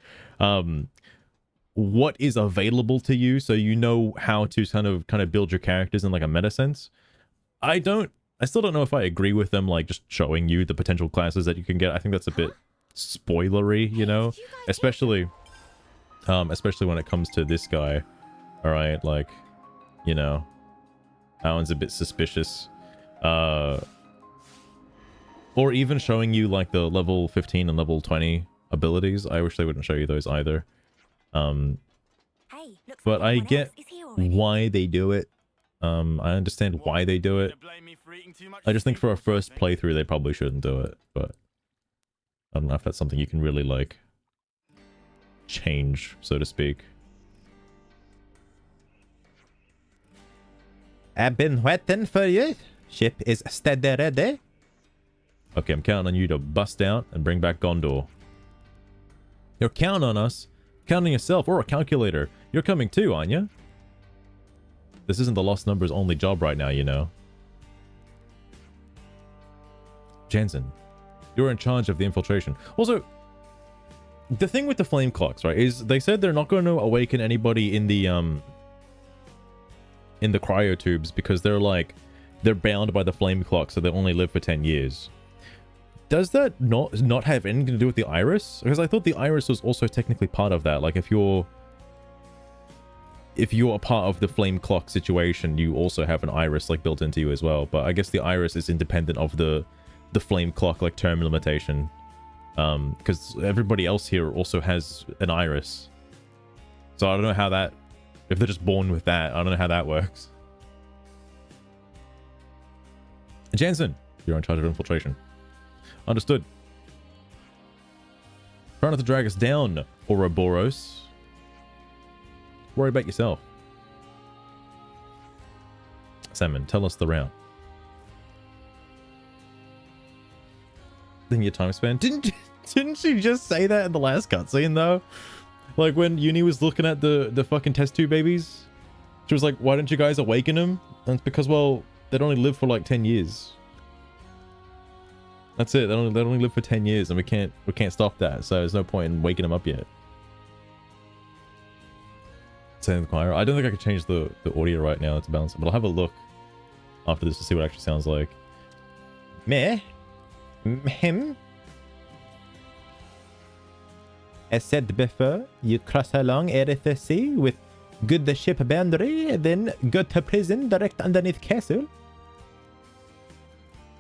Speaker 1: what is available to you, so you know how to kind of build your characters in like a meta sense. I still don't know if I agree with them, like just showing you the potential classes that you can get. I think that's a bit spoilery, you know, especially when it comes to this guy. All right, like, you know, that one's a bit suspicious. Or even showing you like the level 15 and level 20 abilities. I wish they wouldn't show you those either. But I get why they do it. I understand why they do it. I just think for a first playthrough they probably shouldn't do it, but I don't know if that's something you can really like change, so to speak. I've been waiting for you. Ship is steady ready. Okay, I'm counting on you to bust out and bring back Gondor. You're counting on us? Counting yourself or a calculator? You're coming too, aren't you? This isn't the Lost Numbers only job right now, you know. Jansen, you're in charge of the infiltration. Also, the thing with the flame clocks, right, is they said they're not going to awaken anybody in the cryotubes because they're bound by the flame clock, so they only live for 10 years. Does that not have anything to do with the iris? Because I thought the iris was also technically part of that. Like if you're a part of the flame clock situation, you also have an iris like built into you as well. But I guess the iris is independent of the flame clock like term limitation. Because everybody else here also has an iris. So I don't know how that, if they're just born with that, I don't know how that works. Jansen, you're in charge of infiltration. Understood. Try not to drag us down, Ouroboros. Worry about yourself. Salmon, tell us the route. than your time span. Didn't she just say that in the last cutscene though? Like when Uni was looking at the fucking test tube babies, she was like, "Why don't you guys awaken them?" And it's because, well, they'd only live for like 10 years. That's it. They only live for 10 years, and we can't stop that. So there's no point in waking them up yet. Saying the choir. I don't think I can change the audio right now to balance it, but I'll have a look after this to see what it actually sounds like. Meh. Him. As said before, you cross along Erith Sea with good the ship boundary, then go to prison direct underneath castle.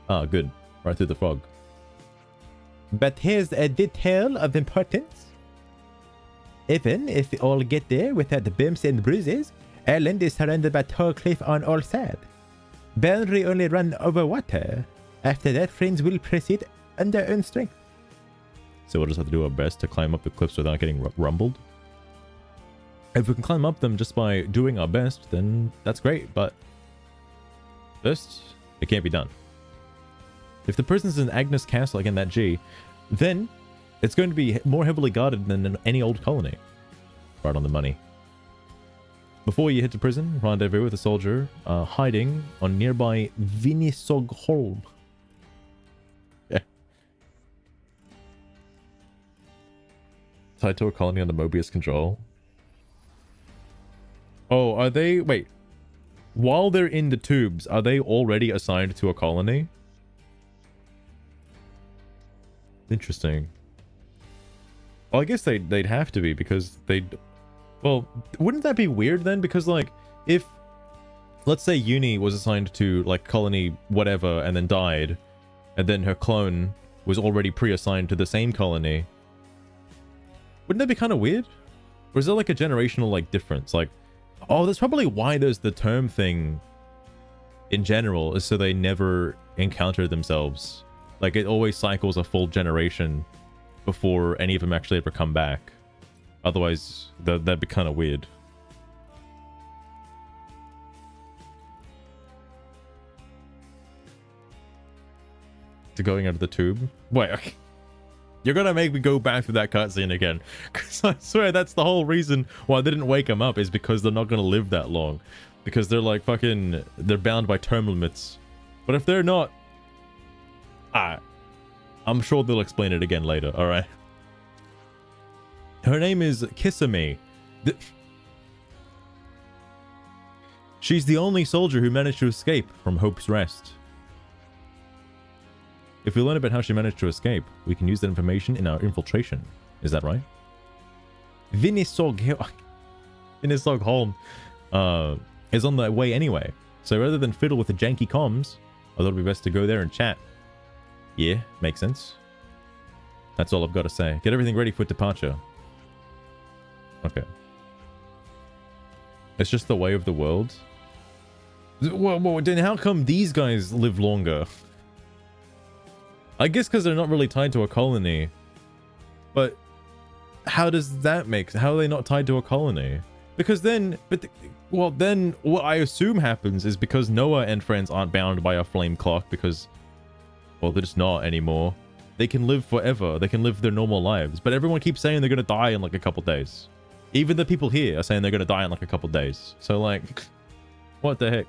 Speaker 1: Ah, good. Right through the frog. But here's a detail of importance. Even if we all get there without bumps and bruises, Ireland is surrounded by tall cliff on all sides. Boundary only run over water. After that, friends will proceed on their own strength. So we'll just have to do our best to climb up the cliffs without getting rumbled. If we can climb up them just by doing our best, then that's great, but first, it can't be done. If the prison's in Agnes Castle, like in that G, then it's going to be more heavily guarded than in any old colony. Right on the money. Before you head to prison, rendezvous with a soldier hiding on nearby Vinisogholm. Yeah. Tied to a colony under Mobius control. Oh, are they... Wait. While they're in the tubes, are they already assigned to a colony? Interesting. Well, I guess they'd have to be because they'd... Well, wouldn't that be weird then? Because, like, if... Let's say Uni was assigned to, like, colony whatever and then died, and then her clone was already pre-assigned to the same colony. Wouldn't that be kind of weird? Or is there, like, a generational, like, difference? Like, oh, that's probably why there's the term thing in general, is so they never encounter themselves. Like, it always cycles a full generation before any of them actually ever come back. Otherwise, that'd be kind of weird. To going out of the tube? Wait, okay. You're gonna make me go back to that cutscene again. Because I swear that's the whole reason why they didn't wake them up, is because they're not gonna live that long. Because they're like fucking... They're bound by term limits. But if they're not... I'm sure they'll explain it again later, alright? Her name is Kisame. She's the only soldier who managed to escape from Hope's Rest. If we learn about how she managed to escape, we can use that information in our infiltration. Is that right? Vinisogholm is on the way anyway. So rather than fiddle with the janky comms, I thought it'd be best to go there and chat. Yeah, makes sense. That's all I've got to say. Get everything ready for departure. Okay. It's just the way of the world. Well, then how come these guys live longer? I guess because they're not really tied to a colony. But how does that make... How are they not tied to a colony? Because then... Well, then what I assume happens is because Noah and friends aren't bound by a flame clock because... Well, they're just not anymore. They can live forever. They can live their normal lives. But everyone keeps saying they're going to die in like a couple days. Even the people here are saying they're going to die in like a couple days. So like... What the heck?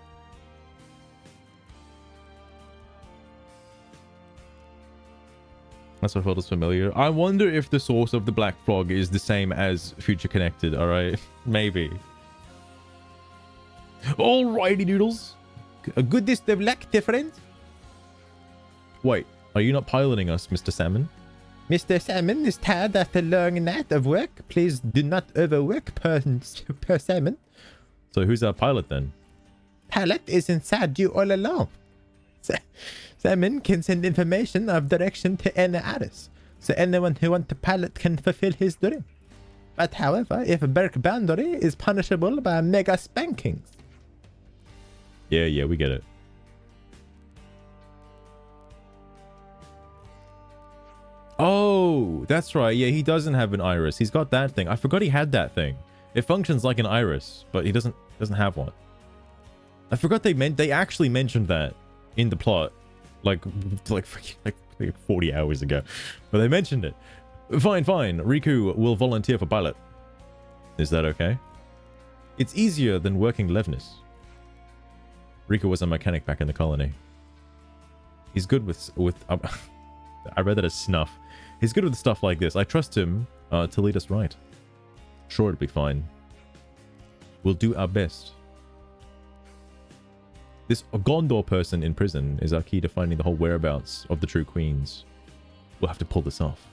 Speaker 1: That's what felt as familiar. I wonder if the source of the Black Frog is the same as Future Connected, alright? Maybe. Alrighty noodles. A good this the black different. Wait, are you not piloting us, Mr. Salmon? Mr. Salmon is tired after a long night of work. Please do not overwork per salmon. So who's our pilot then? Pilot is inside you all along. Salmon can send information of direction to any artist, so anyone who wants to pilot can fulfill his dream. But however, if a break boundary is punishable by mega spankings. Yeah, we get it. Oh, that's right. Yeah, he doesn't have an iris. He's got that thing. I forgot he had that thing. It functions like an iris, but he doesn't have one. I forgot they actually mentioned that in the plot. Like like 40 hours ago. But they mentioned it. Fine, fine. Riku will volunteer for pilot. Is that okay? It's easier than working Levnis. Riku was a mechanic back in the colony. He's good with I read that as snuff. He's good with stuff like this. I trust him to lead us right. Sure, it'll be fine. We'll do our best. This Gondor person in prison is our key to finding the whole whereabouts of the true queens. We'll have to pull this off.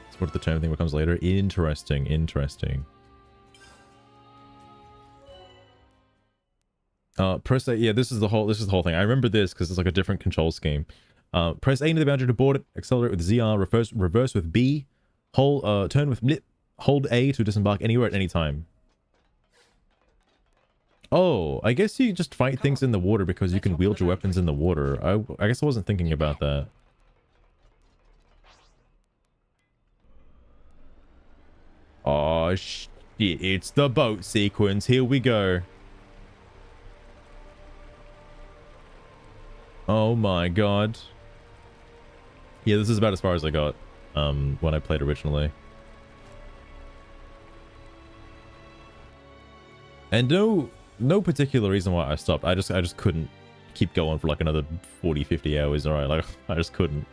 Speaker 1: That's what the term thing becomes later. Interesting, interesting. Press A. Yeah, this is the whole thing. I remember this because it's like a different control scheme. Press A into the boundary to board it. Accelerate with ZR. Reverse with B. Hold. Turn with blip. Hold A to disembark anywhere at any time. Oh, I guess you just fight things in the water because you can wield your weapons in the water. I guess I wasn't thinking about that. Oh shit! It's the boat sequence. Here we go. Oh my god. Yeah, this is about as far as I got when I played originally. And no particular reason why I stopped. I just couldn't keep going for like another 40-50 hours. All right, like I just couldn't.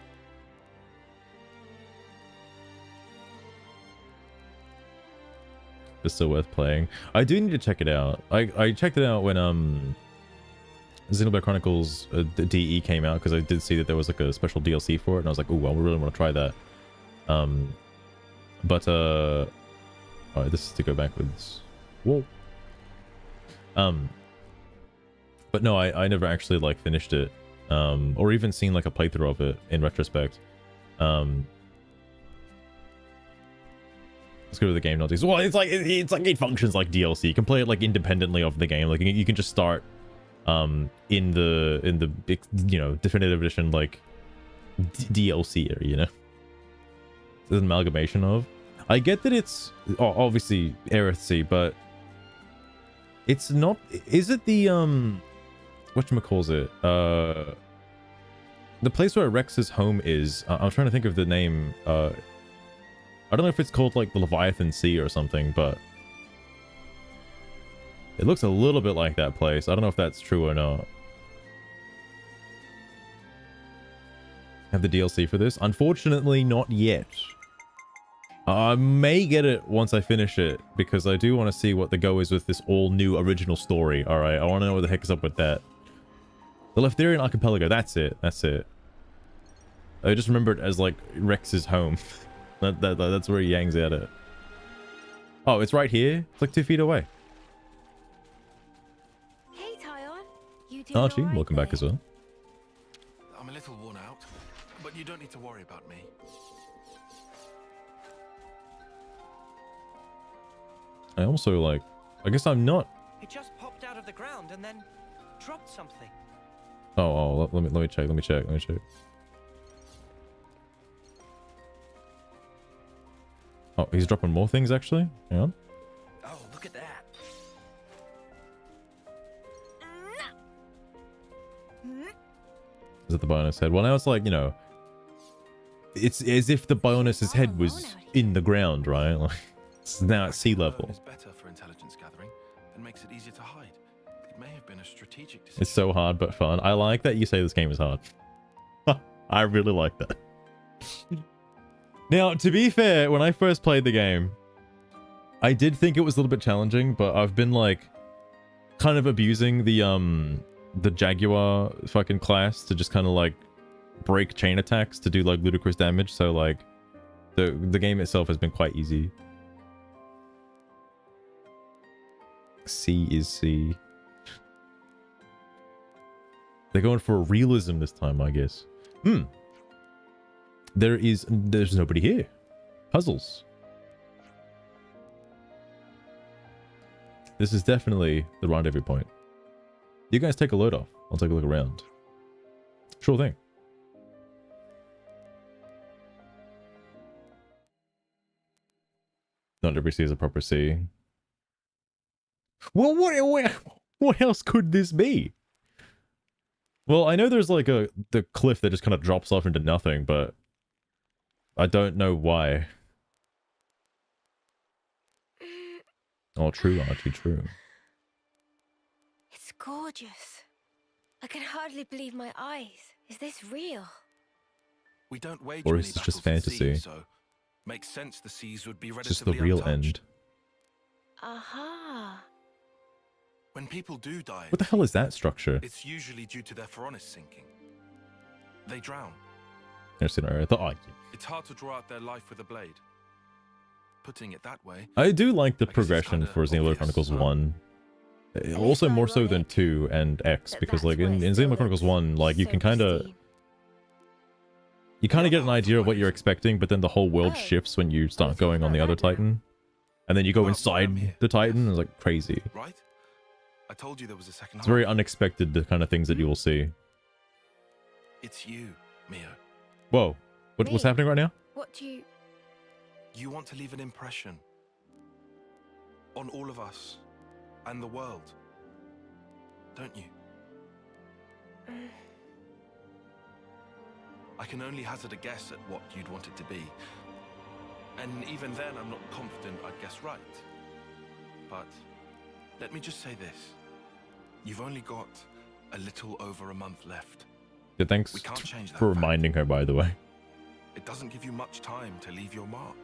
Speaker 1: It's still worth playing. I do need to check it out. I checked it out when Xenoblade Chronicles the DE came out because I did see that there was like a special DLC for it, and I was like, oh, I really want to try that. But all right, this is to go backwards. Whoa. But no, I never actually like finished it, or even seen like a playthrough of it in retrospect. Let's go to the game notice. Well, it's like it functions like DLC. You can play it like independently of the game. Like you can just start in the you know, definitive edition like DLC area, you know. It's an amalgamation of. I get that it's obviously Aerithsea, but it's not. Is it the whatchamacallit? The place where Rex's home is. I'm trying to think of the name. I don't know if it's called like the Leviathan Sea or something, but it looks a little bit like that place. I don't know if that's true or not. Have the DLC for this? Unfortunately, not yet. I may get it once I finish it, because I do want to see what the go is with this all new original story. All right, I want to know what the heck is up with that. The Leftherian Archipelago. That's it. That's it. I just remember it as like Rex's home. That's where he hangs out at. Oh, it's right here. It's like 2 feet away.
Speaker 7: Hey, Tyon. You doing
Speaker 1: Archie,
Speaker 7: all right
Speaker 1: welcome back
Speaker 7: there?
Speaker 1: as well.
Speaker 9: I'm a little worn out, but you don't need to worry about me.
Speaker 1: I also like. I guess I'm not.
Speaker 12: It just popped out of the ground and then dropped something.
Speaker 1: Oh, let me check. Let me check. Oh, he's dropping more things actually. Hang on.
Speaker 12: Oh, look at that.
Speaker 1: Is it the Bionis head? Well, now it's like, you know, it's as if the Bionis's head was in the ground, right? Like, it's now at sea level.
Speaker 9: Is better for intelligence gathering and makes it easier to hide. It may have been a strategic decision.
Speaker 1: It's so hard but fun. I like that you say this game is hard. I really like that. Now, to be fair, when I first played the game, I did think it was a little bit challenging, but I've been like kind of abusing the Jaguar fucking class to just kind of like break chain attacks to do like ludicrous damage. So like the game itself has been quite easy. C is C. They're going for realism this time, I guess. There's nobody here. Puzzles. This is definitely the rendezvous point. You guys take a load off. I'll take a look around. Sure thing. Not every sea is a proper sea. Well, what else could this be? Well, I know there's like the cliff that just kind of drops off into nothing, but I don't know why. Oh, true, Archie, true.
Speaker 7: It's gorgeous. I can hardly believe my eyes. Is this real?
Speaker 9: We don't wage
Speaker 1: Or
Speaker 9: many
Speaker 1: is this
Speaker 9: battles
Speaker 1: just
Speaker 9: at
Speaker 1: fantasy?
Speaker 9: sea, so makes sense the seas would be
Speaker 1: It's just the
Speaker 9: relatively
Speaker 1: real
Speaker 9: untouched.
Speaker 1: end.
Speaker 7: Aha.
Speaker 9: When people do die,
Speaker 1: What the hell is that structure?
Speaker 9: it's usually due to their Pharaonis sinking. They drown.
Speaker 1: Never seen it. Oh,
Speaker 9: It's hard to draw out their life with a blade. Putting it that way,
Speaker 1: I do like the
Speaker 9: I guess it's
Speaker 1: progression
Speaker 9: kinda
Speaker 1: for Xenoblade
Speaker 9: obvious,
Speaker 1: Chronicles
Speaker 9: huh?
Speaker 1: 1. Also more so than 2 and X, because like in Xenoblade Chronicles 1, like you can kind of... You kind of get an idea of what you're expecting, but then the whole world shifts when you start going on the other Titan. And then you go inside the Titan, and it's like crazy.
Speaker 9: right? I told you there was a second
Speaker 1: It's
Speaker 9: half.
Speaker 1: very unexpected, the kind of things that you will see.
Speaker 9: It's you, Mio.
Speaker 1: Whoa. What's
Speaker 7: Me?
Speaker 1: happening right now?
Speaker 7: What do you...
Speaker 9: You want to leave an impression on all of us and the world, don't you? I can only hazard a guess at what you'd want it to be. And even then, I'm not confident I'd guess right. But let me just say this. You've only got a little over a month left.
Speaker 1: Yeah, thanks
Speaker 9: We can't change that
Speaker 1: for
Speaker 9: fact.
Speaker 1: reminding her, by the way.
Speaker 9: It doesn't give you much time to leave your mark.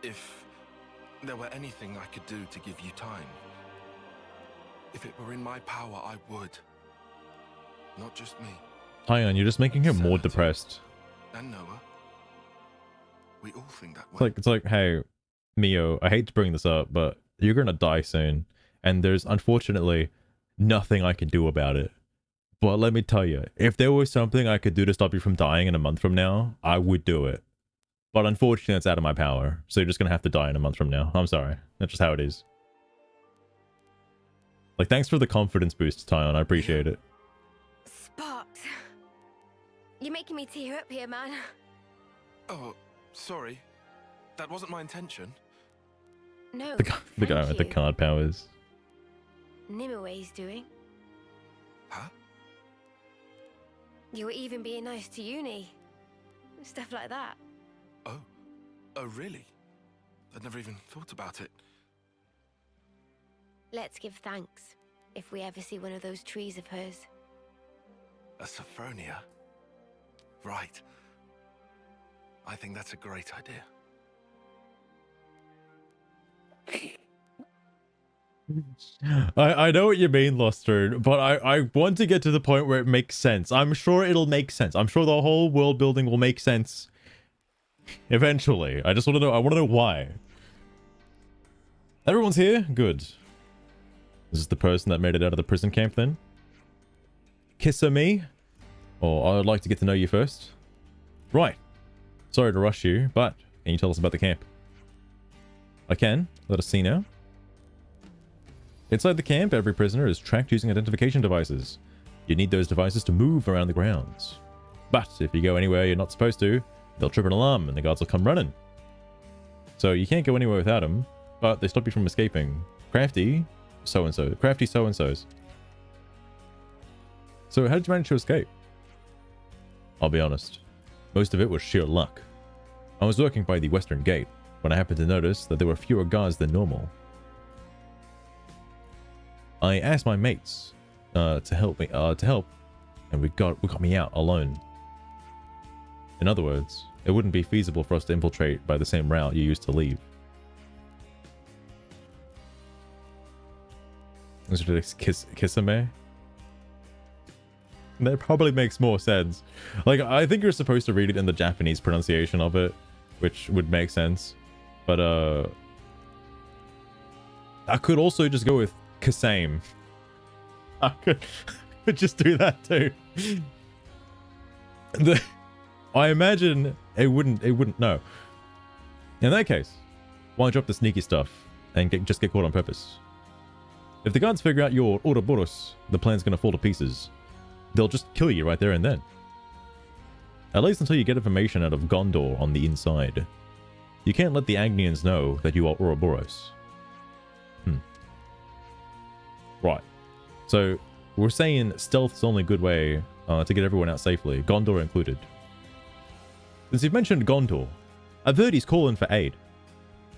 Speaker 9: If there were anything I could do to give you time, if it were in my power, I would. Not just me.
Speaker 1: Tyon, you're just making her more depressed.
Speaker 9: And Noah. We all think that
Speaker 1: It's
Speaker 9: way.
Speaker 1: it's like, hey, Mio, I hate to bring this up, but you're gonna die soon, and there's unfortunately nothing I can do about it. But let me tell you, if there was something I could do to stop you from dying in a month from now, I would do it. But unfortunately, it's out of my power, so you're just gonna have to die in a month from now. I'm sorry. That's just how it is. Like, thanks for the confidence boost, Tyon. I appreciate it.
Speaker 7: Sparks. You're making me tear up here, man.
Speaker 9: Oh, sorry. That wasn't my intention.
Speaker 7: No,
Speaker 1: The guy with the
Speaker 7: you.
Speaker 1: card powers.
Speaker 7: Nimue doing.
Speaker 9: Huh?
Speaker 7: You were even being nice to Uni. Stuff like that.
Speaker 9: Oh, really? I'd never even thought about it.
Speaker 7: Let's give thanks if we ever see one of those trees of hers.
Speaker 9: A Sophronia? Right. I think that's a great idea.
Speaker 1: I know what you mean, Luster, but I want to get to the point where it makes sense. I'm sure it'll make sense. I'm sure the whole world building will make sense eventually. I just want to know. I want to know why. Everyone's here? Good. This is the person that made it out of the prison camp then? Kisser me? Or I'd like to get to know you first. Right. Sorry to rush you, but can you tell us about the camp? I can. Let us see now. Inside the camp, every prisoner is tracked using identification devices. You need those devices to move around the grounds. But if you go anywhere you're not supposed to, they'll trip an alarm and the guards will come running. So you can't go anywhere without them, but they stop you from escaping. Crafty so-and-so. Crafty so-and-sos. So how did you manage to escape? I'll be honest. Most of it was sheer luck. I was working by the western gate when I happened to notice that there were fewer guards than normal. I asked my mates to help me, and we got me out alone. In other words, it wouldn't be feasible for us to infiltrate by the same route you used to leave. Was it Kisame? That probably makes more sense. Like, I think you're supposed to read it in the Japanese pronunciation of it, which would make sense. But, I could also just go with Kasame. I could just do that too. I imagine it wouldn't know. In that case, why drop the sneaky stuff and just get caught on purpose? If the guards figure out you're Ouroboros, the plan's gonna fall to pieces. They'll just kill you right there and then. At least until you get information out of Gondor on the inside. You can't let the Agnians know that you are Ouroboros. Right. So we're saying stealth's the only good way to get everyone out safely, Gondor included. Since you've mentioned Gondor, I've heard he's calling for aid.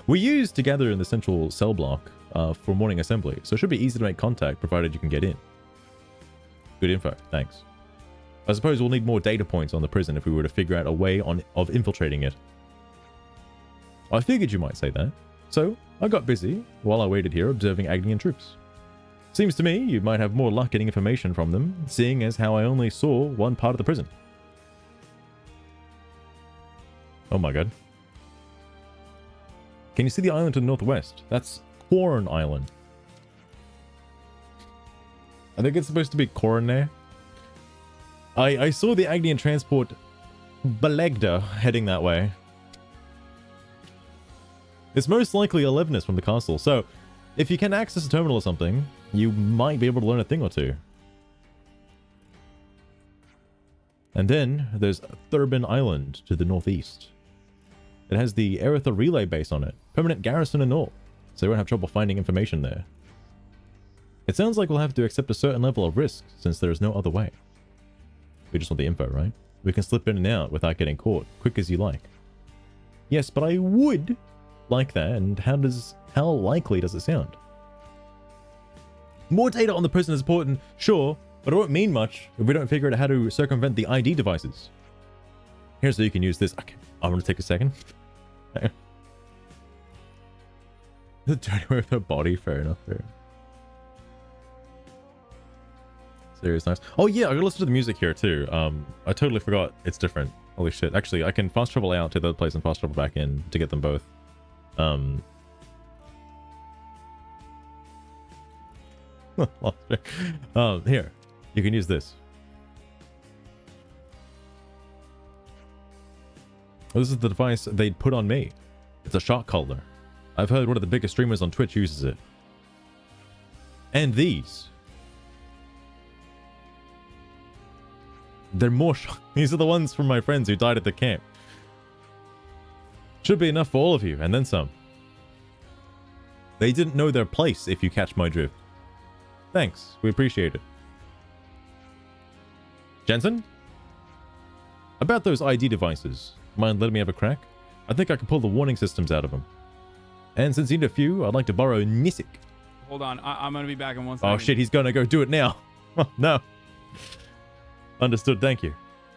Speaker 1: We used to gather in the central cell block for morning assembly, so it should be easy to make contact provided you can get in. Good info, thanks. I suppose we'll need more data points on the prison if we were to figure out a way of infiltrating it. I figured you might say that, so I got busy while I waited here observing Agnian troops. Seems to me you might have more luck getting information from them, seeing as how I only saw one part of the prison. Oh my god. Can you see the island to the northwest? That's Corn Island. I think it's supposed to be Corne. I saw the Agnian transport Belegda heading that way. It's most likely Elevenus from the castle, so if you can access a terminal or something, you might be able to learn a thing or two. And then there's Thurbin Island to the northeast. It has the Eretha relay base on it, permanent garrison and all, so you won't have trouble finding information there. It sounds like we'll have to accept a certain level of risk since there is no other way. We just want the info, right? We can slip in and out without getting caught, quick as you like. Yes, but I would like that, and how likely does it sound? More data on the prison is important, sure, but it won't mean much if we don't figure out how to circumvent the ID devices. Here's so you can use this. Okay, I'm gonna take a second. The dirty way with her body, fair enough. Fair. Serious nice. Oh yeah, I gotta listen to the music here too. I totally forgot it's different. Holy shit. Actually, I can fast travel out to the other place and fast travel back in to get them both. Here, you can use this. This is the device they'd put on me. It's a shot caller. I've heard one of the biggest streamers on Twitch uses it. And these. They're more these are the ones from my friends who died at the camp. Should be enough for all of you, and then some. They didn't know their place, if you catch my drift. Thanks, we appreciate it. Jensen? About those ID devices, mind letting me have a crack? I think I can pull the warning systems out of them. And since you need a few, I'd like to borrow Nisik.
Speaker 14: Hold on, I'm gonna be back in 1 second.
Speaker 1: Oh shit, he's gonna go do it now. Oh, no. Understood, thank you.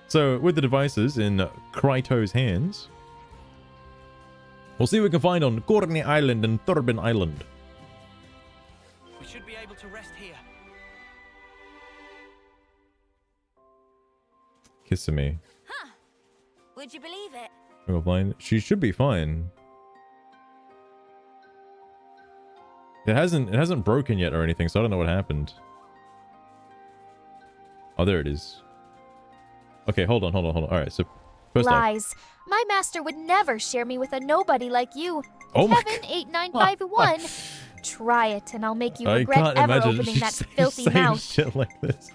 Speaker 1: So, with the devices in Kryto's hands, we'll see what we can find on Corny Island and Thurbin Island.
Speaker 6: We should be able to rest here.
Speaker 1: Kissing me.
Speaker 4: Huh. Would you believe it?
Speaker 1: We're blind. She should be fine. It hasn't broken yet or anything, so I don't know what happened. Oh, there it is. Okay, hold on. All right, so first
Speaker 2: Lies. My master would never share me with a nobody like you.
Speaker 1: Oh my
Speaker 2: Kevin8951. Try it, and I'll make you
Speaker 1: I
Speaker 2: regret
Speaker 1: can't
Speaker 2: ever
Speaker 1: imagine
Speaker 2: opening
Speaker 1: she
Speaker 2: that
Speaker 1: say
Speaker 2: filthy
Speaker 1: same
Speaker 2: mouth.
Speaker 1: shit like this.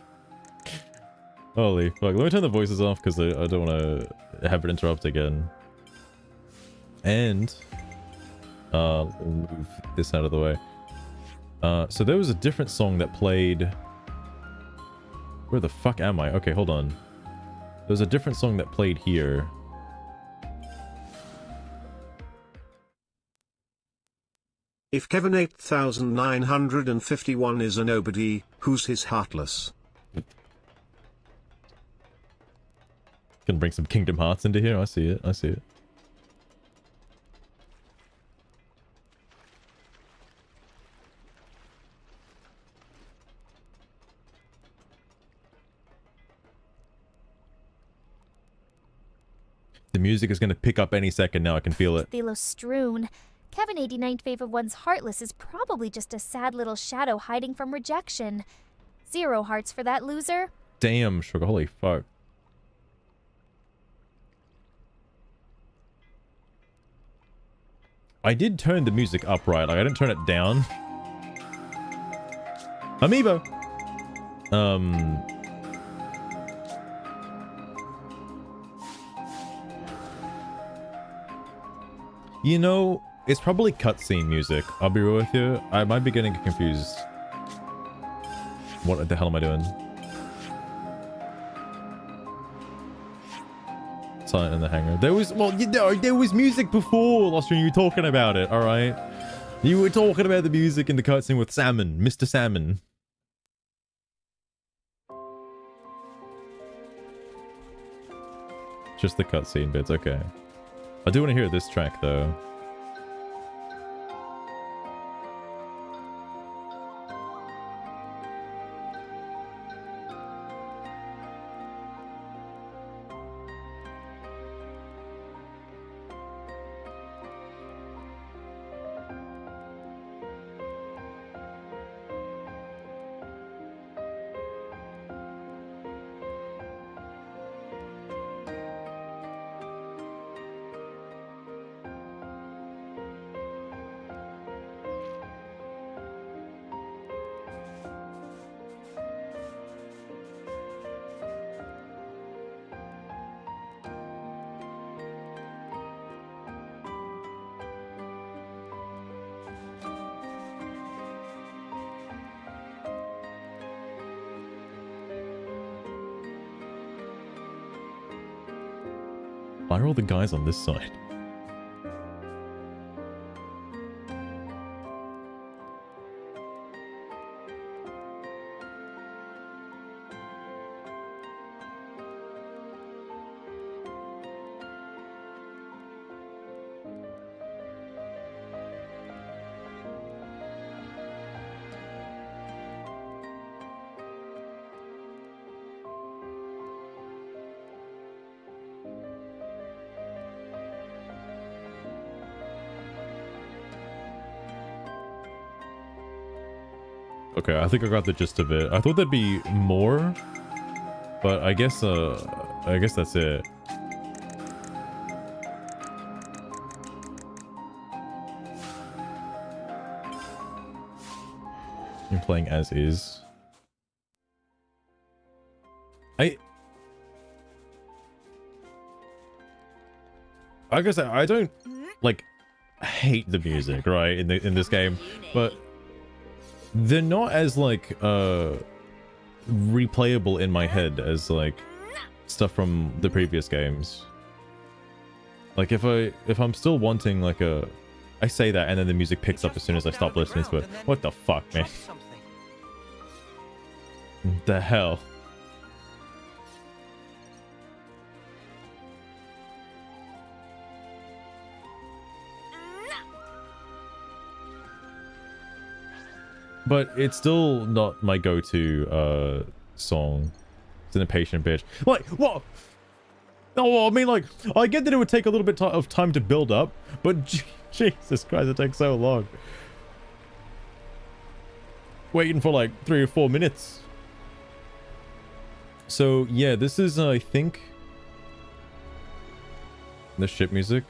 Speaker 1: Holy fuck. Let me turn the voices off because I don't want to have it interrupt again. And move this out of the way. So there was a different song that played. Where the fuck am I? Okay, hold on. There's a different song that played here.
Speaker 15: If Kevin 8951 is a nobody, who's his heartless?
Speaker 1: Gonna bring some Kingdom Hearts into here. I see it. I see it. The music is going to pick up any second now. I can feel it.
Speaker 2: Thelostroon. Kevin8951's heartless is probably just a sad little shadow hiding from rejection. 0 hearts for that loser.
Speaker 1: Damn, sugar. Holy fuck. I did turn the music up right. Like, I didn't turn it down. Amiibo. You know, it's probably cutscene music. I'll be real with you. I might be getting confused. What the hell am I doing? Silent in the hangar. There was, well, you know, there was music before, Lost Stream. You were talking about it, all right? You were talking about the music in the cutscene with Salmon, Mr. Salmon. Just the cutscene bits, okay. I do want to hear this track, though. Why are all the guys on this side? Okay, I think I got the gist of it. I thought there'd be more, but I guess that's it. You're playing as is. I guess I don't like hate the music, right, in this game, but they're not as like replayable in my head as like stuff from the previous games. Like if I'm still wanting like I say that and then the music picks up as soon as I stop listening to it. What the fuck, man? The hell? But it's still not my go-to song. It's an impatient bitch. Like, what? Oh, I mean, like, I get that it would take a little bit of time to build up, but Jesus Christ, it takes so long. Waiting for like 3 or 4 minutes. So, yeah, this is, I think, the ship music.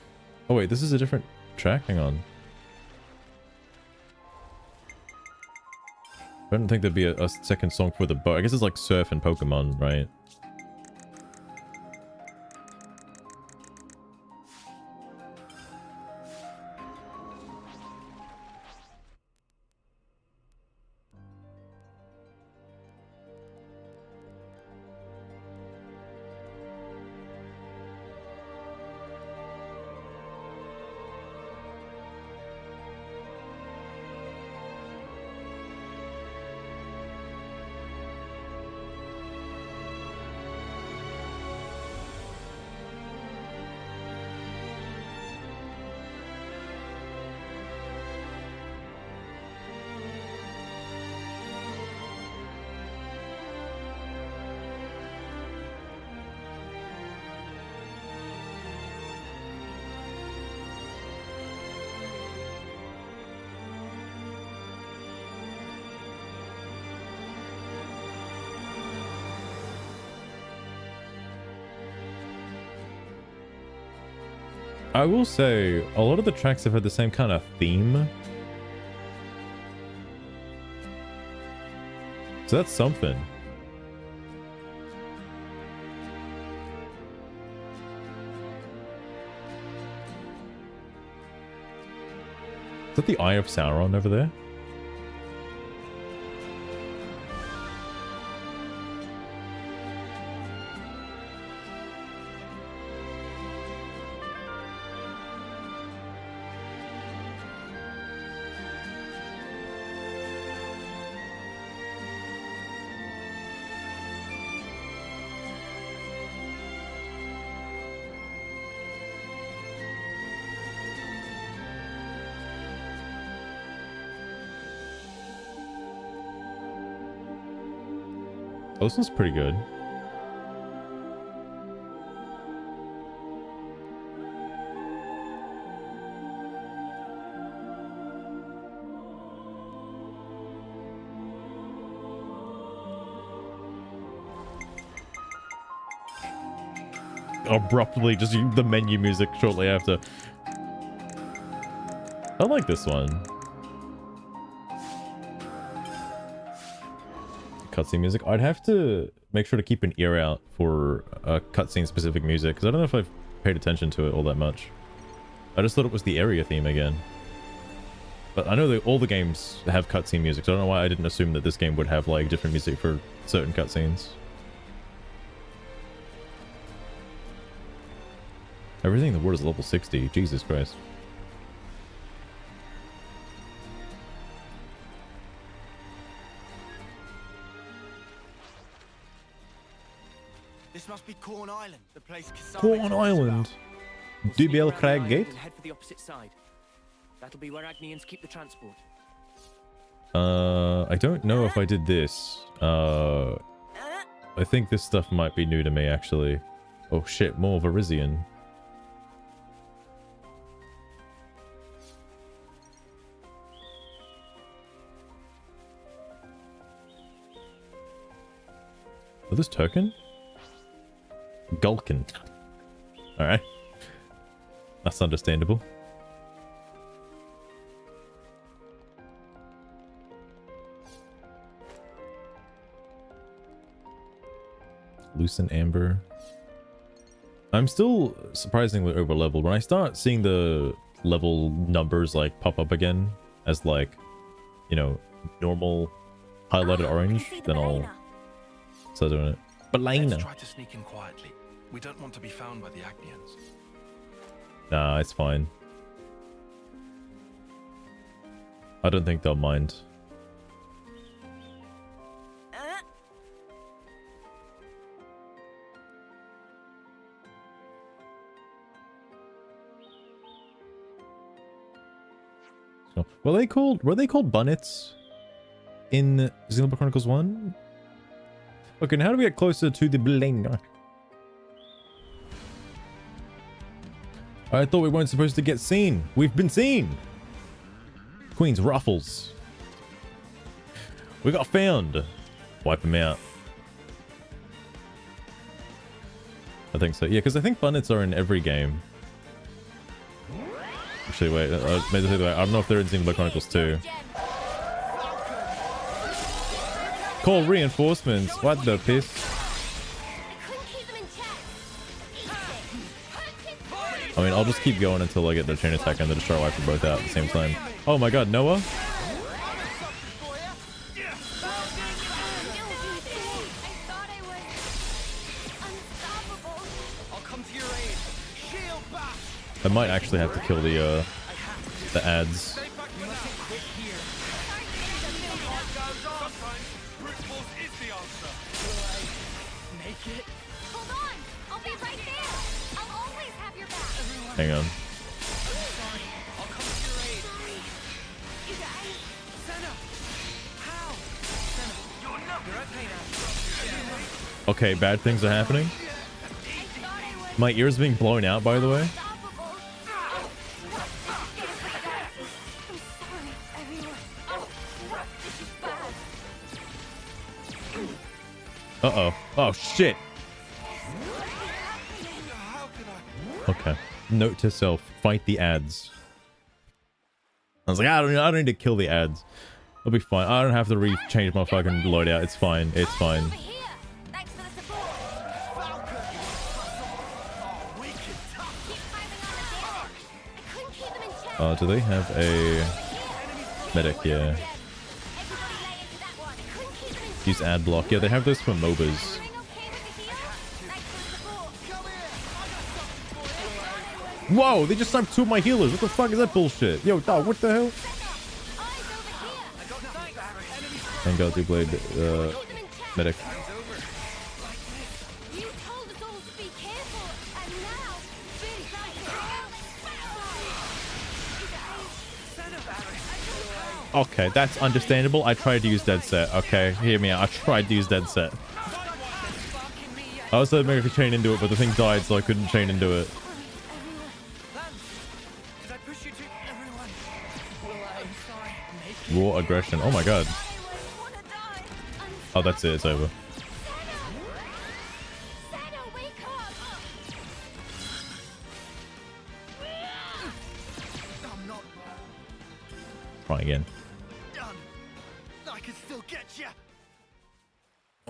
Speaker 1: Oh, wait, this is a different track? Hang on. I don't think there'd be a second song for the boat. I guess it's like Surf and Pokemon, right? I will say, a lot of the tracks have had the same kind of theme. So that's something. Is that the Eye of Sauron over there? Oh, this one's pretty good. Abruptly, just the menu music shortly after. I like this one. Cutscene music. I'd have to make sure to keep an ear out for cutscene specific music, because I don't know if I've paid attention to it all that much. I just thought it was the area theme again. But I know that all the games have cutscene music, so I don't know why I didn't assume that this game would have like different music for certain cutscenes. Everything in the world is level 60. Jesus Christ.
Speaker 8: This must be Corn Island, the place Kasane
Speaker 1: Corn
Speaker 8: told us
Speaker 1: Island.
Speaker 8: about.
Speaker 1: DBL Crag Gate?
Speaker 6: And head for the opposite side. That'll be where Agnians keep the transport.
Speaker 1: I don't know if I did this. I think this stuff might be new to me, actually. Oh shit, more Varisian. Oh, this Turkin? Gulkin. Alright. That's understandable. Lucent Amber. I'm still surprisingly over leveled. When I start seeing the level numbers like pop up again as like, you know, normal highlighted orange, then I'll start doing it. Balena.
Speaker 9: Let's try to sneak in quietly. We don't want to be found by the Agnians.
Speaker 1: Nah, it's fine. I don't think they'll mind. So, were they called bunnets in Xenoblade Chronicles 1? Okay, now how do we get closer to the Balena? I thought we weren't supposed to get seen. We've been seen. Queen's Ruffles. We got found. Wipe him out. I think so. Yeah, because I think bunnets are in every game. Actually, wait. I don't know if they're in Xenoblade Chronicles 2. Call reinforcements. What the piss? I mean, I'll just keep going until I get the chain attack and the destroy wiper both out at the same time. Oh my god, Noah? I might actually have to kill the ads. Hang on. Okay, bad things are happening. My ear's being blown out, by the way. Uh-oh. Oh, shit. Okay. Note to self, fight the ads. I was like, I don't need to kill the ads. I'll be fine. I don't have to change my fucking loadout. It's fine. It's fine. Do they have a medic? Yeah. Use ad block. Yeah, they have those for MOBAs. Whoa, they just sniped two of my healers. What the fuck is that bullshit? Yo, dog, what the hell? Thank God they played medic. Okay, that's understandable. I tried to use dead set. Okay, hear me out. I tried to use dead set. I was maybe I could chain into it, but the thing died, so I couldn't chain into it.
Speaker 6: Did I push you to everyone? Will I? I'm sorry. Make it.
Speaker 1: Raw aggression. Oh my god. Oh, that's it. It's over.
Speaker 8: I'm not
Speaker 1: Try again.
Speaker 8: done. I can still get you.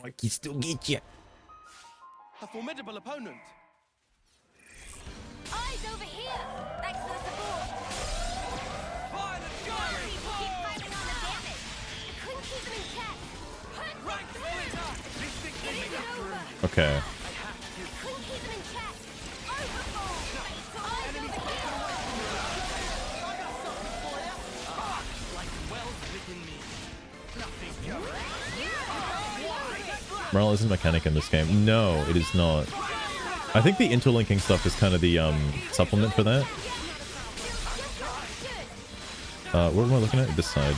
Speaker 1: I can still get you.
Speaker 6: A formidable opponent.
Speaker 7: Eyes over here! Thanks for the support!
Speaker 6: Violent
Speaker 7: People keep piling on the damage! I couldn't keep them in check!
Speaker 6: Right splitter! This thing will make it through.
Speaker 1: Okay.
Speaker 7: Couldn't keep them in check! Overfall! Eyes over here!
Speaker 6: Like wells within me. Nothing
Speaker 1: Morale isn't a mechanic in this game. No, it is not. I think the interlinking stuff is kind of the supplement for that. Where am I looking at? This side.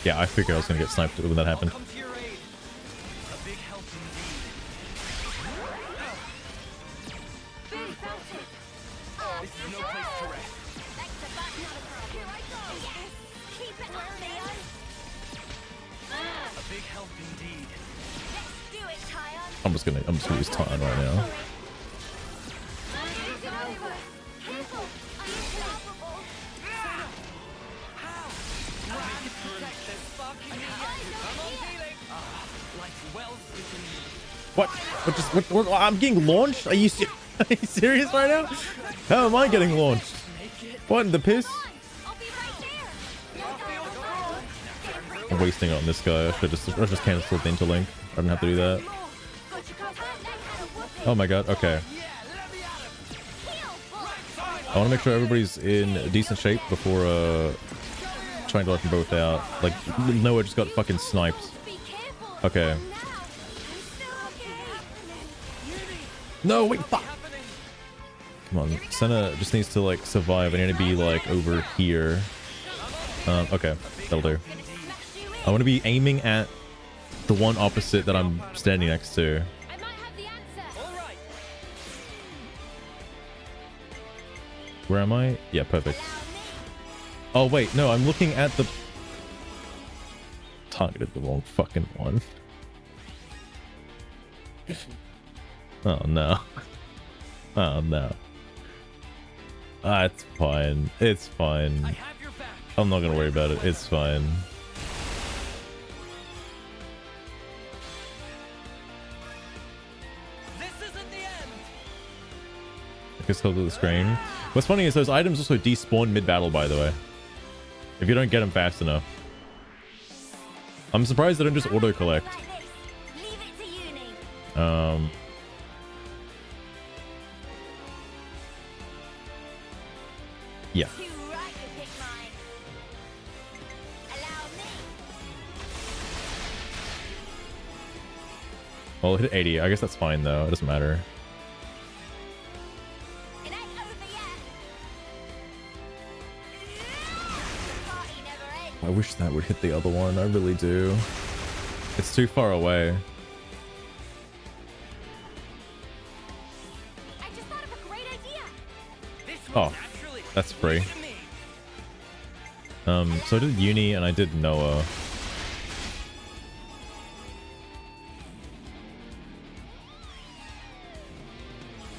Speaker 1: Yeah, I figured I was gonna get sniped when that happened.
Speaker 6: This is no place to rest. A big help indeed.
Speaker 1: I'm just gonna use Titan right now. What? What? I'm getting launched? Are you serious right now? How am I getting launched? What in the piss? I'm wasting it on this guy. I should just cancel the interlink. I didn't have to do that. Oh my god. Okay. I want to make sure everybody's in decent shape before trying to let them both out. Like Noah just got fucking sniped. Okay. No, wait, fuck. Come on, Senna just needs to like survive. I need to be like over here. Okay, that'll do. I want to be aiming at the one opposite that I'm standing next to. Where am I? Yeah, perfect. Oh wait, no, I'm looking at the... Targeted the wrong fucking one. Oh no. Oh no. Ah, it's fine. It's fine. I'm not gonna worry about it. It's fine. I guess go to the screen. What's funny is those items also despawn mid-battle, by the way. If you don't get them fast enough. I'm surprised they don't just auto-collect. Yeah. Well, it hit 80. I guess that's fine, though. It doesn't matter. I wish that would hit the other one. I really do. It's too far away. Oh, that's free. So I did Uni and I did Noah.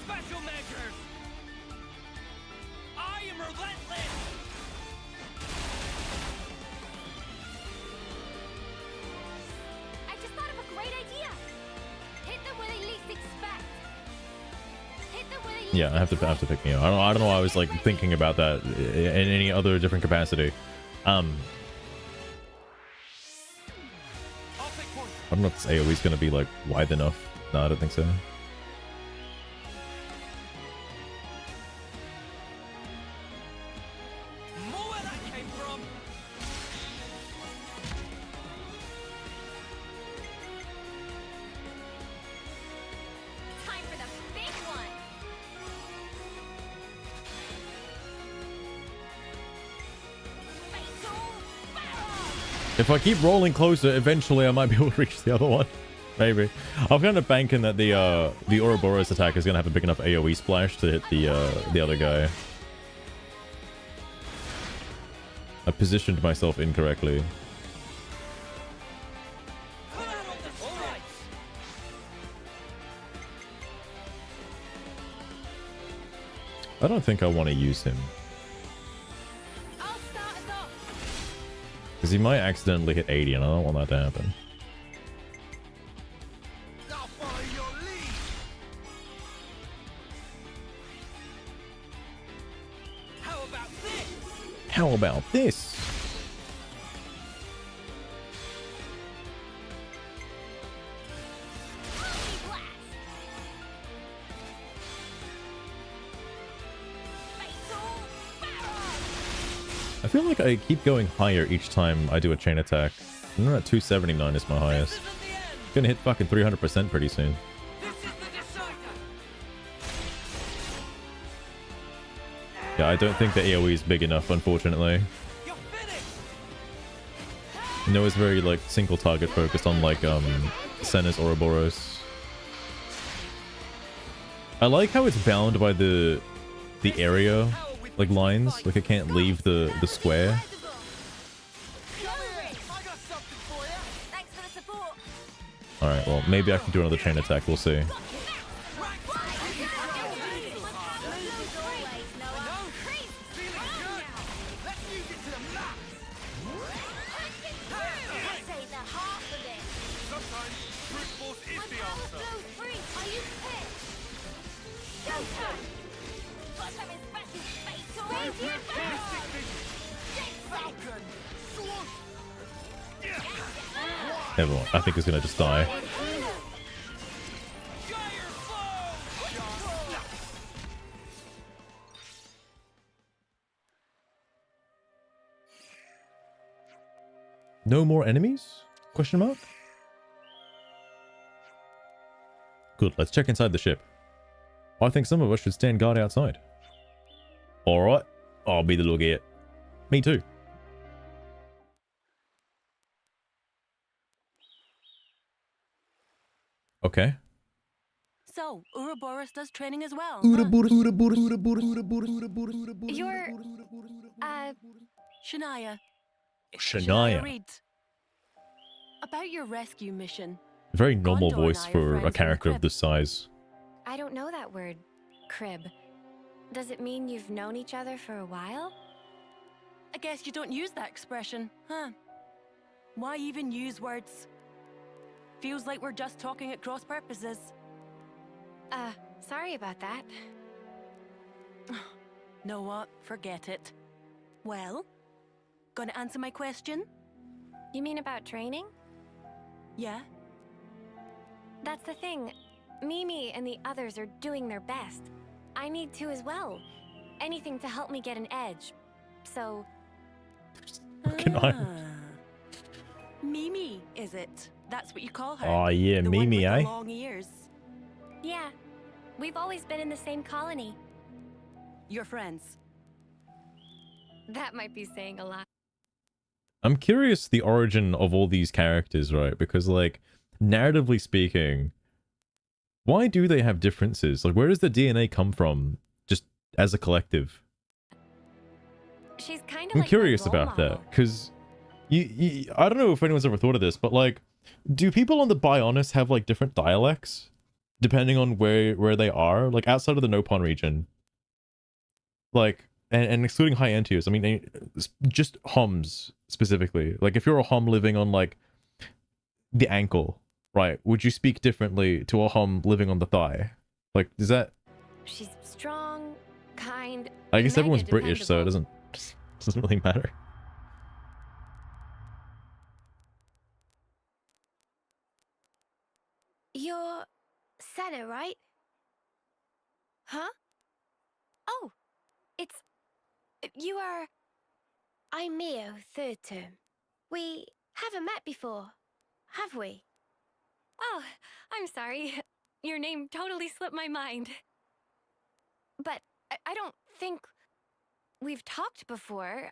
Speaker 6: Special measures. I am relentless.
Speaker 7: I just thought of a great idea. Hit them where they least expect. Hit them where they least
Speaker 1: Yeah, I have to pick me up. I don't know why I was like thinking about that in any other different capacity. I don't know if this AoE is gonna be like wide enough. No, I don't think so.
Speaker 7: Time for the big one.
Speaker 1: If I keep rolling closer, eventually I might be able to reach the other one. Maybe. I'm kind of banking that the Ouroboros attack is going to have a big enough AoE splash to hit the other guy. I positioned myself incorrectly. I don't think I want to use him. Because he might accidentally hit 80 and I don't want that to happen. How about this? I feel like I keep going higher each time I do a chain attack. I'm at 279 is my highest. Gonna hit fucking 300% pretty soon. Yeah, I don't think the AoE is big enough, unfortunately. No, it's very like single target focused on like Senna's Ouroboros. I like how it's bound by the area like lines, like it can't leave the square. Alright, well maybe I can do another chain attack, we'll see. Everyone, I think is gonna just die. No more enemies? Question mark? Good, let's check inside the ship. I think some of us should stand guard outside. Alright, I'll be the lookout. Me too. Okay.
Speaker 16: So, Ouroboros does training as well.
Speaker 7: You're,
Speaker 16: Shania.
Speaker 1: Shania.
Speaker 16: Reed. About your rescue mission.
Speaker 1: Very normal
Speaker 16: Gondor and
Speaker 1: voice
Speaker 16: I are
Speaker 1: for a
Speaker 16: friends in the
Speaker 1: character of
Speaker 16: crypt.
Speaker 1: this size.
Speaker 4: I don't know that word. Crib. Does it mean you've known each other for a while?
Speaker 16: I guess you don't use that expression, huh? Why even use words? Feels like we're just talking at cross purposes.
Speaker 4: Sorry about that.
Speaker 16: Know what? Forget it. Well, gonna answer my question?
Speaker 4: You mean about training?
Speaker 16: Yeah.
Speaker 4: That's the thing. Mimi and the others are doing their best. I need to as well. Anything to help me get an edge. So...
Speaker 1: Fucking iron.
Speaker 16: Mimi, is it? That's what you call her?
Speaker 1: Oh yeah,
Speaker 16: The one
Speaker 1: Mimi,
Speaker 16: with the
Speaker 1: eh?
Speaker 16: long ears.
Speaker 4: Yeah. We've always been in the same colony.
Speaker 16: You're friends.
Speaker 4: That might be saying a lot.
Speaker 1: I'm curious the origin of all these characters, right? Because like, narratively speaking, why do they have differences? Like, where does the DNA come from? Just as a collective?
Speaker 4: She's kind of
Speaker 1: I'm
Speaker 4: like
Speaker 1: curious
Speaker 4: my role
Speaker 1: about
Speaker 4: model.
Speaker 1: that, because I don't know if anyone's ever thought of this, but like, do people on the Bionis have like different dialects depending on where they are? Like outside of the Nopon region, like, and excluding high end tiers, I mean, just Homs specifically. Like if you're a Hom living on like the ankle, right? Would you speak differently to a Hom living on the thigh? Like, is that?
Speaker 4: She's strong, kind.
Speaker 1: I guess
Speaker 4: mega
Speaker 1: everyone's British, so it
Speaker 4: dependable.
Speaker 1: doesn't really matter.
Speaker 7: You're Senna, right?
Speaker 4: Huh?
Speaker 7: Oh, it's... You are... I'm Mio, third term. We haven't met before, have we?
Speaker 4: Oh, I'm sorry. Your name totally slipped my mind. But I don't think we've talked before.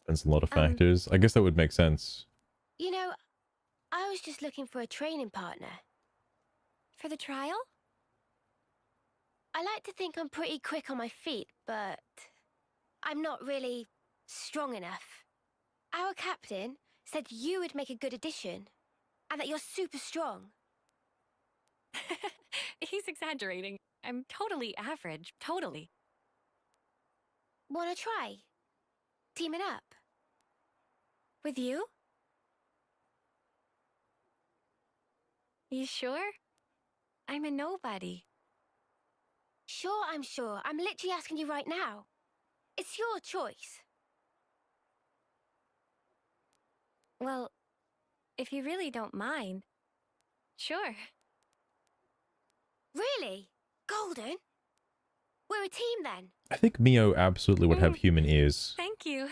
Speaker 1: Depends on a lot of factors. I guess that would make sense.
Speaker 7: You know, I was just looking for a training partner.
Speaker 4: For the trial?
Speaker 7: I like to think I'm pretty quick on my feet, but I'm not really strong enough. Our captain said you would make a good addition, and that you're super strong.
Speaker 4: He's exaggerating. I'm totally average, totally.
Speaker 7: Wanna try? Teaming up?
Speaker 4: With you? You sure? I'm a nobody.
Speaker 7: Sure, I'm sure. I'm literally asking you right now. It's your choice.
Speaker 4: Well, if you really don't mind, sure.
Speaker 7: Really? Golden? We're a team then.
Speaker 1: I think Mio absolutely would have human ears.
Speaker 4: Thank you.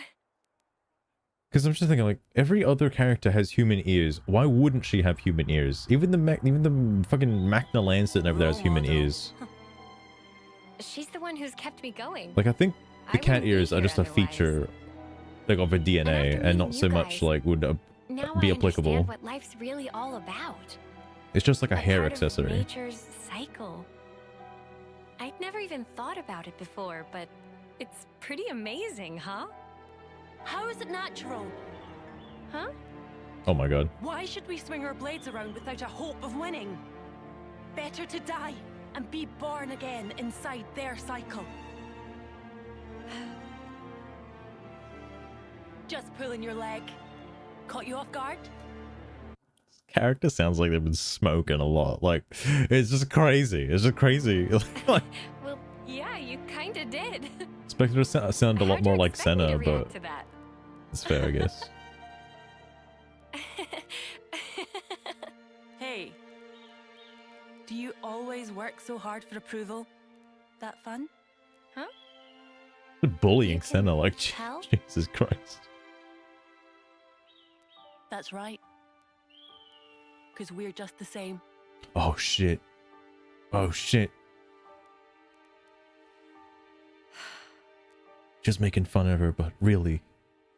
Speaker 1: Because I'm just thinking, like, every other character has human ears. Why wouldn't she have human ears? Even the fucking Magna Lancet over there has human ears.
Speaker 4: She's the one who's kept me going.
Speaker 1: Like, I think the cat
Speaker 4: wouldn't be
Speaker 1: ears are
Speaker 4: here
Speaker 1: just a feature, like, of her DNA, and not so much, like, would
Speaker 4: Now
Speaker 1: be
Speaker 4: I
Speaker 1: applicable.
Speaker 4: understand what life's really all about.
Speaker 1: It's just like a hair
Speaker 4: Part of
Speaker 1: accessory.
Speaker 4: nature's cycle. I'd never even thought about it before, but it's pretty amazing, huh?
Speaker 16: How is it natural?
Speaker 4: Huh?
Speaker 1: Oh my god.
Speaker 16: Why should we swing our blades around without a hope of winning? Better to die and be born again inside their cycle. Just pulling your leg. Caught you off guard?
Speaker 1: Character sounds like they've been smoking a lot. Like, it's just crazy. It's just crazy. Like,
Speaker 4: Well, yeah, you kinda did.
Speaker 1: expected her to sound a lot more like
Speaker 4: Expect me to
Speaker 1: Senna,
Speaker 4: react
Speaker 1: but
Speaker 4: to that.
Speaker 1: it's fair, I guess.
Speaker 16: Hey. Do you always work so hard for approval? That fun?
Speaker 4: Huh?
Speaker 1: Bullying Senna, like,
Speaker 16: tell?
Speaker 1: Jesus Christ.
Speaker 16: That's right. Because we're just the same.
Speaker 1: Oh shit. Oh shit. Just making fun of her, but really,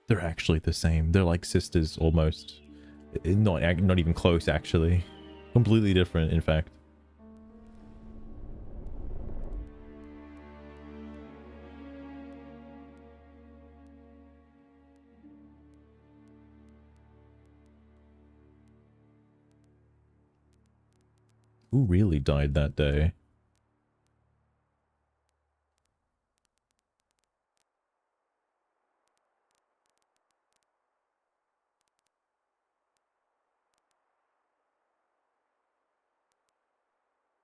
Speaker 1: they're actually the same. They're like sisters almost. Not even close, actually. Completely different, in fact. Who really died that day?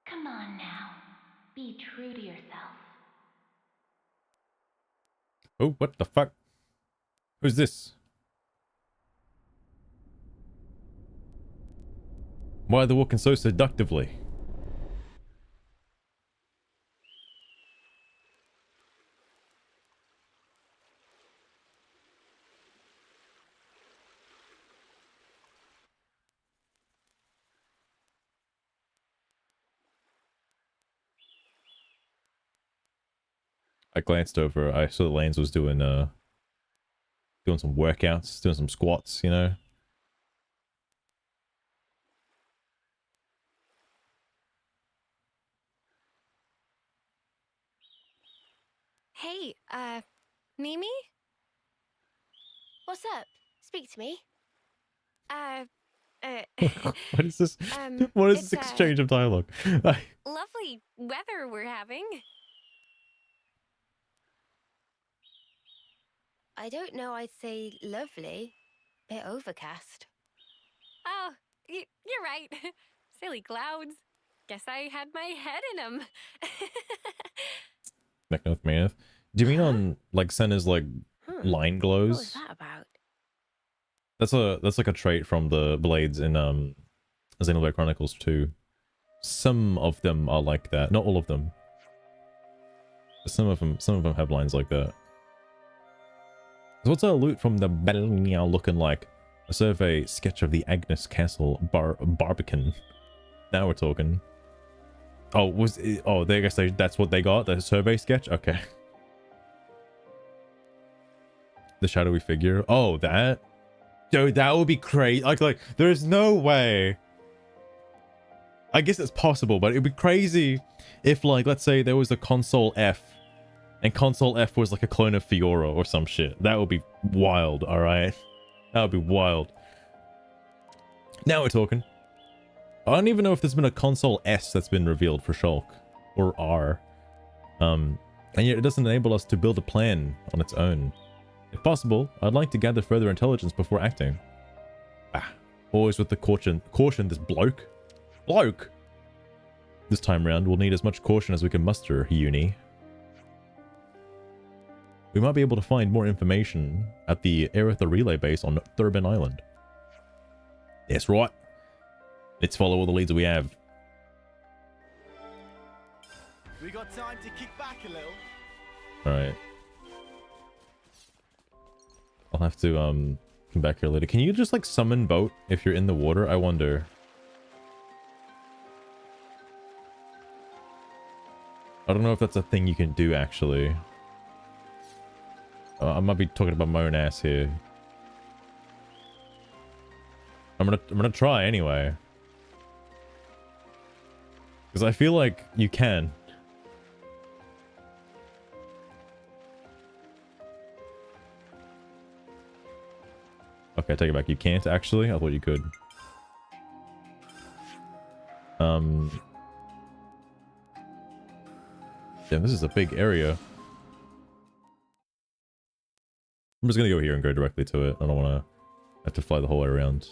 Speaker 17: Come on now. Be true to yourself.
Speaker 1: Oh, what the fuck? Who's this? Why are they walking so seductively? I glanced over. I saw Lanes was doing some workouts, doing some squats, you know.
Speaker 7: Hey, Mimi? What's up? Speak to me.
Speaker 1: What is this? What is this exchange of dialogue?
Speaker 4: Lovely weather we're having.
Speaker 7: I don't know, I'd say lovely. Bit overcast.
Speaker 4: Oh, you're right. Silly clouds. Guess I had my head in them.
Speaker 1: Mechanith. Do you mean on like Senna's like line glows?
Speaker 7: What was that about?
Speaker 1: That's like a trait from the blades in Xenoblade Chronicles 2. Some of them are like that. Not all of them. But some of them have lines like that. So what's our loot from the Belnia looking like? A survey sketch of the Agnes Castle Barbican. Now we're talking. Oh, I guess that's what they got? The survey sketch? Okay. The shadowy figure. Oh, that? Dude, that would be crazy. Like, there's no way. I guess it's possible, but it'd be crazy if, like, let's say there was a console F, and console F was like a clone of Fiora or some shit. That would be wild, alright? That would be wild. Now we're talking. I don't even know if there's been a console S that's been revealed for Shulk. Or R. And yet it doesn't enable us to build a plan on its own. If possible, I'd like to gather further intelligence before acting. Always with the caution this bloke. This time round, we'll need as much caution as we can muster, Uni. We might be able to find more information at the Aeritha Relay base on Thurbin Island. That's right. Let's follow all the leads we have.
Speaker 8: We got time to kick back a little.
Speaker 1: Alright. I'll have to come back here later. Can you just like summon boat if you're in the water? I wonder. I don't know if that's a thing you can do actually. I might be talking about my own ass here. I'm gonna try anyway. Because I feel like you can. Okay, I take it back. You can't actually? I thought you could. Yeah, this is a big area. I'm just gonna go here and go directly to it. I don't want to have to fly the whole way around.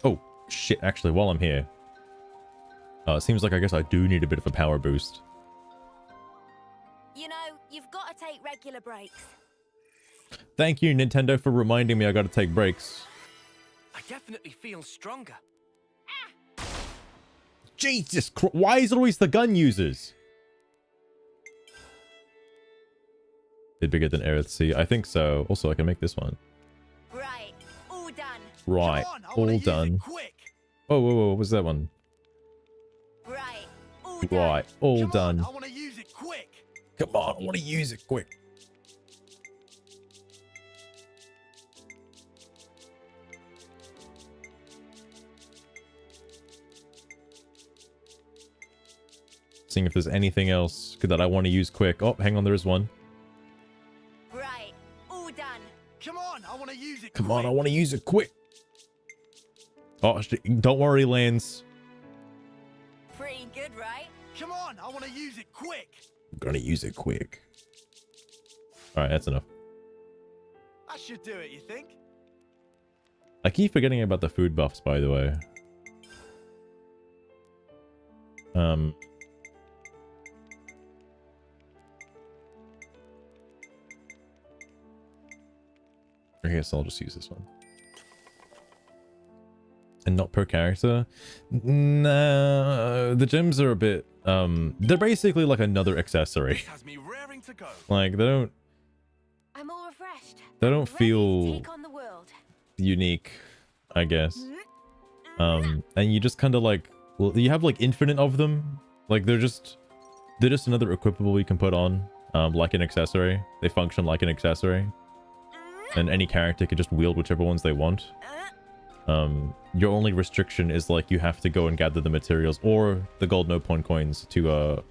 Speaker 1: Oh, shit. Actually, while I'm here. It seems like I guess I do need a bit of a power boost.
Speaker 16: You know, you've got to take regular breaks.
Speaker 1: Thank you, Nintendo, for reminding me I gotta take breaks.
Speaker 6: I definitely feel stronger.
Speaker 1: Jesus Christ. Why is it always the gun users? Bit bigger than Aerith Sea. I think so. Also, I can make this one.
Speaker 16: Right, all done.
Speaker 1: Right, all done. Whoa, whoa, whoa. What was that one?
Speaker 16: Right,
Speaker 1: all done.
Speaker 8: I want to use it quick.
Speaker 1: Come on, I want to use it quick. Seeing if there's anything else that I want to use quick. Oh, hang on, there is one.
Speaker 16: Right, all done.
Speaker 8: Come on, I want to use it.
Speaker 1: Come on, I want to use it quick. Oh, don't worry, Lance.
Speaker 16: Pretty good, right?
Speaker 8: Come on, I want to use it quick.
Speaker 1: I'm gonna use it quick. All right, that's enough.
Speaker 8: That should do it, you think?
Speaker 1: I keep forgetting about the food buffs, by the way. I guess I'll just use this one. And not per character? No, the gems are a bit, they're basically like another accessory. Like,
Speaker 7: I'm all refreshed.
Speaker 1: they don't feel
Speaker 7: Take on the world.
Speaker 1: unique, I guess. And you just kind of like, well, you have like infinite of them. Like, they're just another equipable you can put on, like an accessory. They function like an accessory. And any character can just wield whichever ones they want. Your only restriction is like you have to go and gather the materials or the gold no point coins to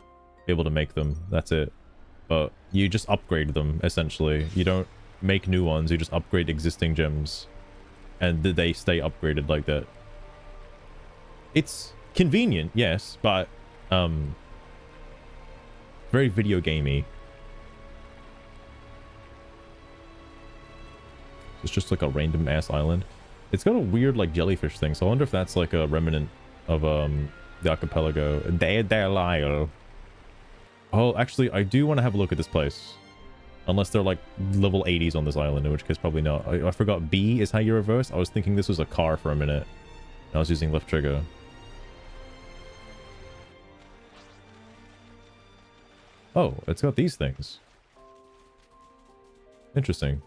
Speaker 1: be able to make them. That's it. But you just upgrade them essentially. You don't make new ones, you just upgrade existing gems. And they stay upgraded like that. It's convenient, yes, but very video gamey. It's just like a random ass island. It's got a weird like jellyfish thing, so I wonder if that's like a remnant of the archipelago. Daedalio. Oh, actually, I do want to have a look at this place. Unless they're like level 80s on this island, in which case probably not. I forgot B is how you reverse. I was thinking this was a car for a minute. I was using left trigger. Oh, it's got these things. Interesting.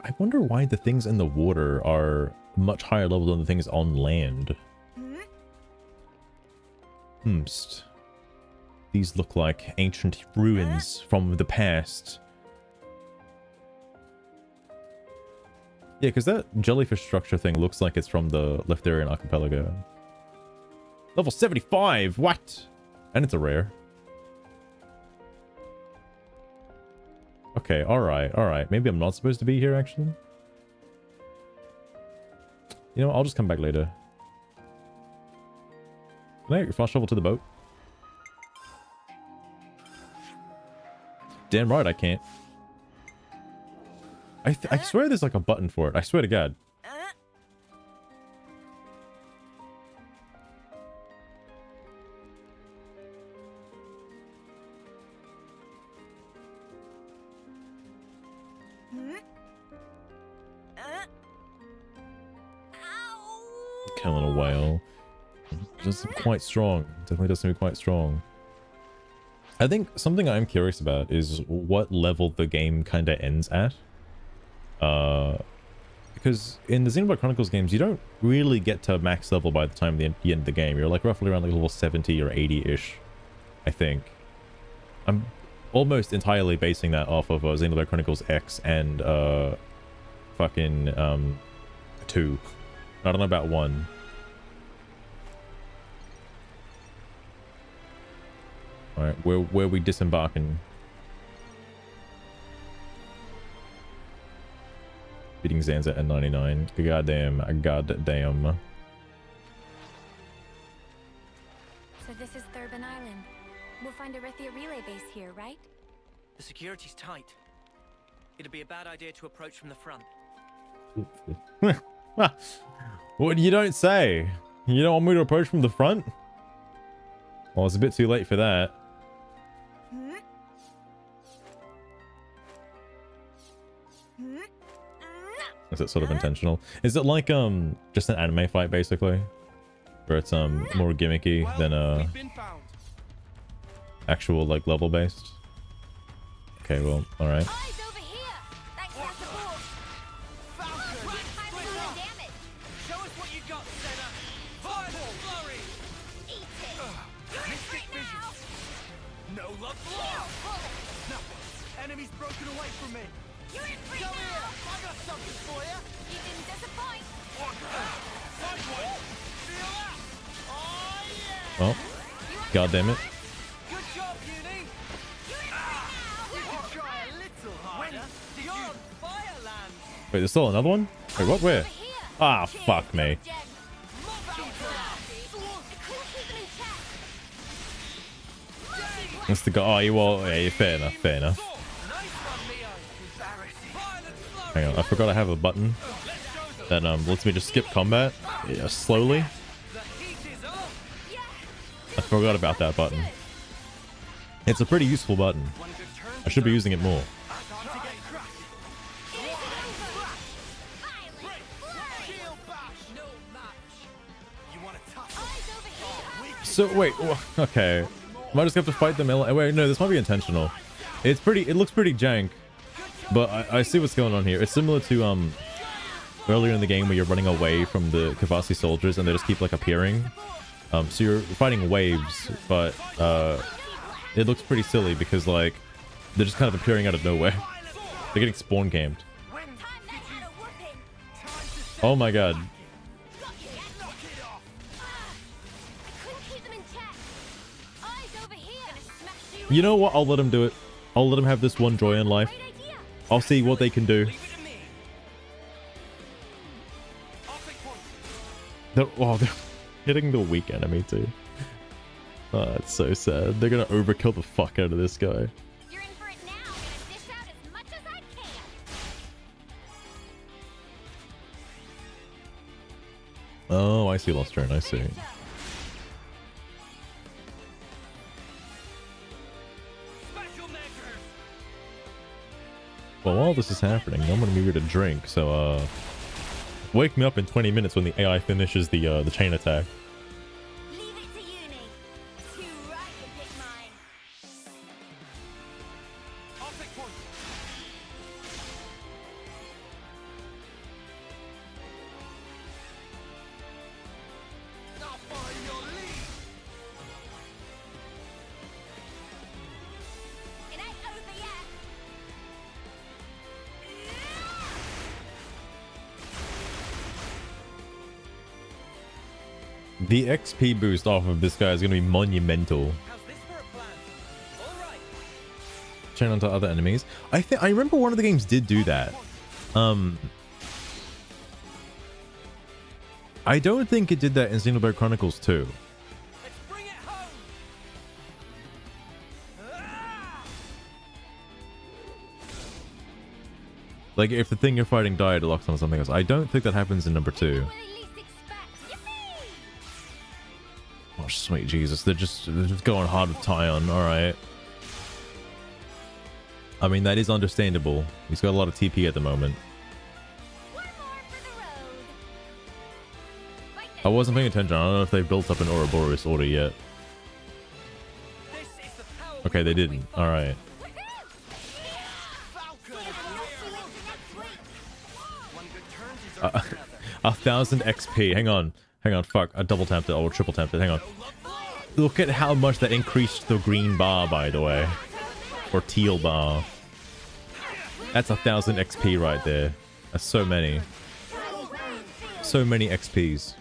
Speaker 1: I wonder why the things in the water are much higher level than the things on land. These look like ancient ruins from the past. Yeah, because that jellyfish structure thing looks like it's from the Leftharian archipelago. Level 75! What? And it's a rare. Okay, alright. Maybe I'm not supposed to be here, actually. You know what? I'll just come back later. Can I fast travel to the boat? Damn right I can't. I swear there's like a button for it. I swear to God. Killing a whale. Does seem quite strong. Definitely does seem quite strong. I think something I'm curious about is what level the game kind of ends at. Because in the Xenoblade Chronicles games, you don't really get to max level by the time you end the game. You're like roughly around like level 70 or 80-ish, I think. I'm almost entirely basing that off of Xenoblade Chronicles X and fucking 2. I don't know about 1. Alright, where we disembarking? Beating Zanza at 99. Goddamn.
Speaker 4: So this is Thurban Island. We'll find a Rithia relay base here, right?
Speaker 6: The security's tight. It'd be a bad idea to approach from the front.
Speaker 1: What you don't say? You don't want me to approach from the front? Well, it's a bit too late for that. Is it sort of intentional? Is it like just an anime fight basically? Where it's more gimmicky than actual like level based? Okay, well, alright.
Speaker 8: Enemy's broken away from me. You're in free now. I got something for you.
Speaker 4: You didn't disappoint.
Speaker 1: Well, god damn it.
Speaker 8: Good job, Uni. You're in free now. You can try a little harder. You're on Fireland.
Speaker 1: Wait, there's still another one? Wait, what? Where? Ah, fuck me. That's the guy. Oh, you well, yeah, fair enough. Hang on, I forgot I have a button that lets me just skip combat slowly. I forgot about that button. It's a pretty useful button. I should be using it more. So wait, okay. Might just have to fight them. Wait, no, this might be intentional. It looks pretty jank. But I see what's going on here. It's similar to earlier in the game where you're running away from the Kavasi soldiers and they just keep like appearing. So you're fighting waves, but it looks pretty silly because like they're just kind of appearing out of nowhere. They're getting spawn camped. Oh my god. You know what? I'll let him do it. I'll let him have this one joy in life. I'll see what they can do. They're hitting the weak enemy too. Oh, it's so sad. They're gonna overkill the fuck out of this guy.
Speaker 4: You're in for it now. I'm gonna dish out as much as I can.
Speaker 1: Oh, I see. Lost turn. I see. Well, while this is happening, I'm gonna be here to drink. So, wake me up in 20 minutes when the AI finishes the chain attack.
Speaker 4: Leave it to Uni. Too right to pick mine.
Speaker 8: I'll pick one.
Speaker 1: The XP boost off of this guy is going to be monumental. Chain onto other enemies. I remember one of the games did do that. I don't think it did that in Xenoblade Chronicles 2. Like, if the thing you're fighting died, it locks on something else. I don't think that happens in number 2. Oh, sweet Jesus. They're just going hard with Tyon. Alright. I mean, that is understandable. He's got a lot of TP at the moment. I wasn't paying attention. I don't know if they've built up an Ouroboros order yet. Okay, they didn't. Alright. 1,000 XP. Hang on. Fuck. I double tapped it or triple tapped it. Hang on. Look at how much that increased the green bar, by the way. Or teal bar. That's 1,000 XP right there. That's so many. So many XPs.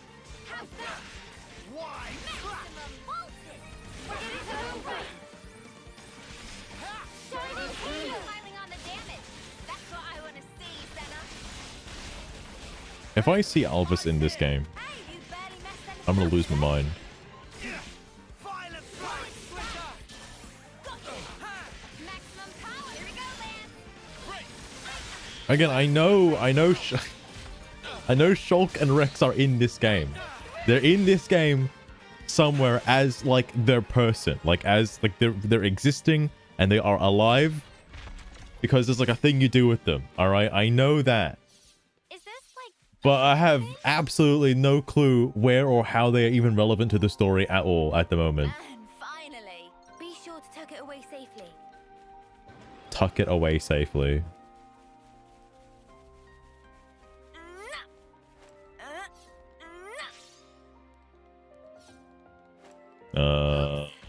Speaker 1: If I see Alvis in this game, I'm gonna lose my mind. Again, I know Shulk and Rex are in this game. They're in this game somewhere as like their person, like as like they're existing and they are alive because there's like a thing you do with them. All right, I know that. But I have absolutely no clue where or how they are even relevant to the story at all at the moment.
Speaker 7: Finally, be sure to tuck it away safely.
Speaker 1: Tuck it away safely.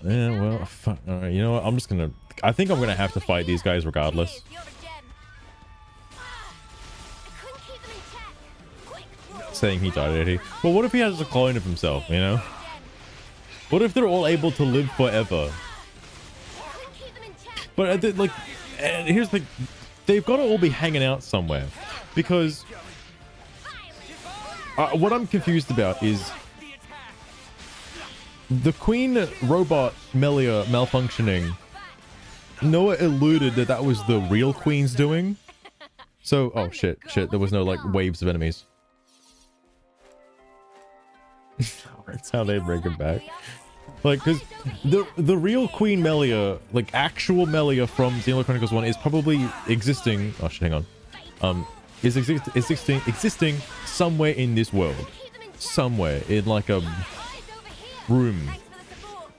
Speaker 1: Yeah, well, fuck. All right, you know what? I think I'm gonna have to fight these guys regardless. Saying he died already. Well, what if he has a clone of himself, you know? What if they're all able to live forever? But like, here's the, they've got to all be hanging out somewhere, because what I'm confused about is the Queen robot Melia malfunctioning. Noah alluded that was the real Queen's doing. So, oh shit, there was no like waves of enemies. That's how they bring him back. Like, because the real Queen Melia, like actual Melia from Xenoblade Chronicles 1 is probably existing. Oh shit, hang on. Is existing somewhere in this world, somewhere in like a room,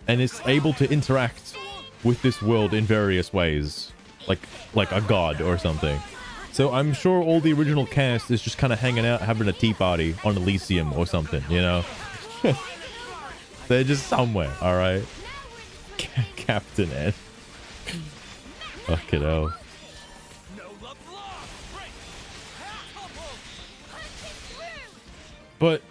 Speaker 1: and it's able to interact with this world in various ways, like a god or something. So I'm sure all the original cast is just kind of hanging out, having a tea party on Elysium or something, you know? They're just somewhere, all right? Captain Ed. Fucking hell. But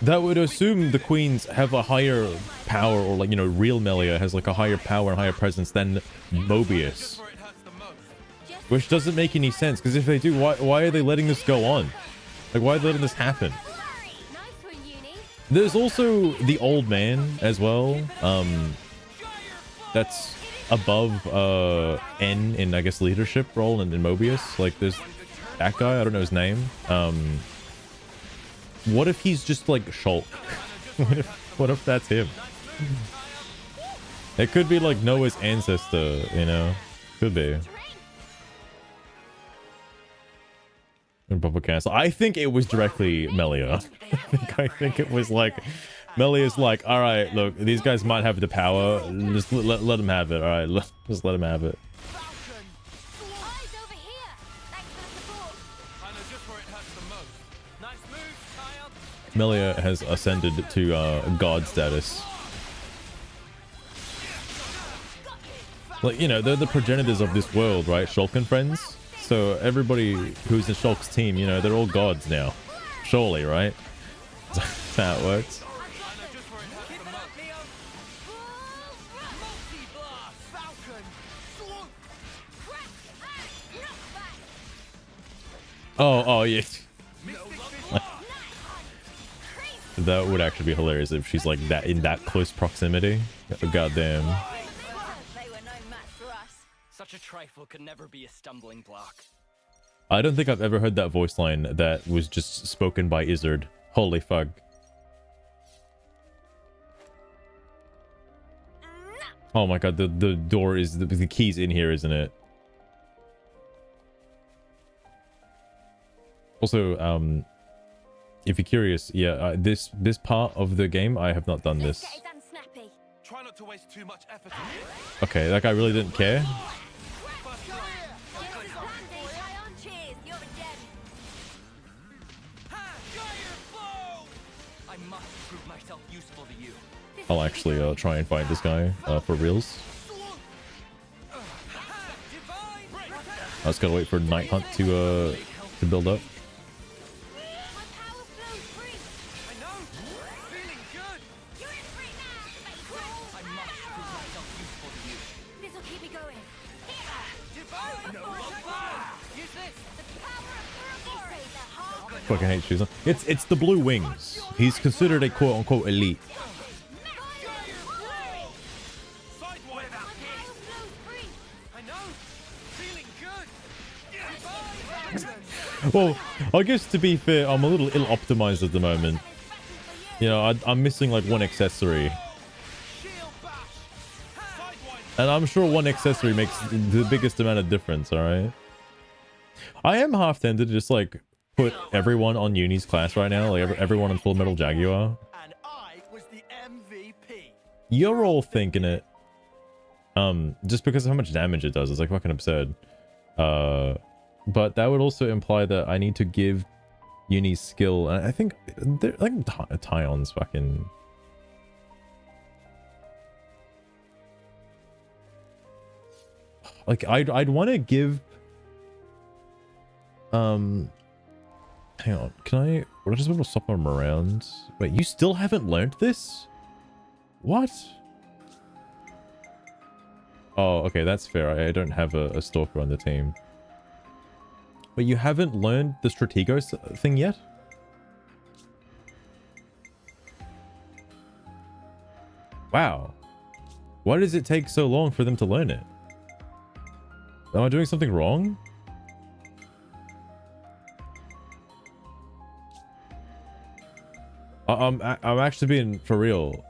Speaker 1: that would assume the queens have a higher power, or like, you know, real Melia has like a higher power and higher presence than Mobius. Which doesn't make any sense, because if they do, why are they letting this go on? Like, why are they letting this happen? There's also the old man as well. That's above N in, I guess, leadership role in Mobius. Like, there's that guy, I don't know his name. What if he's just like Shulk? What if that's him? It could be like Noah's ancestor, you know? Could be. Republic Castle. I think it was directly Melia. I think it was like Melia's like, all right, look, these guys might have the power. Just let them have it. All right, just let them have it. Melia has ascended to god status. Like, you know, they're the progenitors of this world, right? Shulk and friends. So everybody who's in Shulk's team, you know, they're all gods now. Surely, right? That's how it works. Oh, yeah. That would actually be hilarious if she's like that in that close proximity. Goddamn.
Speaker 18: Such a trifle could never be a stumbling block.
Speaker 1: I don't think I've ever heard that voice line that was just spoken by Izzard. Holy fuck. Oh my god, the door is the key's in here, isn't it? Also, if you're curious, yeah, this part of the game I have not done this.
Speaker 9: Try not to waste too much effort.
Speaker 1: Okay, like I really didn't care.
Speaker 18: I must prove myself useful to you.
Speaker 1: I'll actually try and find this guy for reals. I just gotta wait for Night Hunt to build up. Fucking hate Susan. It's the blue wings. He's considered a quote unquote elite. Well, I guess to be fair, I'm a little ill-optimized at the moment. You know, I'm missing like one accessory. And I'm sure one accessory makes the biggest amount of difference, alright? I am half tempted to just like put everyone on Uni's class right now, like everyone on Full Metal Jaguar.
Speaker 8: And I was the MVP.
Speaker 1: You're all thinking it. Just because of how much damage it does, it's like fucking absurd. But that would also imply that I need to give Uni's skill. I think they're like Tyon's fucking. Like I'd want to give. Hang on, can I? Would I just be able to swap them around? Wait, you still haven't learned this? What? Oh, okay, that's fair. I don't have a stalker on the team. But you haven't learned the Strategos thing yet? Wow. Why does it take so long for them to learn it? Am I doing something wrong? I'm actually being for real.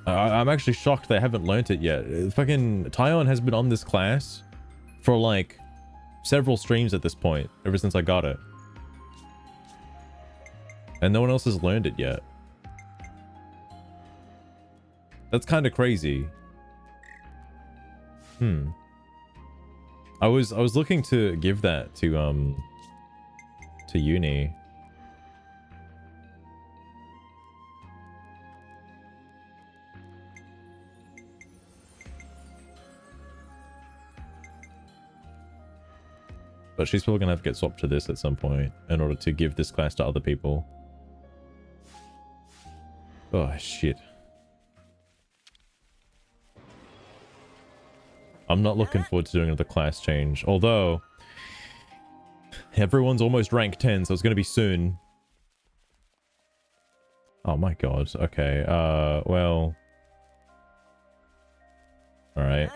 Speaker 1: I'm actually shocked they haven't learnt it yet. Fucking Tyon has been on this class for like several streams at this point, ever since I got it. And no one else has learned it yet. That's kind of crazy. I was looking to give that to Uni. But she's probably gonna have to get swapped to this at some point in order to give this class to other people. Oh shit. I'm not looking forward to doing another class change, although everyone's almost rank 10, so it's gonna be soon. Oh my god. Okay, well. Alright.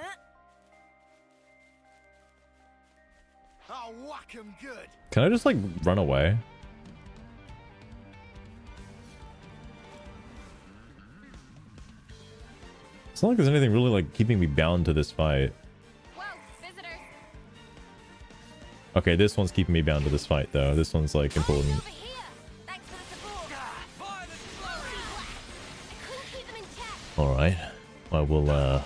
Speaker 8: I'll whack 'em good.
Speaker 1: Can I just like run away? It's not like there's anything really like keeping me bound to this fight. Okay, this one's keeping me bound to this fight though. This one's like important. Alright. I will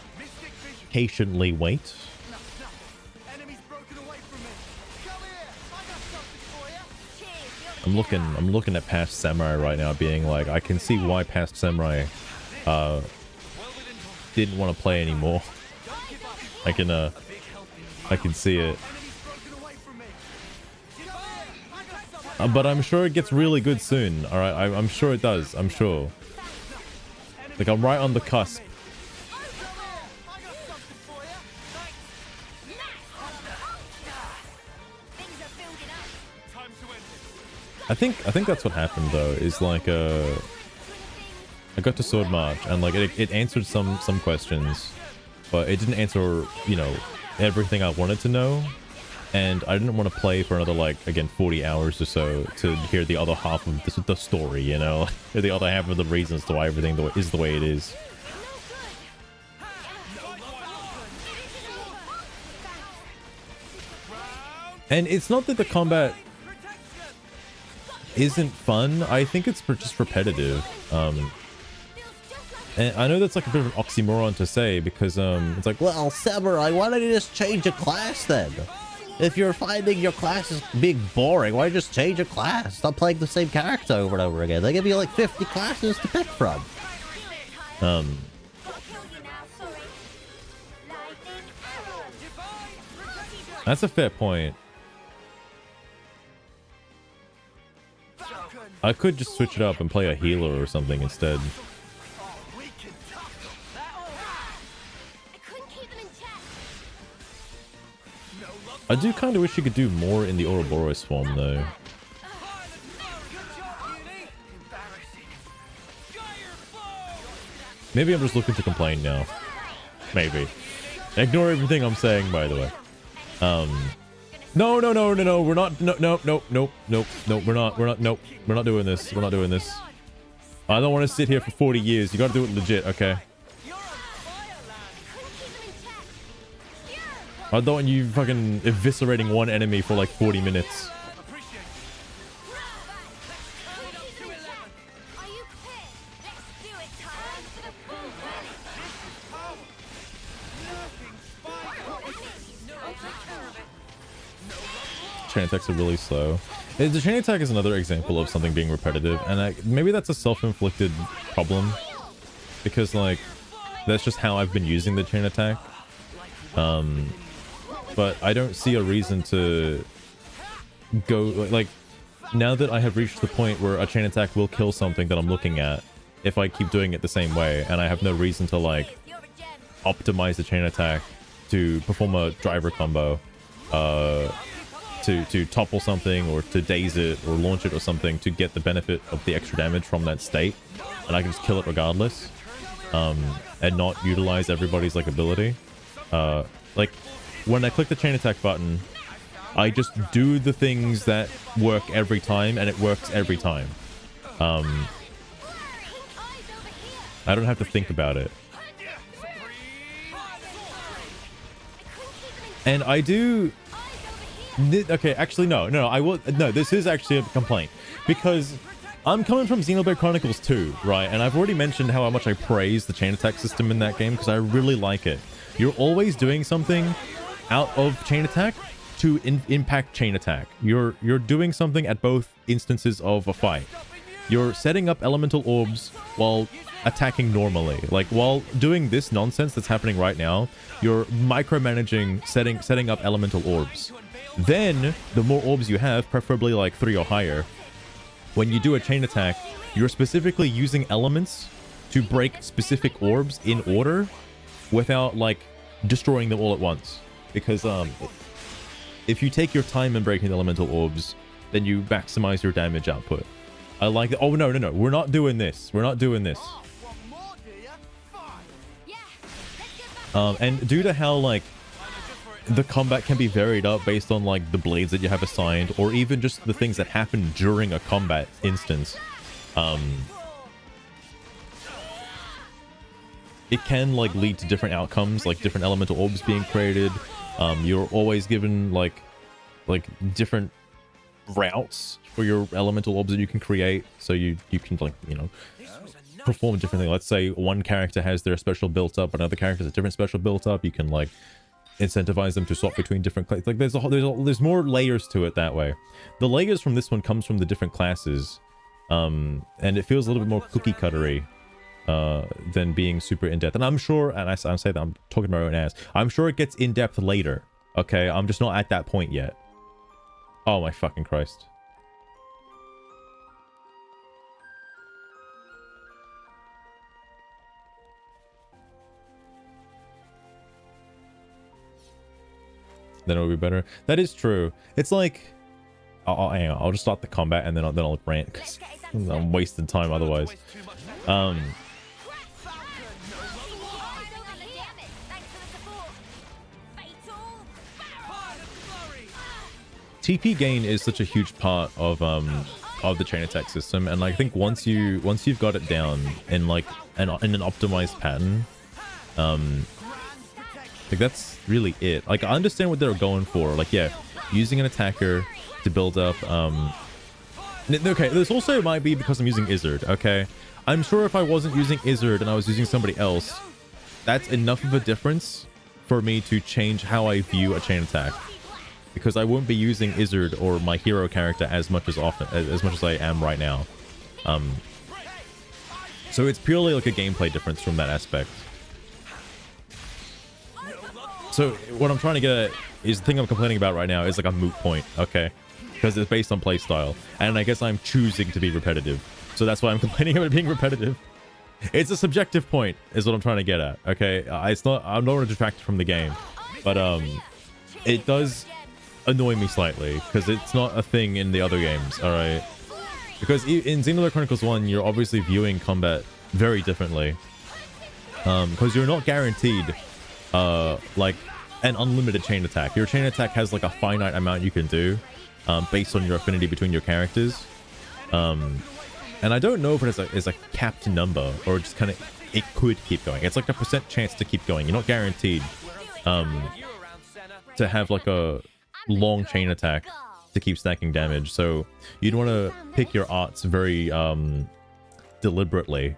Speaker 1: patiently wait. I'm looking at Past Samurai right now being like, I can see why Past Samurai didn't want to play anymore. I can see it. But I'm sure it gets really good soon. All right, I'm sure it does. I'm sure. Like, I'm right on the cusp. I think that's what happened though. Is like I got to Sword March and like it answered some questions, but it didn't answer, you know, everything I wanted to know. And I didn't want to play for another, like, again, 40 hours or so to hear the other half of the story, you know? Or the other half of the reasons to why everything is the way it is. And it's not that the combat isn't fun. I think it's just repetitive. And I know that's like a bit of an oxymoron to say because it's like, well, Samurai, why don't you just change a class then? If you're finding your class is being boring, why just change a class? Stop playing the same character over and over again. They give you like 50 classes to pick from. That's a fair point. I could just switch it up and play a healer or something instead. I do kind of wish you could do more in the Ouroboros form, though. Maybe I'm just looking to complain now. Maybe. Ignore everything I'm saying, by the way. No, we're not, we're not doing this. We're not doing this. I don't want to sit here for 40 years. You gotta do it legit, okay? I don't want you fucking eviscerating one enemy for like 40 minutes. Chain attacks are really slow. The chain attack is another example of something being repetitive, and maybe that's a self-inflicted problem because like that's just how I've been using the chain attack. But I don't see a reason to go like now that I have reached the point where a chain attack will kill something that I'm looking at if I keep doing it the same way, and I have no reason to like optimize the chain attack to perform a driver combo, to topple something or to daze it or launch it or something to get the benefit of the extra damage from that state, and I can just kill it regardless, and not utilize everybody's like ability. Like when I click the chain attack button, I just do the things that work every time, and it works every time. I don't have to think about it. And I do... Okay, actually, no, I will... No, this is actually a complaint. Because I'm coming from Xenoblade Chronicles 2, right? And I've already mentioned how much I praise the chain attack system in that game, because I really like it. You're always doing something out of chain attack to impact chain attack. You're doing something at both instances of a fight. You're setting up elemental orbs while attacking normally. Like while doing this nonsense that's happening right now, you're micromanaging setting up elemental orbs. Then the more orbs you have, preferably like 3 or higher, when you do a chain attack, you're specifically using elements to break specific orbs in order without like destroying them all at once. Because if you take your time in breaking the elemental orbs, then you maximize your damage output. I like that. Oh, no. We're not doing this. We're not doing this. And due to how, like, the combat can be varied up based on, like, the blades that you have assigned, or even just the things that happen during a combat instance, it can, like, lead to different outcomes, like different elemental orbs being created. You're always given, like different routes for your elemental orbs that you can create, so you can, like, you know, perform differently. Let's say one character has their special built up, another character has a different special built up. You can, like, incentivize them to swap between different like there's more layers to it that way. The layers from this one comes from the different classes, and it feels a little bit more cookie cuttery than being super in-depth. And I'm sure, and I say that I'm talking my own ass, I'm sure it gets in-depth later. Okay, I'm just not at that point yet. Oh my fucking Christ. then it would be better. That is true. It's like, hang on, I'll just start the combat and then I'll rant because I'm wasting time otherwise. TP gain is such a huge part of the chain attack system, and I think once you've got it down in like in an optimized pattern, like that's really it. Like I understand what they're going for. Like yeah, using an attacker to build up. Okay, this also might be because I'm using Izzard. Okay, I'm sure if I wasn't using Izzard and I was using somebody else, that's enough of a difference for me to change how I view a chain attack. Because I won't be using Izzard or my hero character as much as I am right now. So it's purely like a gameplay difference from that aspect. So what I'm trying to get at is the thing I'm complaining about right now is like a moot point, okay? Because it's based on playstyle, and I guess I'm choosing to be repetitive. So that's why I'm complaining about it being repetitive. It's a subjective point, is what I'm trying to get at, okay? It's not. I'm not going to detract from the game, but it does annoy me slightly because it's not a thing in the other games. All right, because in Xenoblade Chronicles 1 you're obviously viewing combat very differently, because you're not guaranteed like an unlimited chain attack. Your chain attack has like a finite amount you can do based on your affinity between your characters, and I don't know if it is a capped number or just kind of it could keep going. It's like a % chance to keep going. You're not guaranteed to have like a long chain attack to keep stacking damage, so you'd want to pick your arts very deliberately,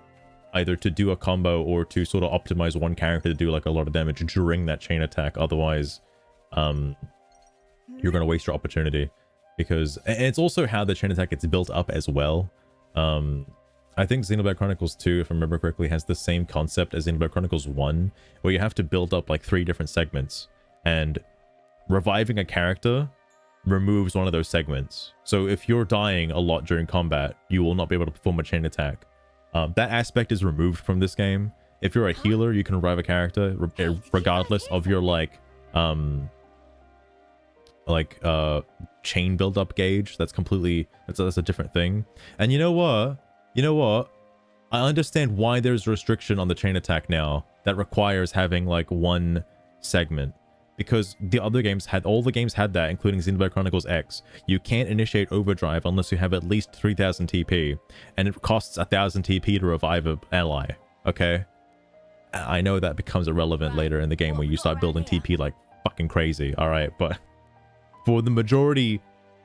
Speaker 1: either to do a combo or to sort of optimize one character to do like a lot of damage during that chain attack. Otherwise you're going to waste your opportunity, because it's also how the chain attack gets built up as well. I think Xenoblade Chronicles 2, if I remember correctly, has the same concept as Xenoblade Chronicles 1, where you have to build up like 3 different segments, and reviving a character removes one of those segments. So if you're dying a lot during combat, you will not be able to perform a chain attack. That aspect is removed from this game. If you're a healer, you can revive a character regardless of your chain build-up gauge. That's a different thing. And you know what? I understand why there's a restriction on the chain attack now that requires having like one segment. Because the other games all the games had that, including Xenoblade Chronicles X. You can't initiate overdrive unless you have at least 3000 TP, and it costs 1000 TP to revive an ally. Okay, I know that becomes irrelevant later in the game when you start building TP like fucking crazy. All right, but for the majority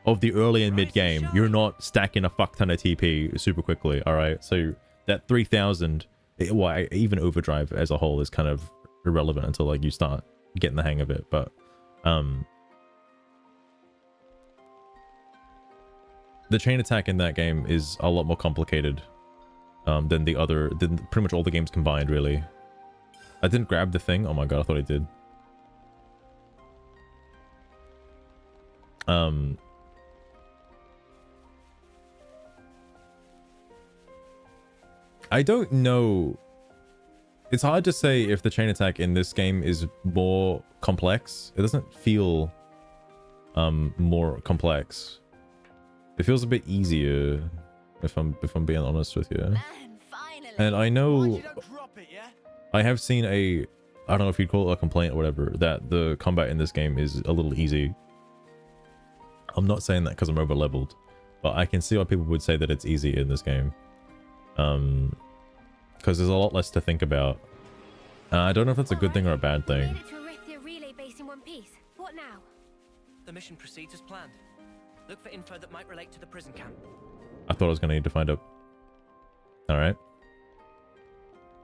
Speaker 1: of the early and mid game, you're not stacking a fuck ton of TP super quickly. All right, so that 3000, even overdrive as a whole is kind of irrelevant until like you start getting the hang of it. But the chain attack in that game is a lot more complicated than pretty much all the games combined, really. I didn't grab the thing. Oh my god, I thought I did. I don't know. It's hard to say if the chain attack in this game is more complex. It doesn't feel more complex. It feels a bit easier, if I'm being honest with you. And I know I have seen I don't know if you'd call it a complaint or whatever, that the combat in this game is a little easy. I'm not saying that because I'm over leveled, but I can see why people would say that it's easy in this game. Because there's a lot less to think about. I don't know if that's a good thing or a bad thing.
Speaker 7: What now?
Speaker 6: The mission proceeds as planned. Look for info that might relate to the prison camp.
Speaker 1: I thought I was going to need to find out. All right.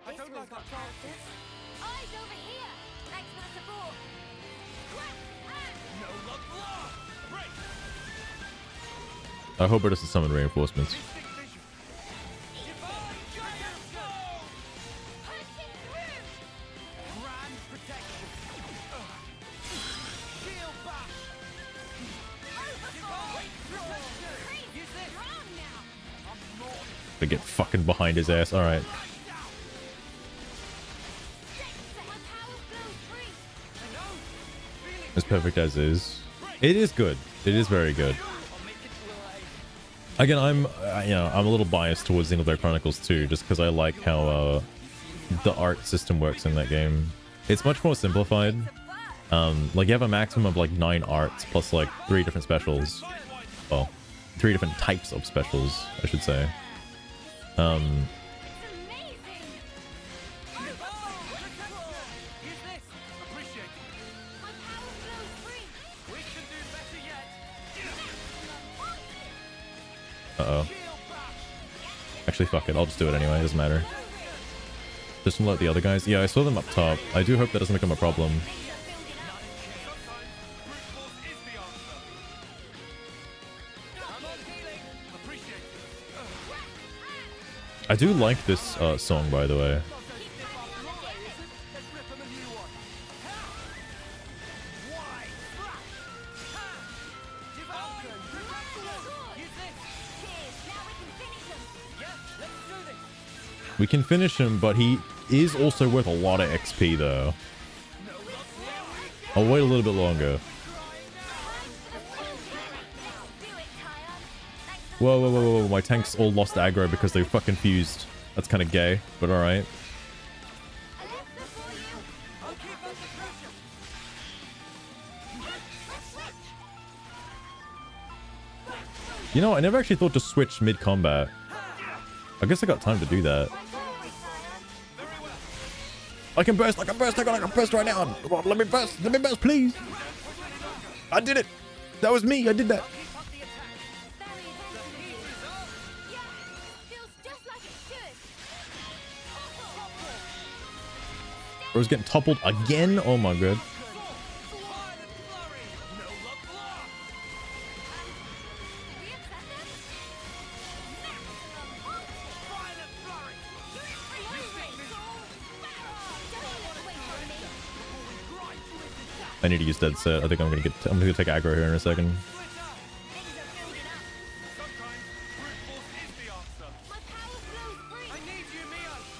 Speaker 7: I don't like our chances. Eyes over here. Thanks for the support.
Speaker 1: I hope it doesn't summon reinforcements. To get fucking behind his ass. All right. As perfect as is. It is good. It is very good. Again, I'm I'm a little biased towards Xenoblade Chronicles too, just because I like how the art system works in that game. It's much more simplified. Like you have a maximum of like 9 arts plus like 3 different specials. Well, 3 different types of specials, I should say. Uh-oh. Actually, fuck it. I'll just do it anyway. It doesn't matter. Just alert the other guys. Yeah, I saw them up top. I do hope that doesn't become a problem. I do like this song, by the way. We can finish him, but he is also worth a lot of XP, though. I'll wait a little bit longer. Whoa, whoa, whoa, whoa. My tanks all lost aggro because they fucking fused. That's kind of gay, but alright. You know, I never actually thought to switch mid-combat. I guess I got time to do that. I can burst, I can burst, I can burst right now. Come on, let me burst, please. I did it. That was me, I did that. Bro's getting toppled again? Oh my god. I need to use dead set. I think I'm gonna take aggro here in a second.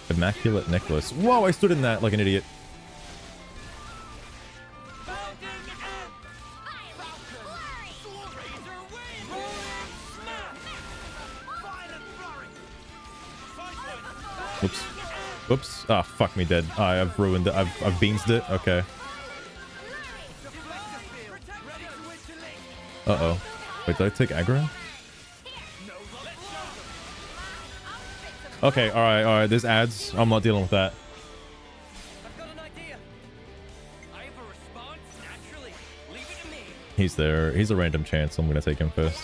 Speaker 1: Immaculate necklace. Whoa, I stood in that like an idiot. Whoops. Whoops. Ah, fuck me dead. I've ruined it. I've beansed it. Okay. Uh-oh. Wait, did I take aggro? Okay, alright. There's ads. I'm not dealing with that. He's there. He's a random chance. I'm gonna take him first.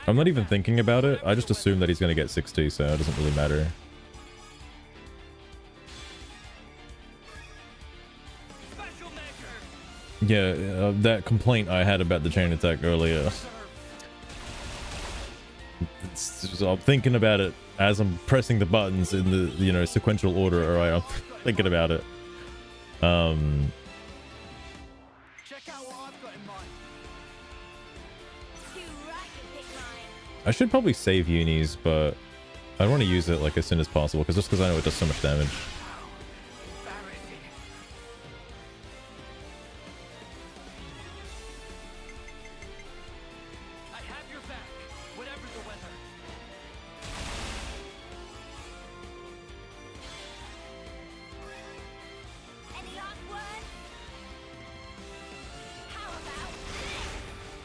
Speaker 1: I'm not even thinking about it. I just assume that he's gonna get 60, so it doesn't really matter. Yeah, that complaint I had about the chain attack earlier. I'm thinking about it as I'm pressing the buttons in the, you know, sequential order. Alright, I'm thinking about it. I should probably save unis, but I want to use it like as soon as possible, because I know it does so much damage.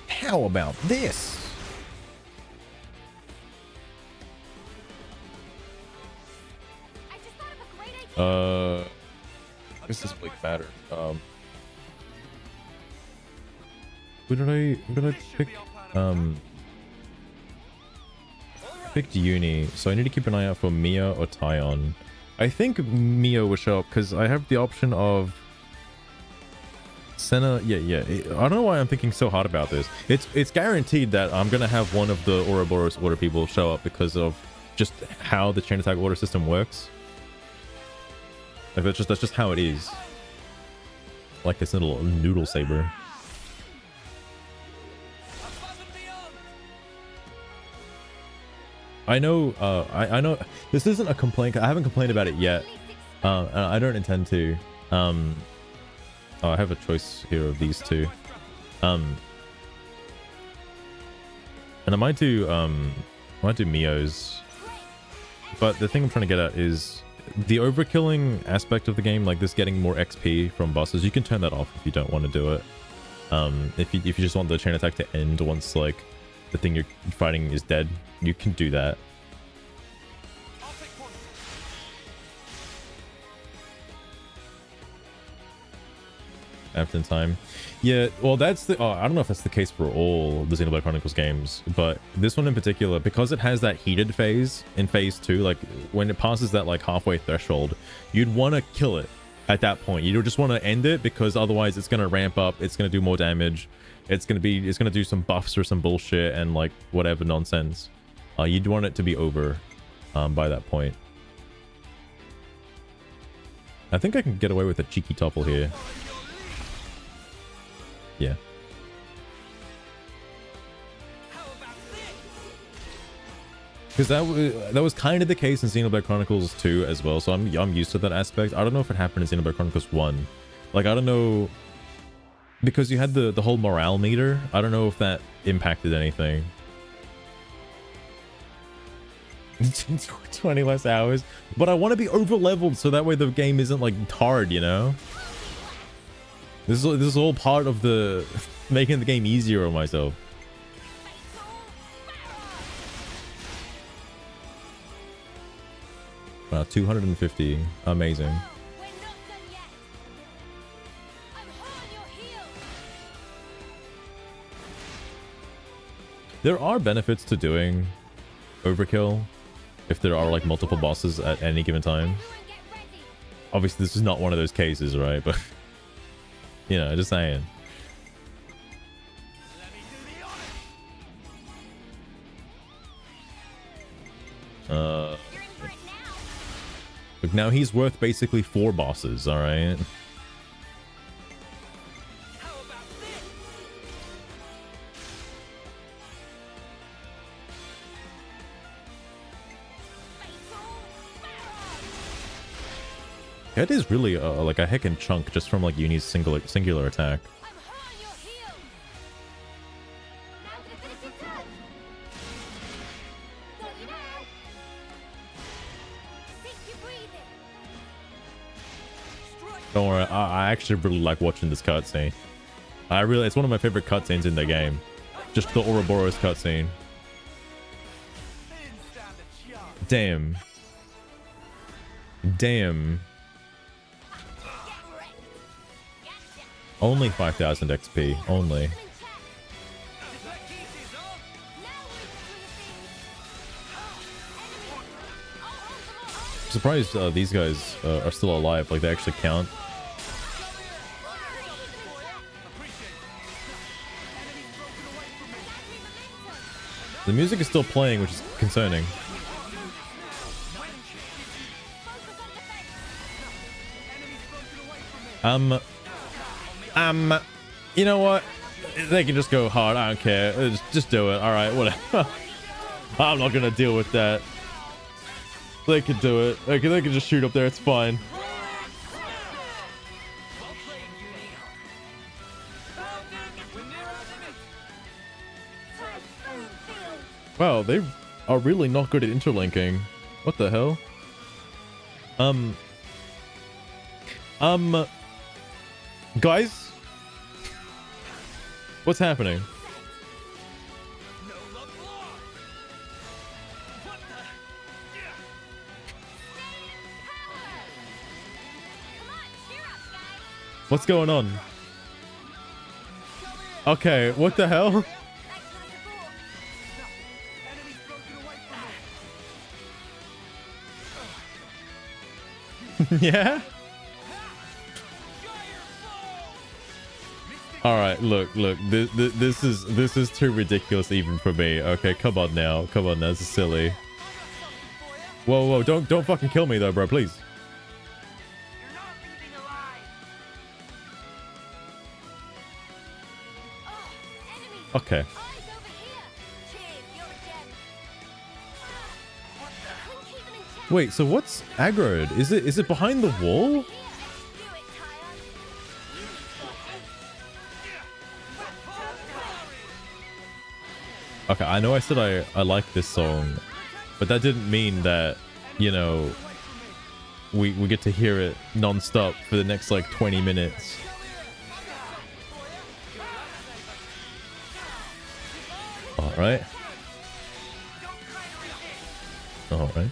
Speaker 1: How about this? I guess this doesn't really matter. Who did I pick? Picked Uni, so I need to keep an eye out for Mia or Tyon. I think Mia will show up because I have the option of Senna. Yeah. I don't know why I'm thinking so hard about this. It's guaranteed that I'm gonna have one of the Ouroboros order people show up because of just how the chain attack order system works. Like that's just how it is. Like this little noodle saber. I know, I know this isn't a complaint. I haven't complained about it yet. And I don't intend to. Oh, I have a choice here of these two. And I might do Mio's. But the thing I'm trying to get at is the overkilling aspect of the game, like this getting more XP from bosses. You can turn that off if you don't want to do it. If you just want the chain attack to end once like the thing you're fighting is dead, you can do that. After time. Yeah, well that's the I don't know if that's the case for all the Xenoblade Chronicles games, but this one in particular, because it has that heated phase in phase 2, like when it passes that like halfway threshold, you'd want to kill it at that point. You just want to end it, because otherwise it's going to ramp up, it's going to do more damage, it's going to do some buffs or some bullshit and like whatever nonsense. You'd want it to be over by that point. I think I can get away with a cheeky topple here. Yeah. Because that was kind of the case in Xenoblade Chronicles 2 as well, so I'm used to that aspect. I don't know if it happened in Xenoblade Chronicles 1. Like, I don't know, because you had the whole morale meter. I don't know if that impacted anything. 20 less hours, but I want to be over leveled so that way the game isn't like hard, you know. This is all part of the making the game easier on myself. Wow, 250. Amazing. There are benefits to doing overkill if there are like multiple bosses at any given time. Obviously, this is not one of those cases, right? But you know, just saying. Look, now he's worth basically 4 bosses, all right? That is really like a heckin' chunk just from like Uni's singular attack. Don't worry, I actually really like watching this cutscene. It's one of my favorite cutscenes in the game. Just the Ouroboros cutscene. Damn. Damn. Only 5,000 XP. Only. I'm surprised these guys are still alive. Like, they actually count. The music is still playing, which is concerning. You know what? They can just go hard. I don't care. Just do it. All right, whatever. I'm not gonna deal with that. They can do it. They can just shoot up there. It's fine. Wow, they are really not good at interlinking. What the hell? Guys? What's happening? What's going on? Okay, what the hell? Yeah? All right, look, this is too ridiculous even for me. Okay, come on now, this is silly. Whoa, don't fucking kill me though, bro, please. Okay. Wait, so what's aggroed? Is it behind the wall? Okay, I know I said I like this song, but that didn't mean that, you know, we get to hear it non-stop for the next like 20 minutes. Alright. Alright.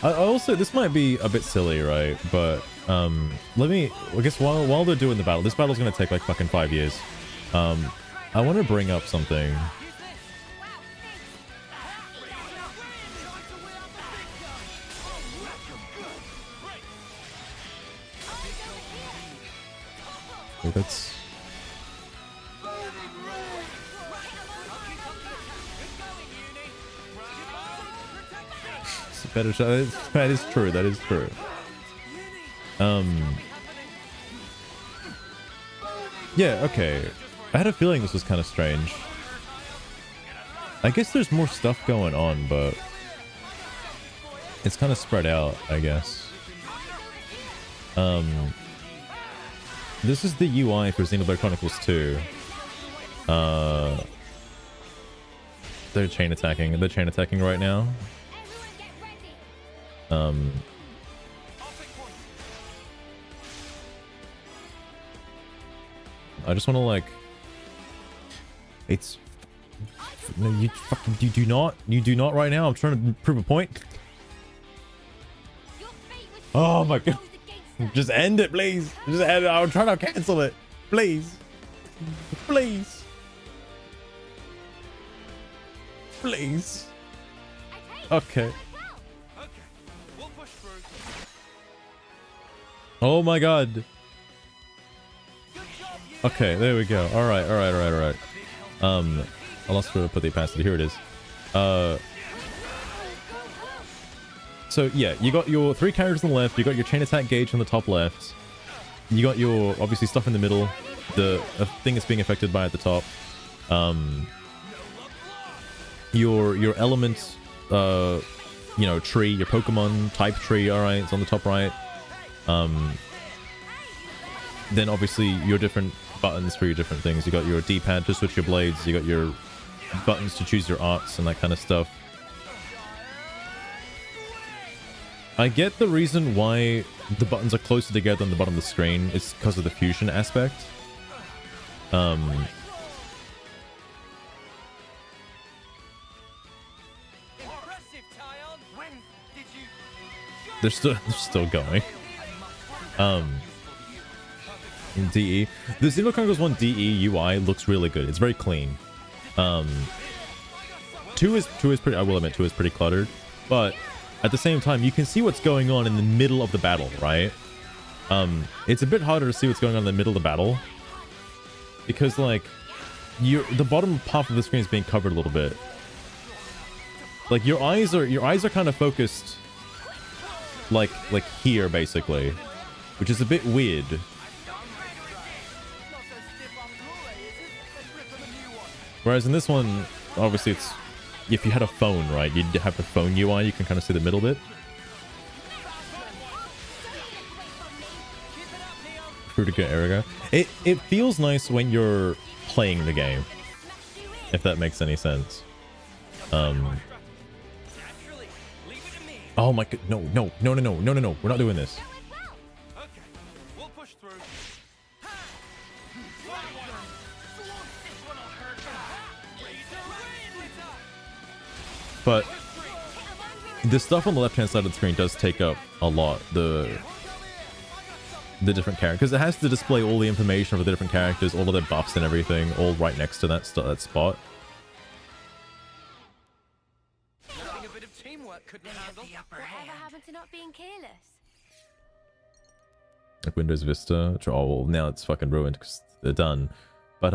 Speaker 1: I also, this might be a bit silly, right? But I guess while they're doing the battle, this battle's gonna take like fucking 5 years. I want to bring up something. Okay, that's it's a better shot. That is true. That is true. Yeah, okay. I had a feeling this was kind of strange. I guess there's more stuff going on, but it's kind of spread out, I guess. This is the UI for Xenoblade Chronicles 2. They're chain attacking. They're chain attacking right now. I just want to like, it's no, you do not right now. I'm trying to prove a point. Oh my god, just end it, please. Just end it. I'm trying to cancel it, please, please, please. Okay. Oh my god. Okay, there we go. All right. I lost where to put the opacity. Here it is. So yeah, you got your 3 characters on the left. You got your chain attack gauge on the top left. You got your obviously stuff in the middle. The thing that's being affected by at the top. Your element, you know, tree. Your Pokemon type tree. All right, it's on the top right. Then obviously your different buttons for your different things. You got your D-pad to switch your blades. You got your buttons to choose your arts and that kind of stuff. I get the reason why the buttons are closer together on the bottom of the screen. It's because of the fusion aspect. They're still going. DE. The Xenoblade Chronicles 1 DE UI looks really good. It's very clean. 2 is pretty, I will admit 2 is pretty cluttered, but at the same time you can see what's going on in the middle of the battle, right? It's a bit harder to see what's going on in the middle of the battle because like the bottom half of the screen is being covered a little bit. Like your eyes are kind of focused like here basically, which is a bit weird. Whereas in this one, obviously it's, if you had a phone, right, you'd have the phone UI, you can kind of see the middle bit. Frutica Eriga. It feels nice when you're playing the game, if that makes any sense. Oh my god, no, we're not doing this. But the stuff on the left-hand side of the screen does take up a lot. The different characters, because it has to display all the information for the different characters, all of their buffs and everything, all right next to that spot.
Speaker 7: Whatever happened to not being careless?
Speaker 1: Like Windows Vista. Oh well, now it's fucking ruined because they're done. But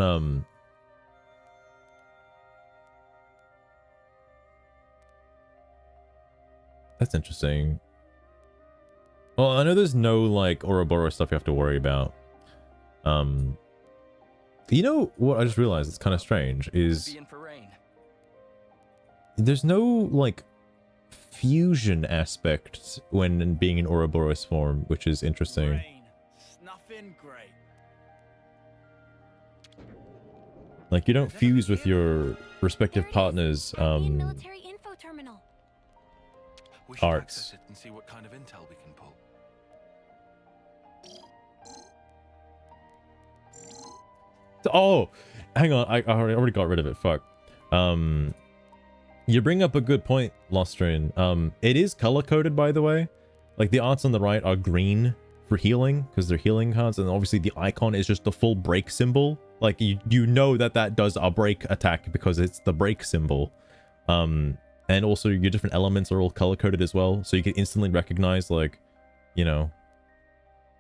Speaker 1: that's interesting. Well, I know there's no like Ouroboros stuff you have to worry about. You know what I just realized it's kind of strange is there's no like fusion aspect when being in Ouroboros form, which is interesting.
Speaker 8: Nothing great.
Speaker 1: Like, you don't fuse with your respective partners'
Speaker 4: Military info terminal.
Speaker 9: We should
Speaker 1: arts.
Speaker 9: access it and see what kind of intel we can pull.
Speaker 1: Oh, hang on. I already got rid of it. Fuck. You bring up a good point, Lostrain. It is color coded, by the way. Like, the arts on the right are green for healing because they're healing cards, and obviously the icon is just the full break symbol. Like, you know that does a break attack because it's the break symbol. And also your different elements are all color coded as well, so you can instantly recognize, like, you know,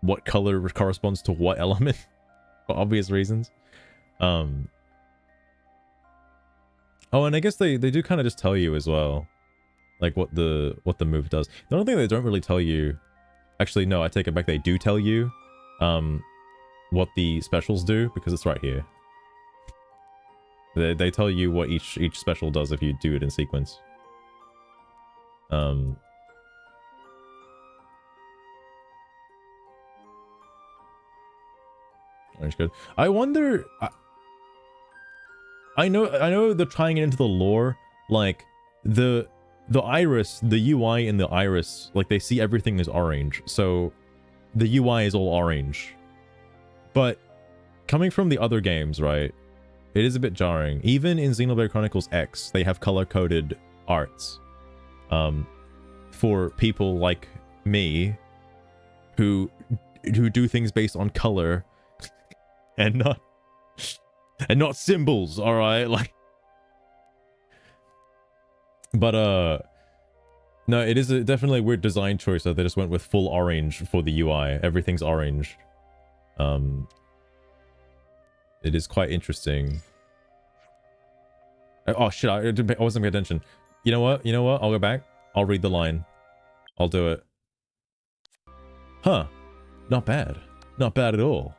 Speaker 1: what color corresponds to what element for obvious reasons. Oh, and I guess they do kind of just tell you as well, like what the move does. The only thing they don't really tell you, actually no, I take it back, they do tell you what the specials do, because it's right here. They tell you what each special does if you do it in sequence. That's good. I wonder. I know they're tying it into the lore, like the iris, the UI in the iris, like they see everything as orange, so the UI is all orange. But coming from the other games, right, it is a bit jarring. Even in Xenoblade Chronicles X, they have color-coded arts. For people like me, who do things based on color and not symbols, all right? Like, but no, it is definitely a weird design choice that they just went with full orange for the UI. Everything's orange. It is quite interesting. Oh shit, I wasn't paying attention. You know what? I'll go back. I'll read the line. I'll do it. Huh. Not bad. Not bad at all.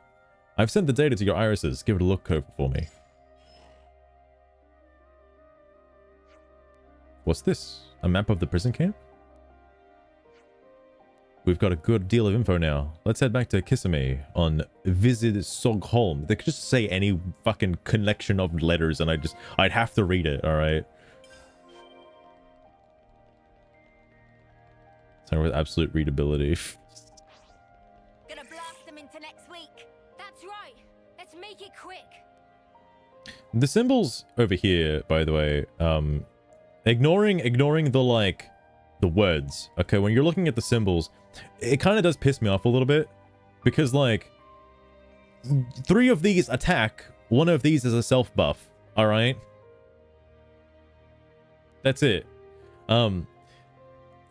Speaker 1: I've sent the data to your irises. Give it a look over for me. What's this? A map of the prison camp? We've got a good deal of info now. Let's head back to Kissimmee on Visit Sogholm. They could just say any fucking collection of letters and I'd have to read it, alright? Something with absolute readability.
Speaker 7: Gonna blast them into next week. That's right. Let's make it quick.
Speaker 1: The symbols over here, by the way, ignoring the, like, the words, okay? When you're looking at the symbols, it kind of does piss me off a little bit, because, like, 3 of these attack, 1 of these is a self buff, all right? That's it.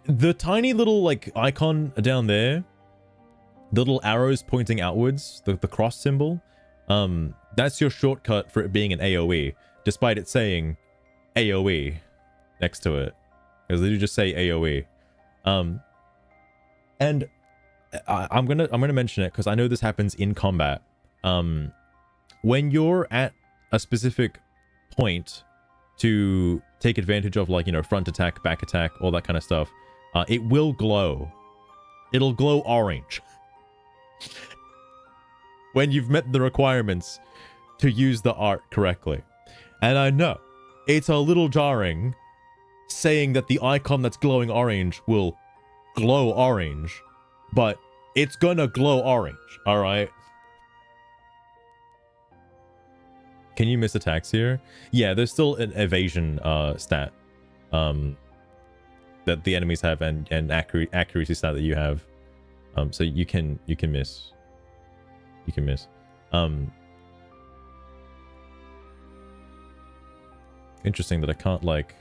Speaker 1: The tiny little, like, icon down there, the little arrows pointing outwards, the cross symbol, that's your shortcut for it being an AoE, despite it saying AoE next to it, because they do just say AoE. And I'm gonna mention it because I know this happens in combat. When you're at a specific point to take advantage of, like, you know, front attack, back attack, all that kind of stuff, it will glow. It'll glow orange when you've met the requirements to use the art correctly. And I know it's a little jarring saying that the icon that's glowing orange will glow orange, but it's gonna glow orange, all right? Can you miss attacks here? Yeah, there's still an evasion stat that the enemies have, and accuracy stat that you have. So you can miss. You can miss. Interesting that I can't, like,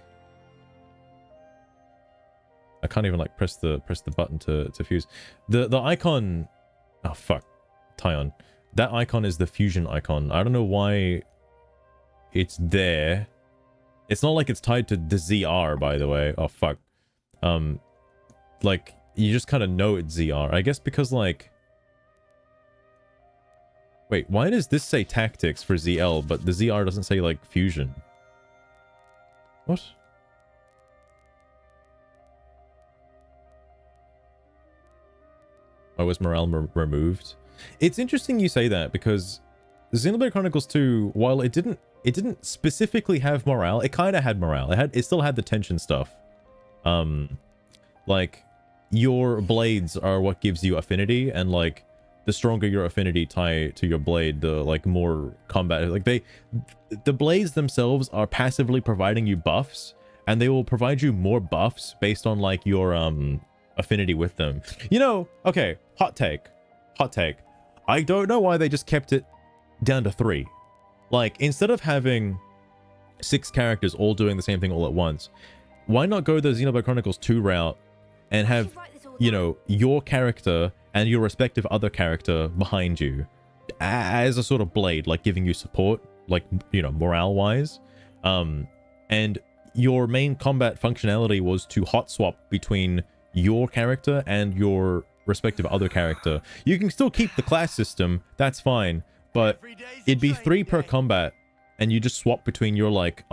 Speaker 1: I can't even, like, press the button to fuse. The icon, oh fuck, Tyon. That icon is the fusion icon. I don't know why it's there. It's not like it's tied to the ZR, by the way. Oh fuck. Like, you just kind of know it's ZR. I guess because, like, wait, why does this say tactics for ZL, but the ZR doesn't say, like, fusion? What? Or was morale removed? It's interesting you say that, because Xenoblade Chronicles 2, while it didn't specifically have morale, it kind of had morale. It still had the tension stuff. Like, your blades are what gives you affinity, and like the stronger your affinity tie to your blade, the like more combat. Like the blades themselves are passively providing you buffs, and they will provide you more buffs based on like your affinity with them. You know, okay, hot take. I don't know why they just kept it down to 3. Like, instead of having 6 characters all doing the same thing all at once, why not go the Xenoblade Chronicles 2 route and have, you know, your character and your respective other character behind you as a sort of blade, like giving you support, like, you know, morale wise. And your main combat functionality was to hot swap between your character and your respective other character. You can still keep the class system, that's fine, but it'd be 3 per combat, and you just swap between your like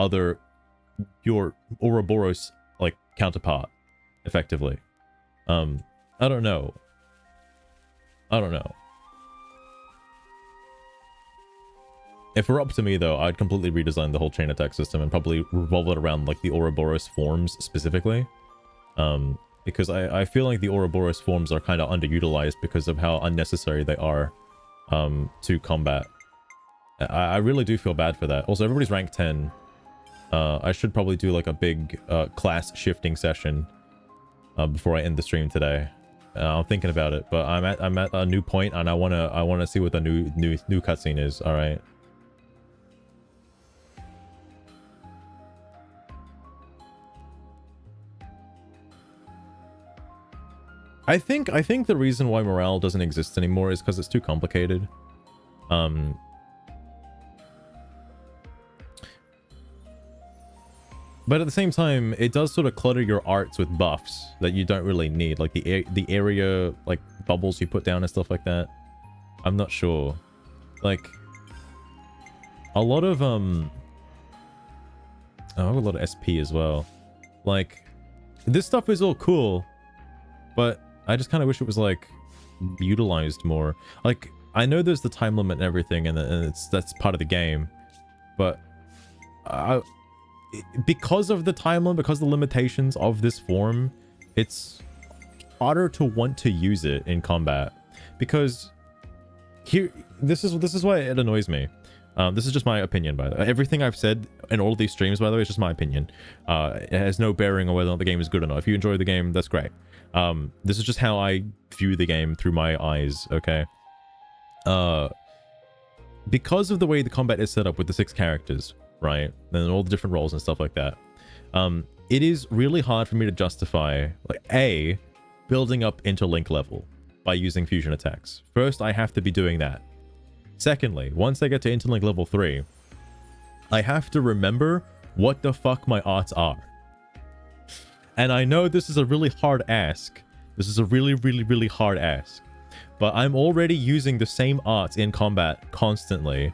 Speaker 1: your Ouroboros like counterpart effectively. I don't know. If it were up to me though, I'd completely redesign the whole chain attack system and probably revolve it around like the Ouroboros forms specifically. Because I feel like the Ouroboros forms are kind of underutilized because of how unnecessary they are to combat. I really do feel bad for that. Also, everybody's rank 10. I should probably do like a big class shifting session before I end the stream today. I'm thinking about it, but I'm at a new point, and I wanna see what the new cutscene is. All right. I think the reason why morale doesn't exist anymore is because it's too complicated. But at the same time, it does sort of clutter your arts with buffs that you don't really need, like the area like bubbles you put down and stuff like that. I'm not sure. Like a lot of I have a lot of SP as well. Like this stuff is all cool, but I just kind of wish it was like utilized more. Like I know there's the time limit and everything, and that's part of the game, but because of the time limit, because of the limitations of this form, it's harder to want to use it in combat. Because here, this is why it annoys me. This is just my opinion, by the way. Everything I've said in all of these streams, by the way, is just my opinion. It has no bearing on whether or not the game is good or not. If you enjoy the game, that's great. This is just how I view the game through my eyes, okay? Because of the way the combat is set up with the 6 characters, right, and all the different roles and stuff like that, it is really hard for me to justify, like, building up interlink level by using fusion attacks. First, I have to be doing that. Secondly, once I get to interlink level 3, I have to remember what the fuck my arts are. And I know this is a really hard ask. This is a really, really, really hard ask. But I'm already using the same arts in combat constantly.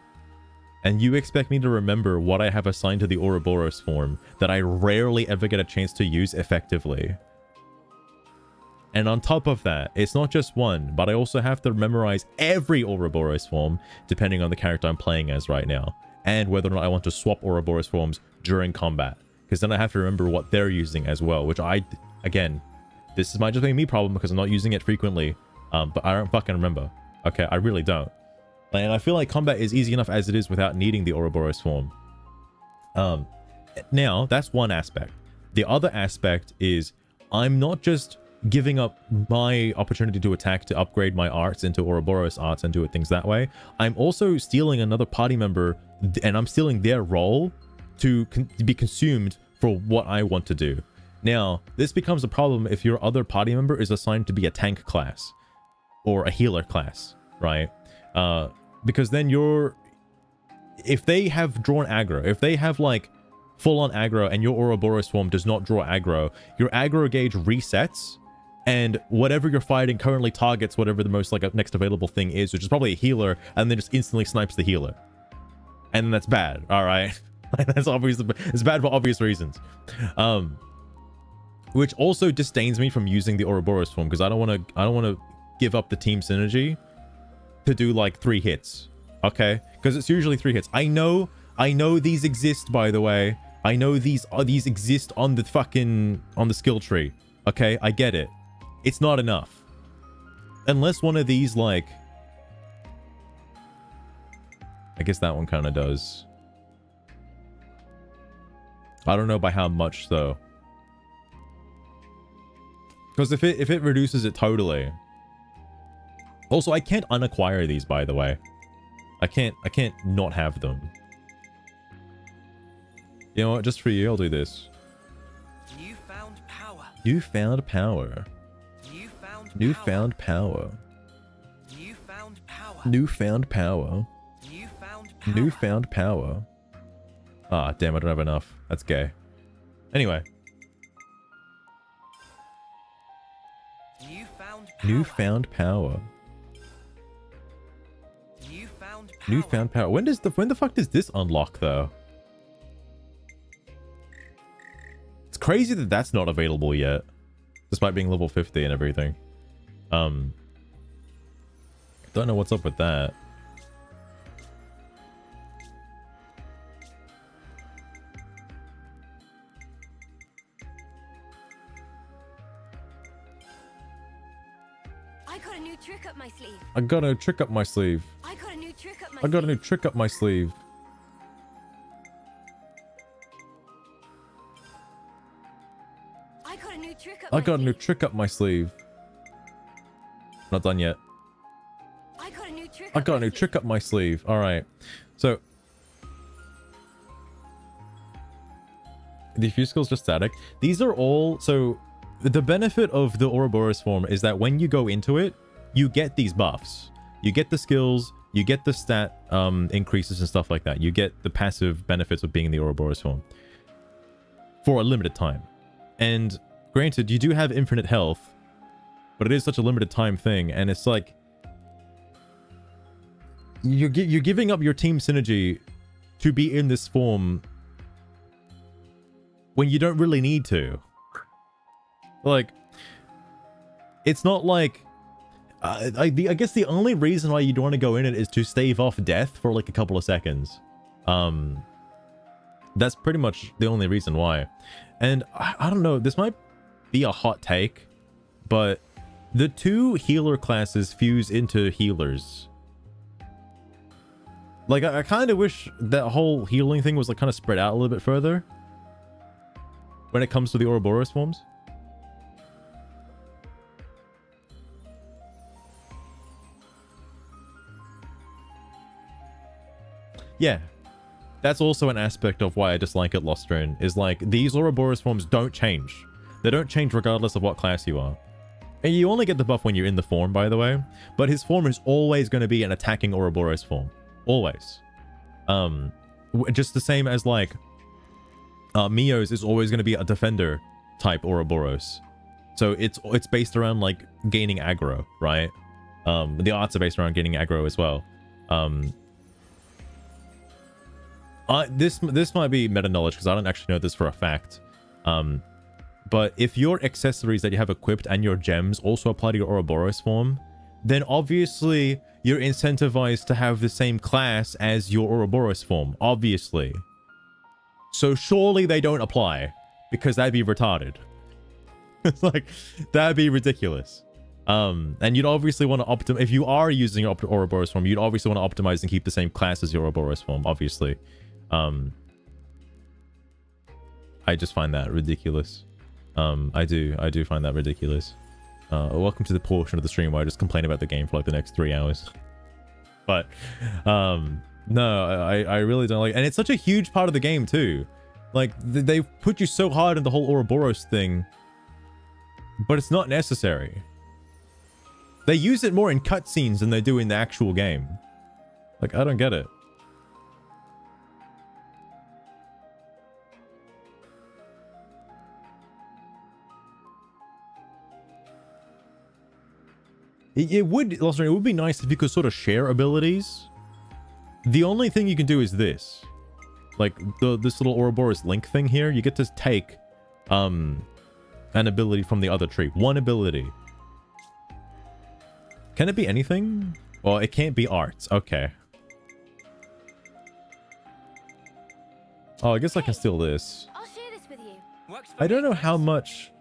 Speaker 1: And you expect me to remember what I have assigned to the Ouroboros form that I rarely ever get a chance to use effectively. And on top of that, it's not just one, but I also have to memorize every Ouroboros form, depending on the character I'm playing as right now, and whether or not I want to swap Ouroboros forms during combat, because then I have to remember what they're using as well, which again, this might just be me problem because I'm not using it frequently, but I don't fucking remember. Okay, I really don't. And I feel like combat is easy enough as it is without needing the Ouroboros form. Now, that's one aspect. The other aspect is I'm not just giving up my opportunity to attack to upgrade my arts into Ouroboros arts and do it things that way. I'm also stealing another party member, and I'm stealing their role to be consumed for what I want to do. Now, this becomes a problem if your other party member is assigned to be a tank class or a healer class, right? Because then if they have drawn aggro, if they have like full-on aggro and your Ouroboros form does not draw aggro, your aggro gauge resets, and whatever you're fighting currently targets whatever the most like next available thing is, which is probably a healer, and then just instantly snipes the healer. And that's bad, all right? That's obvious. It's bad for obvious reasons. Which also disdains me from using the Ouroboros form, because I don't want to give up the team synergy to do like 3 hits. Okay? Because it's usually 3 hits. I know these exist, by the way. I know these exist on the skill tree. Okay? I get it. It's not enough. Unless one of these, like... I guess that one kind of does. I don't know by how much, though. Because if it reduces it totally... Also, I can't unacquire these, by the way. I can't not have them. You know what? Just for you, I'll do this.
Speaker 6: Newfound power.
Speaker 1: Newfound power. Newfound power.
Speaker 6: Newfound power.
Speaker 1: Newfound power. Newfound power. Ah, damn, I don't have enough. That's gay. Anyway. Newfound power. Newfound power. When the fuck does this unlock, though? It's crazy that that's not available yet, despite being level 50 and everything. Don't know what's up with that.
Speaker 7: I got a new trick up my sleeve.
Speaker 1: I got a trick up my sleeve.
Speaker 7: I got a new trick up my
Speaker 1: I got a new trick up my sleeve.
Speaker 7: I got a new trick up
Speaker 1: I got a new trick up my sleeve. Not done yet.
Speaker 7: I got a new trick
Speaker 1: I got a new trick up my sleeve. All right. So the few skills just static. These are all so the benefit of the Ouroboros form is that when you go into it, you get these buffs. You get the skills, you get the stat increases and stuff like that. You get the passive benefits of being in the Ouroboros form for a limited time. And granted, you do have infinite health, but it is such a limited time thing, and it's like you're giving up your team synergy to be in this form when you don't really need to. Like, it's not like I guess the only reason why you'd want to go in it is to stave off death for like a couple of seconds. That's pretty much the only reason why. And I don't know, this might be a hot take, but the 2 healer classes fuse into healers. Like, I kind of wish that whole healing thing was like kind of spread out a little bit further when it comes to the Ouroboros forms. Yeah, that's also an aspect of why I dislike it, Lostron, is like these Ouroboros forms don't change. They don't change regardless of what class you are. And you only get the buff when you're in the form, by the way, but his form is always going to be an attacking Ouroboros form. Always. Just the same as like Mio's is always going to be a defender type Ouroboros. So it's based around like gaining aggro, right? The arts are based around gaining aggro as well. This might be meta knowledge because I don't actually know this for a fact. But if your accessories that you have equipped and your gems also apply to your Ouroboros form, then obviously you're incentivized to have the same class as your Ouroboros form, obviously. So surely they don't apply, because that'd be retarded. It's like, that'd be ridiculous. And you'd obviously want to optimize, if you are using your Ouroboros form, you'd obviously want to optimize and keep the same class as your Ouroboros form, obviously. I just find that ridiculous. I do find that ridiculous. Welcome to the portion of the stream where I just complain about the game for like the next 3 hours. But no, I really don't like, and it's such a huge part of the game too. Like they put you so hard in the whole Ouroboros thing, but it's not necessary. They use it more in cutscenes than they do in the actual game. Like, I don't get it. It would be nice if you could sort of share abilities. The only thing you can do is this. Like, this little Ouroboros link thing here, you get to take an ability from the other tree. One ability. Can it be anything? Well, it can't be arts. Okay. Oh, I guess I can steal this.
Speaker 7: I'll share this with you.
Speaker 1: I don't know how much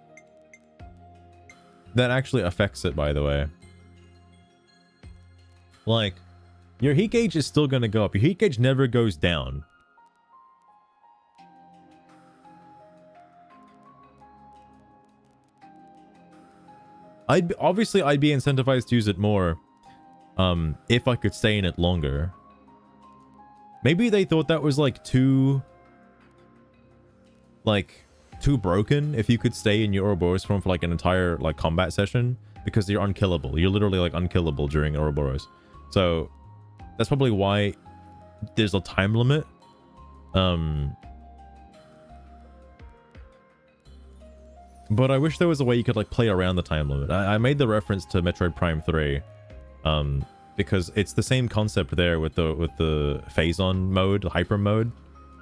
Speaker 1: that actually affects it, by the way. Like, your heat gauge is still going to go up. Your heat gauge never goes down. Obviously I'd be incentivized to use it more if I could stay in it longer. Maybe they thought that was like too broken if you could stay in your Ouroboros form for like an entire like combat session, because you're unkillable. You're literally like unkillable during Ouroboros. So that's probably why there's a time limit. But I wish there was a way you could like play around the time limit. I made the reference to Metroid Prime 3 because it's the same concept there with the phase-on mode, the hyper mode.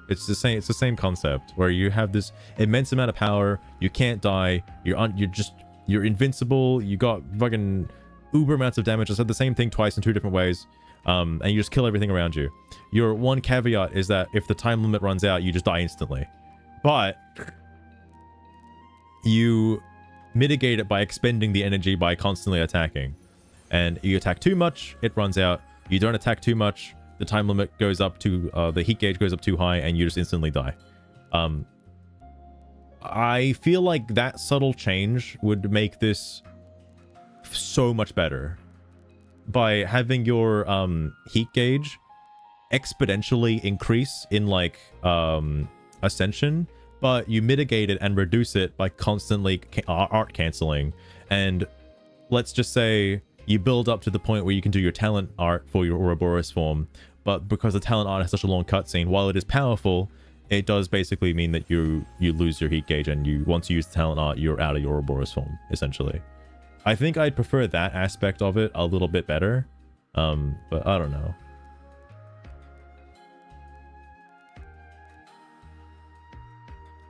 Speaker 1: It's the same concept where you have this immense amount of power, you can't die, you're invincible, you got fucking uber amounts of damage. I said the same thing twice in two different ways. And you just kill everything around you. Your one caveat is that if the time limit runs out, you just die instantly. But you mitigate it by expending the energy by constantly attacking. And you attack too much, it runs out. You don't attack too much, the time limit goes up to the heat gauge goes up too high, and you just instantly die. I feel like that subtle change would make this so much better by having your heat gauge exponentially increase in like ascension, but you mitigate it and reduce it by constantly art canceling. And let's just say you build up to the point where you can do your talent art for your Ouroboros form, but because the talent art has such a long cutscene, while it is powerful, it does basically mean that you lose your heat gauge, and once you use the talent art, you're out of your Ouroboros form, essentially. I think I'd prefer that aspect of it a little bit better, but I don't know.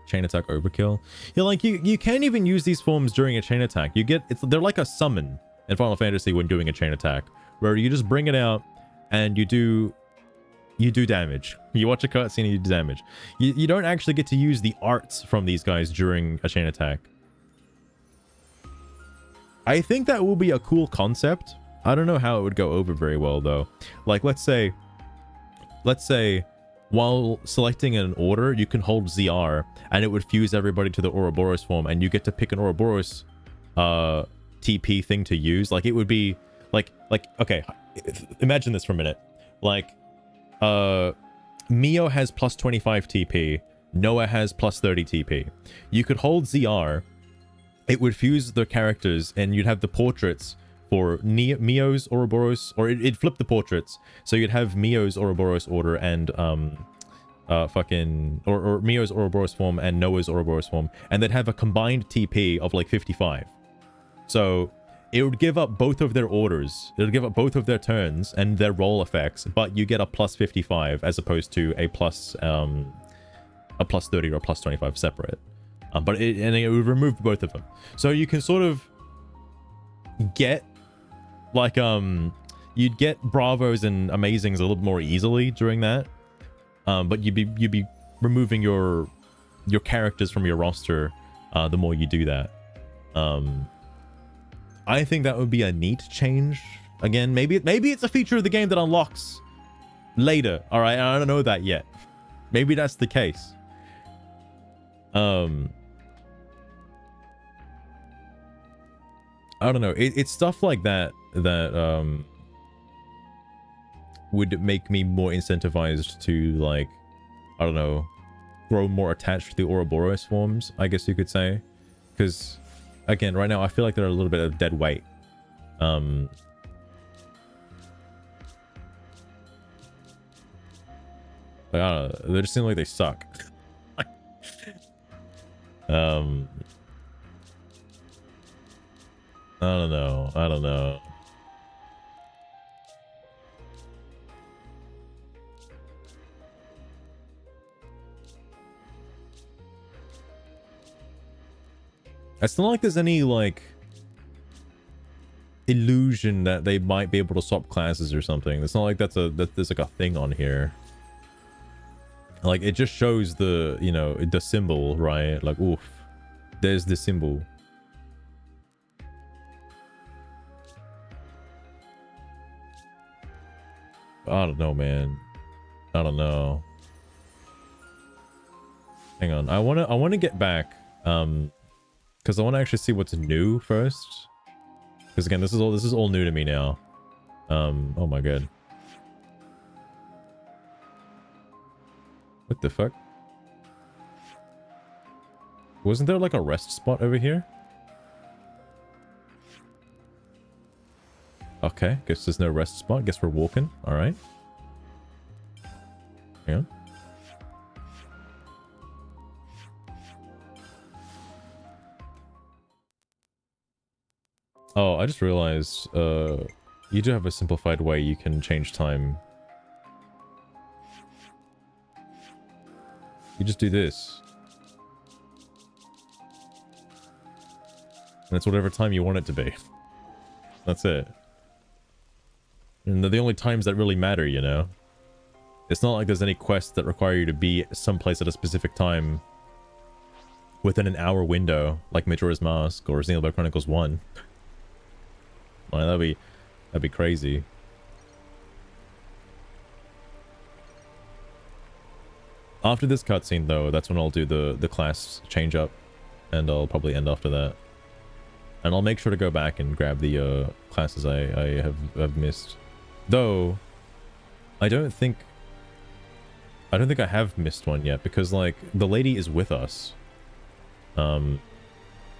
Speaker 1: Chain attack overkill. Yeah, like you can't even use these forms during a chain attack. They're like a summon in Final Fantasy when doing a chain attack, where you just bring it out and you do damage. You watch a cutscene and you do damage. You don't actually get to use the arts from these guys during a chain attack. I think that will be a cool concept. I don't know how it would go over very well though. Like let's say while selecting an order, you can hold ZR and it would fuse everybody to the Ouroboros form, and you get to pick an Ouroboros TP thing to use. Like it would be like okay, imagine this for a minute. Like Mio has plus 25 TP, Noah has plus 30 TP. You could hold ZR, it would fuse the characters, and you'd have the portraits for Mio's Ouroboros, or it'd flip the portraits, so you'd have Mio's Ouroboros order and or Mio's Ouroboros form and Noah's Ouroboros form, and they'd have a combined TP of like 55. So it would give up both of their orders, it would give up both of their turns and their roll effects, but you get a plus 55 as opposed to a plus 30 or a plus 25 separate. But it would remove both of them, so you can sort of get like you'd get bravos and amazings a little more easily during that, but you'd be removing your characters from your roster the more you do that. I think that would be a neat change. Again, maybe it's a feature of the game that unlocks later. All right, I don't know that yet. Maybe that's the case. I don't know. It's stuff like that would make me more incentivized to, like, I don't know, grow more attached to the Ouroboros forms, I guess you could say. Because, again, right now I feel like they're a little bit of dead weight. Like, I don't know, they just seem like they suck. I don't know. It's not like there's any, like, illusion illusion that they might be able to swap classes or something. It's not like there's like a thing on here. Like, it just shows the, you know, the symbol, right? Like, oof, there's the symbol. I don't know, man. I don't know. Hang on. I want to get back, because I want to actually see what's new first. Because again, this is all new to me now. Oh my god. What the fuck? Wasn't there like a rest spot over here? Okay, guess there's no rest spot. Guess we're walking. All right. Hang on. Oh, I just realized, you do have a simplified way you can change time. You just do this. And it's whatever time you want it to be. That's it. And they're the only times that really matter, you know? It's not like there's any quests that require you to be someplace at a specific time within an hour window, like Majora's Mask or Xenoblade Chronicles 1. Like, that'd be crazy. After this cutscene, though, that's when I'll do the class change up, and I'll probably end after that. And I'll make sure to go back and grab the classes I have missed. Though, I don't think I have missed one yet, because like the lady is with us, on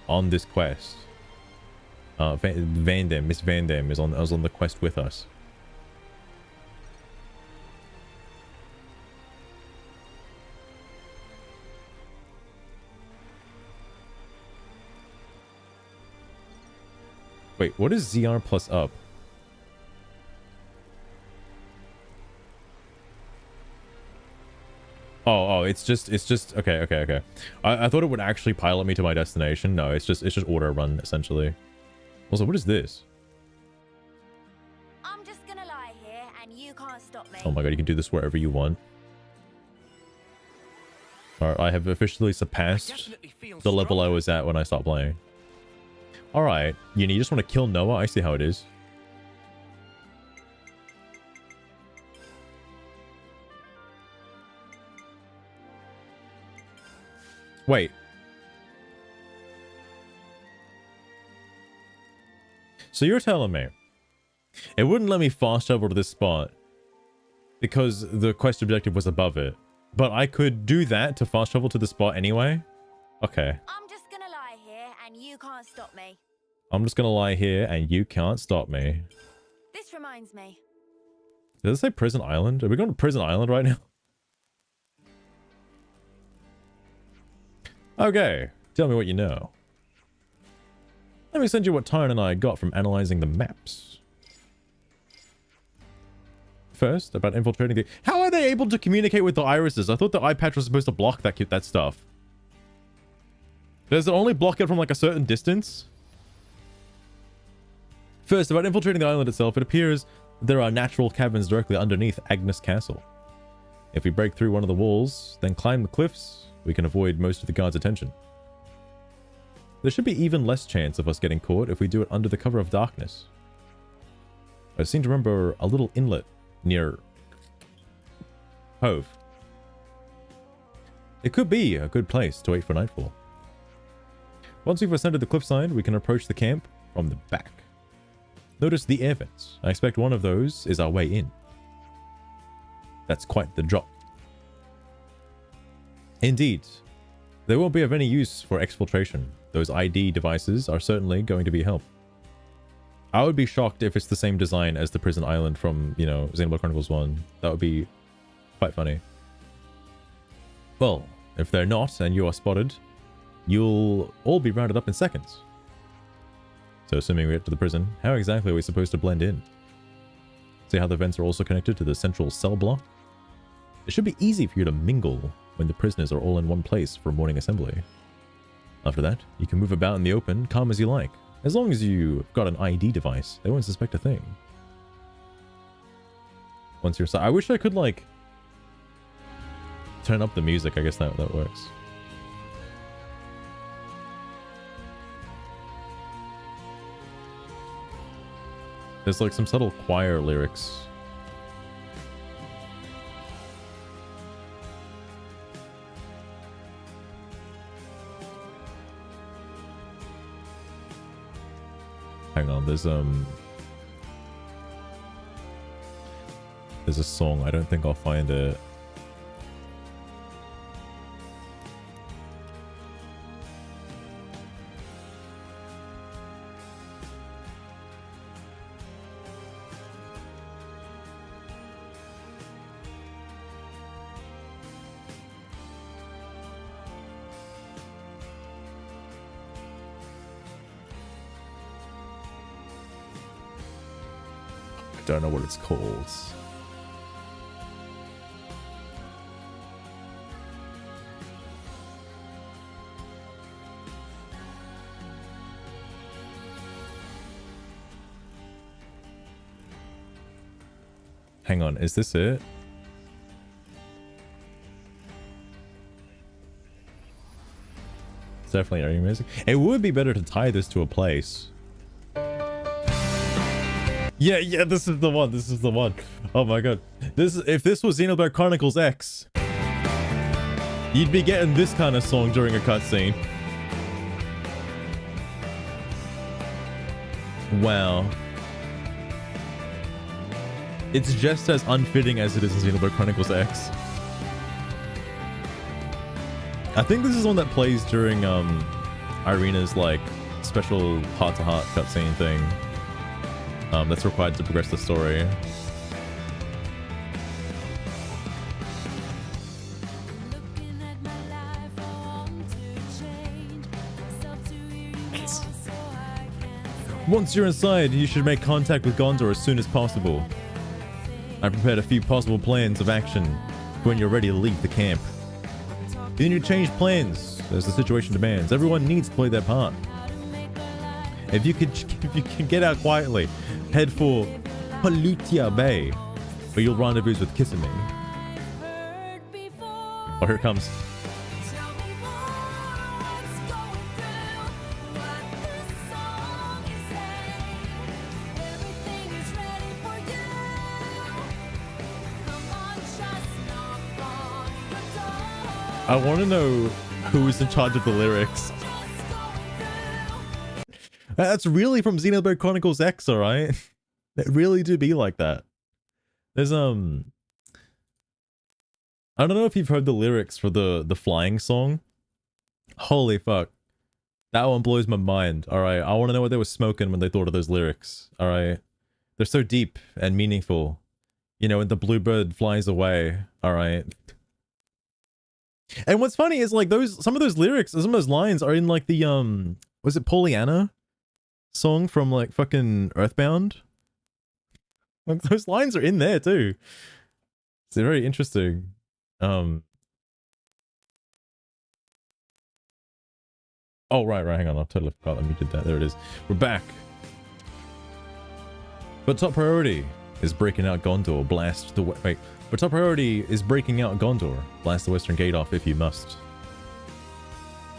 Speaker 1: this quest. Miss Van Dam was on the quest with us. Wait, what is ZR plus up? Oh, it's just okay. I thought it would actually pilot me to my destination. No, it's just auto run essentially. Also, what is this?
Speaker 7: I'm just gonna lie here and you can't stop me.
Speaker 1: Oh my god, you can do this wherever you want. Alright, I have officially surpassed the level I was at when I stopped playing. Alright, you just want to kill Noah? I see how it is. Wait. So you're telling me it wouldn't let me fast travel to this spot because the quest objective was above it, but I could do that to fast travel to the spot anyway? Okay.
Speaker 7: I'm just gonna lie here and you can't stop me.
Speaker 1: I'm just gonna lie here and you can't stop me.
Speaker 7: This reminds me.
Speaker 1: Does it say Prison Island? Are we going to Prison Island right now? Okay, tell me what you know. Let me send you what Tyron and I got from analyzing the maps. First, about infiltrating the... How are they able to communicate with the irises? I thought the eye patch was supposed to block that stuff. Does it only block it from like a certain distance? First, about infiltrating the island itself, it appears there are natural caverns directly underneath Agnes Castle. If we break through one of the walls, then climb the cliffs, we can avoid most of the guards' attention. There should be even less chance of us getting caught if we do it under the cover of darkness. I seem to remember a little inlet near Hove. It could be a good place to wait for nightfall. Once we've ascended the cliffside, we can approach the camp from the back. Notice the air vents. I expect one of those is our way in. That's quite the drop. Indeed, they won't be of any use for exfiltration. Those ID devices are certainly going to be help. I would be shocked if it's the same design as the prison island from, you know, Xenoblade Chronicles 1. That would be quite funny. Well, if they're not and you are spotted, you'll all be rounded up in seconds. So assuming we get to the prison, how exactly are we supposed to blend in? See how the vents are also connected to the central cell block? It should be easy for you to mingle when the prisoners are all in one place for morning assembly. After that, you can move about in the open, calm as you like, As long as you've got an ID device, they won't suspect a thing. Once you're... I wish I could, like, turn up the music. I guess that works. There's, like, some subtle choir lyrics. Hang on, there's a song. I don't think I'll find it. Don't know what it's called. Hang on, is this it? It's definitely area music. It would be better to tie this to a place. Yeah, this is the one. This is the one. Oh my god. If this was Xenoblade Chronicles X, you'd be getting this kind of song during a cutscene. Wow. It's just as unfitting as it is in Xenoblade Chronicles X. I think this is one that plays during Irina's like special heart-to-heart cutscene thing. That's required to progress the story. Once you're inside, you should make contact with Gondor as soon as possible. I prepared a few possible plans of action when you're ready to leave the camp. You need to change plans as the situation demands. Everyone needs to play their part. If you can get out quietly, head for Palutia Bay, where you'll rendezvous with Kissimmee. Oh, here it comes. I want to know who is in charge of the lyrics. That's really from Xenoblade Chronicles X, alright? It really do be like that. There's, I don't know if you've heard the lyrics for the flying song. Holy fuck. That one blows my mind, alright? I want to know what they were smoking when they thought of those lyrics, alright? They're so deep and meaningful. You know, when the bluebird flies away, alright? And what's funny is, like, some of those lyrics, some of those lines are in, like, the, was it Pollyanna song from, like, fucking Earthbound? Like, those lines are in there, too. It's very interesting. Oh, right, hang on. I totally forgot that we did that. There it is. We're back. But top priority is breaking out Gondor, blast the... Wait. But top priority is breaking out Gondor. Blast the western gate off if you must.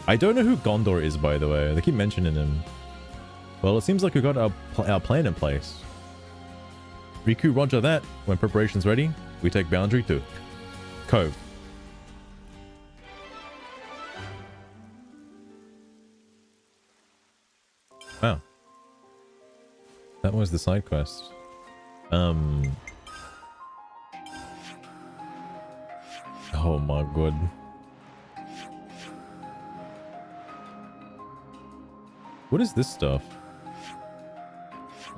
Speaker 1: I don't know who Gondor is, by the way. They keep mentioning him. Well, it seems like we got our plan in place. Riku, roger that. When preparation's ready, we take boundary to Cove. Wow. That was the side quest. Oh my god. What is this stuff?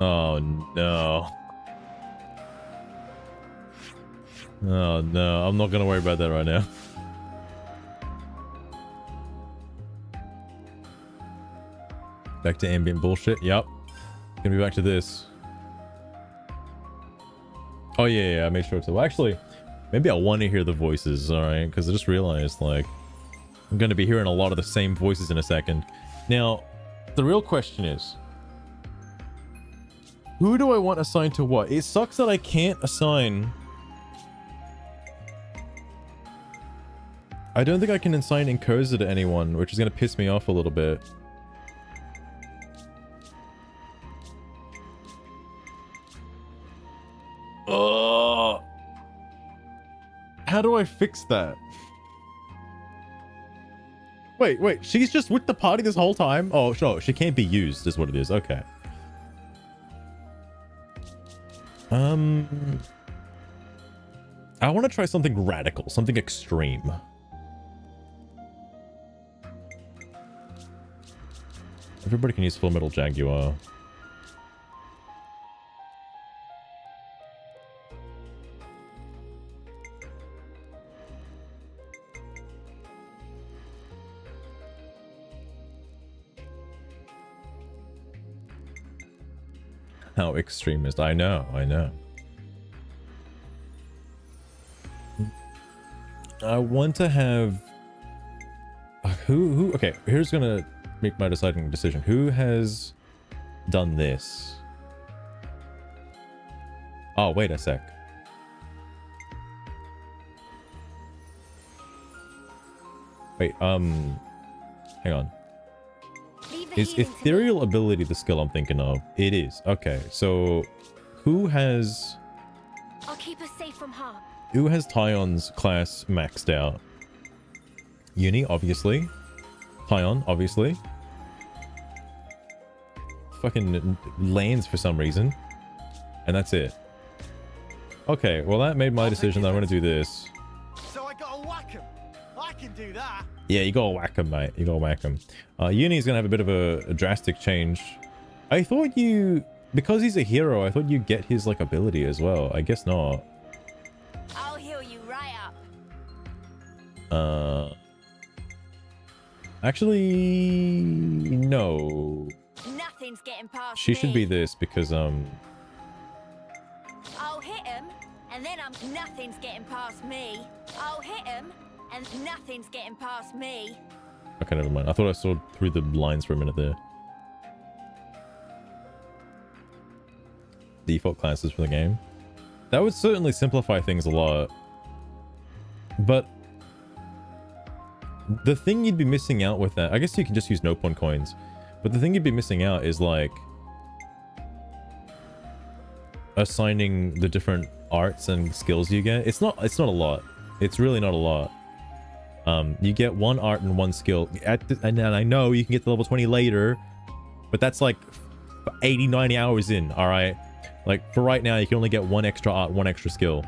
Speaker 1: Oh no. Oh no, I'm not gonna worry about that right now. Back to ambient bullshit. Yep. Gonna be back to this. Oh yeah, I made sure to. Well, actually, maybe I want to hear the voices, alright? Because I just realized, like, I'm going to be hearing a lot of the same voices in a second. Now, the real question is, Who do I want assigned to what? It sucks that I can't assign. I don't think I can assign Inkosa to anyone, which is going to piss me off a little bit. Oh, how do I fix that? Wait, she's just with the party this whole time? Oh, no, she can't be used is what it is. Okay. I want to try something radical, something extreme. Everybody can use Full Metal Jaguar. How extremist. I know. I want to have... Who... Okay, here's gonna make my deciding decision. Who has done this? Oh, wait a sec. Wait, hang on. Is ethereal ability the skill I'm thinking of? It is. Okay, so who has...
Speaker 7: I'll keep us safe from harm.
Speaker 1: Who has Tyon's class maxed out? Uni, obviously. Tyon, obviously. Fucking lands for some reason. And that's it. Okay, well that made my decision that I'm going to do this.
Speaker 8: So I gotta whack him. I can do that.
Speaker 1: Yeah, you gotta whack him, mate. You gotta whack him. Uni's gonna have a bit of a drastic change. I thought you... Because he's a hero, I thought you'd get his, like, ability as well. I guess not.
Speaker 4: I'll heal you right up.
Speaker 1: Actually... No.
Speaker 4: Nothing's getting past
Speaker 1: She should be this because,
Speaker 4: I'll hit him, and then nothing's getting past me. I'll hit him, and nothing's getting past me.
Speaker 1: Okay, never mind. I thought I saw through the lines for a minute there. Default classes for the game. That would certainly simplify things a lot. But the thing you'd be missing out with that... I guess you can just use Nopon coins. But the thing you'd be missing out is, like... assigning the different arts and skills you get. It's not a lot. It's really not a lot. You get one art and one skill. And I know you can get to level 20 later, but that's like 80, 90 hours in, alright? Like, for right now, you can only get one extra art, one extra skill.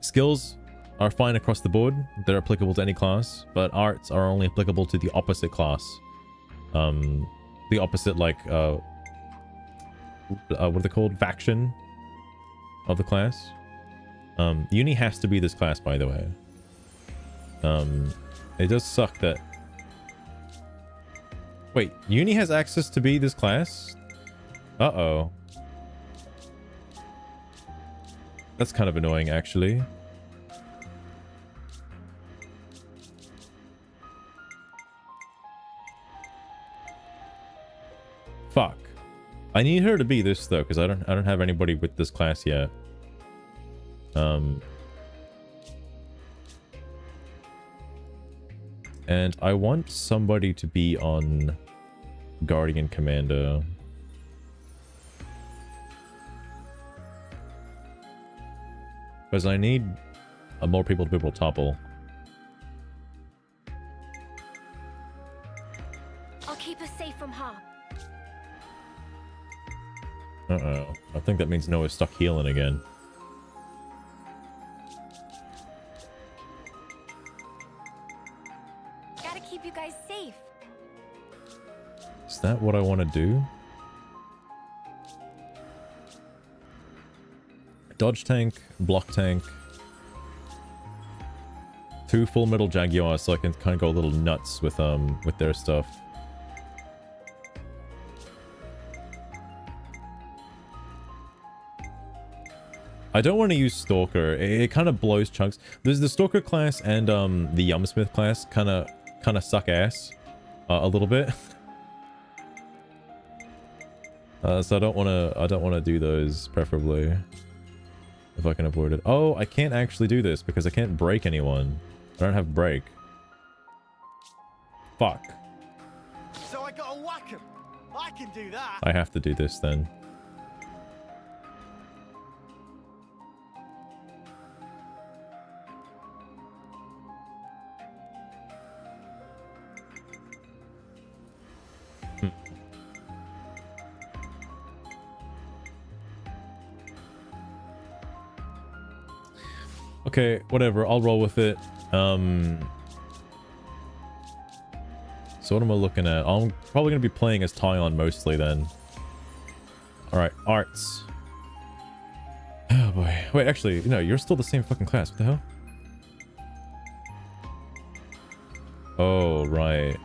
Speaker 1: Skills are fine across the board. They're applicable to any class, but arts are only applicable to the opposite class. The opposite, like, what are they called? Faction of the class. Uni has to be this class, by the way. It does suck that... Wait, Uni has access to be this class? Uh-oh. That's kind of annoying, actually. Fuck. I need her to be this, though, because I don't have anybody with this class yet. And I want somebody to be on Guardian Commander. Because I need more people to be able to topple.
Speaker 7: I'll keep us safe from harm.
Speaker 1: Uh-oh. I think that means Noah's stuck healing again.
Speaker 4: Gotta keep you guys safe.
Speaker 1: Is that what I want to do? Dodge tank, block tank. 2 full metal Jaguars so I can kind of go a little nuts with their stuff. I don't want to use Stalker. It kind of blows chunks. There's the Stalker class and the Yumsmith class kind of suck ass a little bit. So I don't want to do those preferably if I can avoid it. Oh, I can't actually do this because I can't break anyone. I don't have break. Fuck.
Speaker 8: So I gotta whack him. I can do that.
Speaker 1: I have to do this then. Okay, whatever. I'll roll with it. So what am I looking at? I'm probably going to be playing as Tyon mostly then. Alright, arts. Oh boy. Wait, actually, no, you're still the same fucking class. What the hell? Oh, right.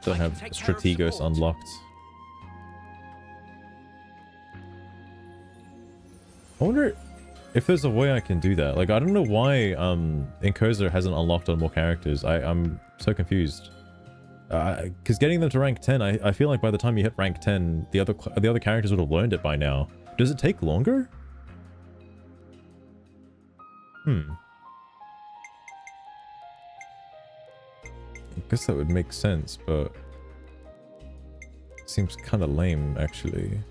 Speaker 1: Don't have Strategos unlocked. I wonder if there's a way I can do that. Like, I don't know why Inquisitor hasn't unlocked on more characters. I'm so confused. Because getting them to rank 10, I feel like by the time you hit rank 10, the other characters would have learned it by now. Does it take longer? I guess that would make sense, but it seems kind of lame, actually.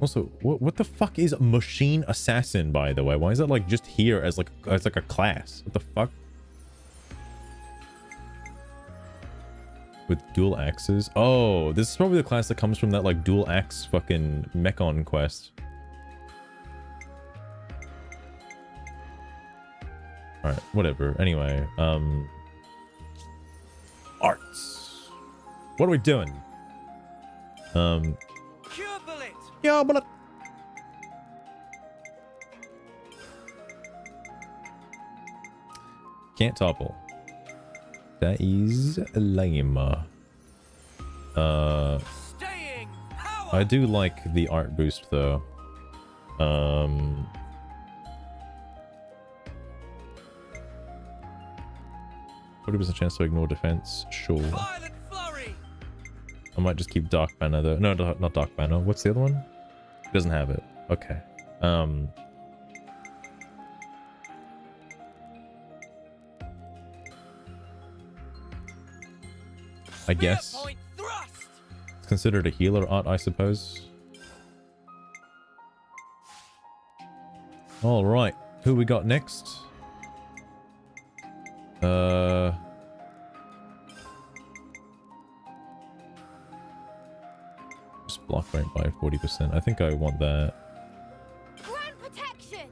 Speaker 1: Also, what the fuck is Machine Assassin, by the way? Why is that like just here as like a class? What the fuck? With dual axes? Oh, this is probably the class that comes from that like dual axe fucking Mechon quest. Alright, whatever. Anyway, arts. What are we doing?
Speaker 10: Cure bullet.
Speaker 1: Yeah, bullet. Can't topple. That is lame. I do like the art boost though. 40% chance to ignore defense. Sure. I might just keep Dark Banner though. No, not Dark Banner. What's the other one? Doesn't have it. Okay. I guess it's considered a healer art, I suppose. All right, who we got next? Just block rank by 40%. I think I want that.
Speaker 7: Grand protection.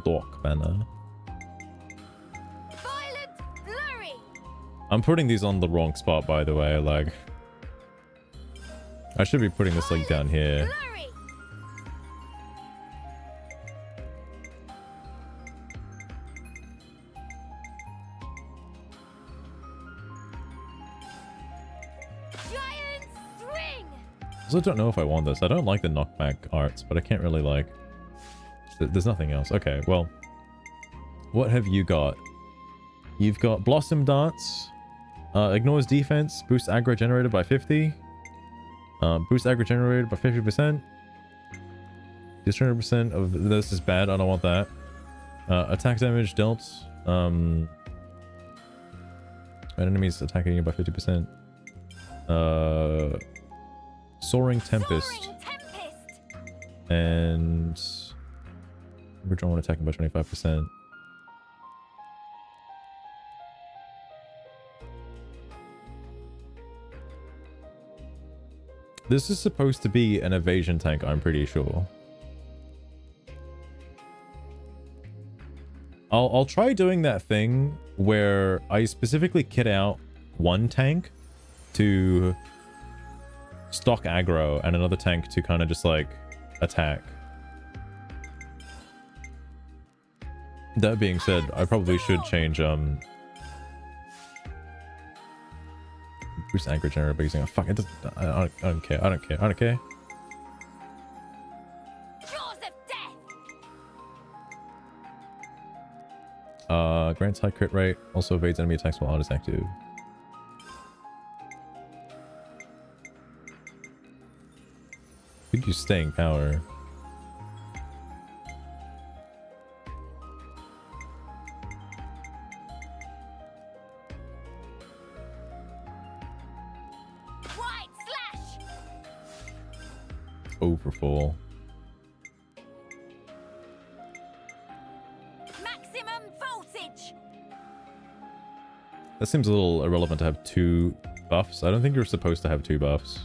Speaker 1: Dark Banner.
Speaker 7: Violent flurry.
Speaker 1: I'm putting these on the wrong spot, by the way. Like, I should be putting this like down here.
Speaker 7: Flurry. Giant swing.
Speaker 1: I also don't know if I want this. I don't like the knockback arts, but I can't really like... There's nothing else. Okay, well, what have you got? You've got Blossom Darts. Ignores defense. Boosts aggro generated by 50. Boost aggro generated by 50%. This 200% of this is bad. I don't want that. Attack damage dealt. When enemies attacking you by 50%. Soaring Tempest. And withdraw when attacking by 25%. This is supposed to be an evasion tank, I'm pretty sure. I'll try doing that thing where I specifically kit out one tank to stock aggro and another tank to kind of just like attack. That being said, I probably should change boost aggro generator by using a fuck. It doesn't. I don't care. I don't care. I don't care. Grants high crit rate. Also evades enemy attacks while art is active. Could use staying power. Overfall.
Speaker 4: Maximum voltage.
Speaker 1: That seems a little irrelevant to have 2 buffs. I don't think you're supposed to have 2 buffs.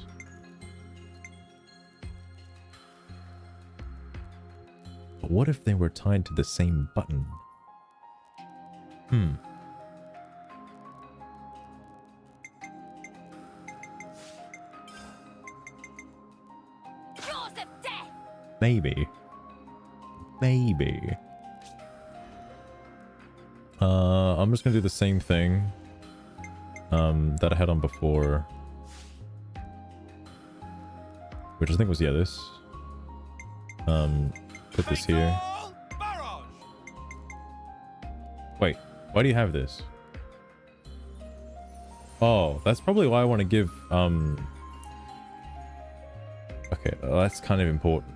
Speaker 1: But what if they were tied to the same button? Maybe. Maybe. I'm just gonna do the same thing that I had on before. Which I think was, yeah, this. Put this here. Wait, why do you have this? Oh, that's probably why I want to give, okay, well, that's kind of important.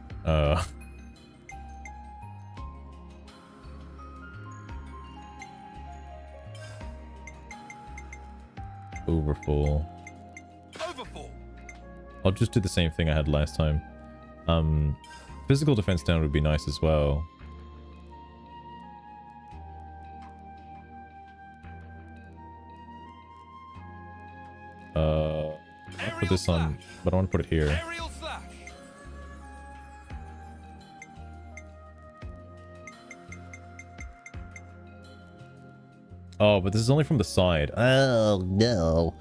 Speaker 1: Overfall. I'll just do the same thing I had last time. Physical defense down would be nice as well. I'll put this on, but I want to put it here. Oh, but this is only from the side. Oh, no.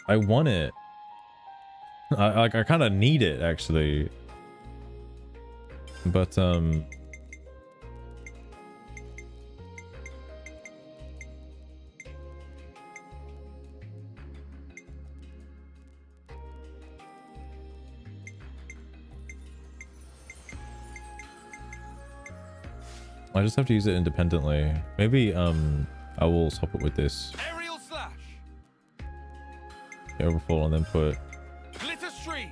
Speaker 1: I want it. I kind of need it, actually. But, I just have to use it independently. Maybe, I will swap it with this.
Speaker 9: Aerial slash.
Speaker 1: Overfall and then put
Speaker 9: Glitter stream.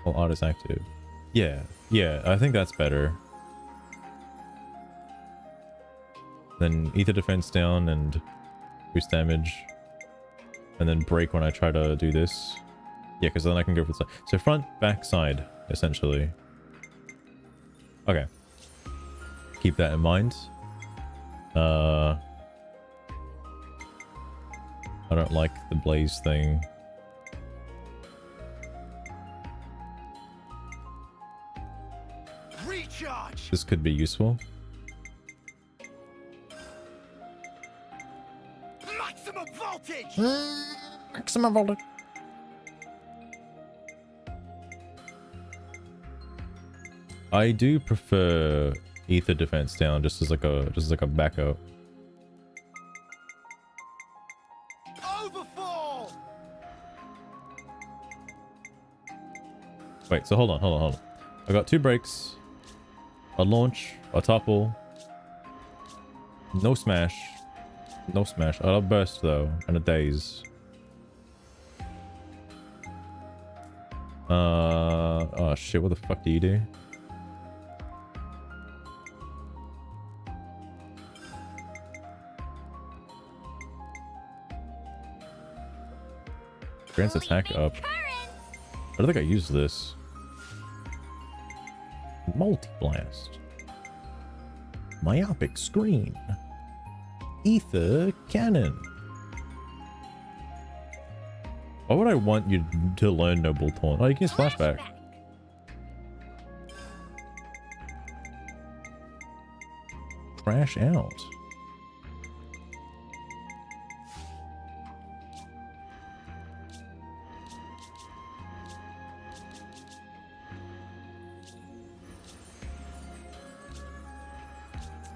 Speaker 1: all art is active. Yeah, I think that's better. Then ether defense down and boost damage. And then break when I try to do this. Yeah, because then I can go for the side. So front, back, side, essentially. Okay. Keep that in mind. I don't like the blaze thing.
Speaker 8: Recharge.
Speaker 1: This could be useful.
Speaker 8: Maximum voltage.
Speaker 1: Maximum voltage. I do prefer ether defense down just as like a backup.
Speaker 8: Overfall.
Speaker 1: Wait, so hold on. I got 2 breaks, a launch, a topple, no smash, a burst though, and a daze. Oh shit, what the fuck do you do? Grants attack up. I don't think I used this. Multi-blast. Myopic screen. Ether cannon. Why would I want you to learn Noble Taunt? Oh, you can use flashback. Crash out.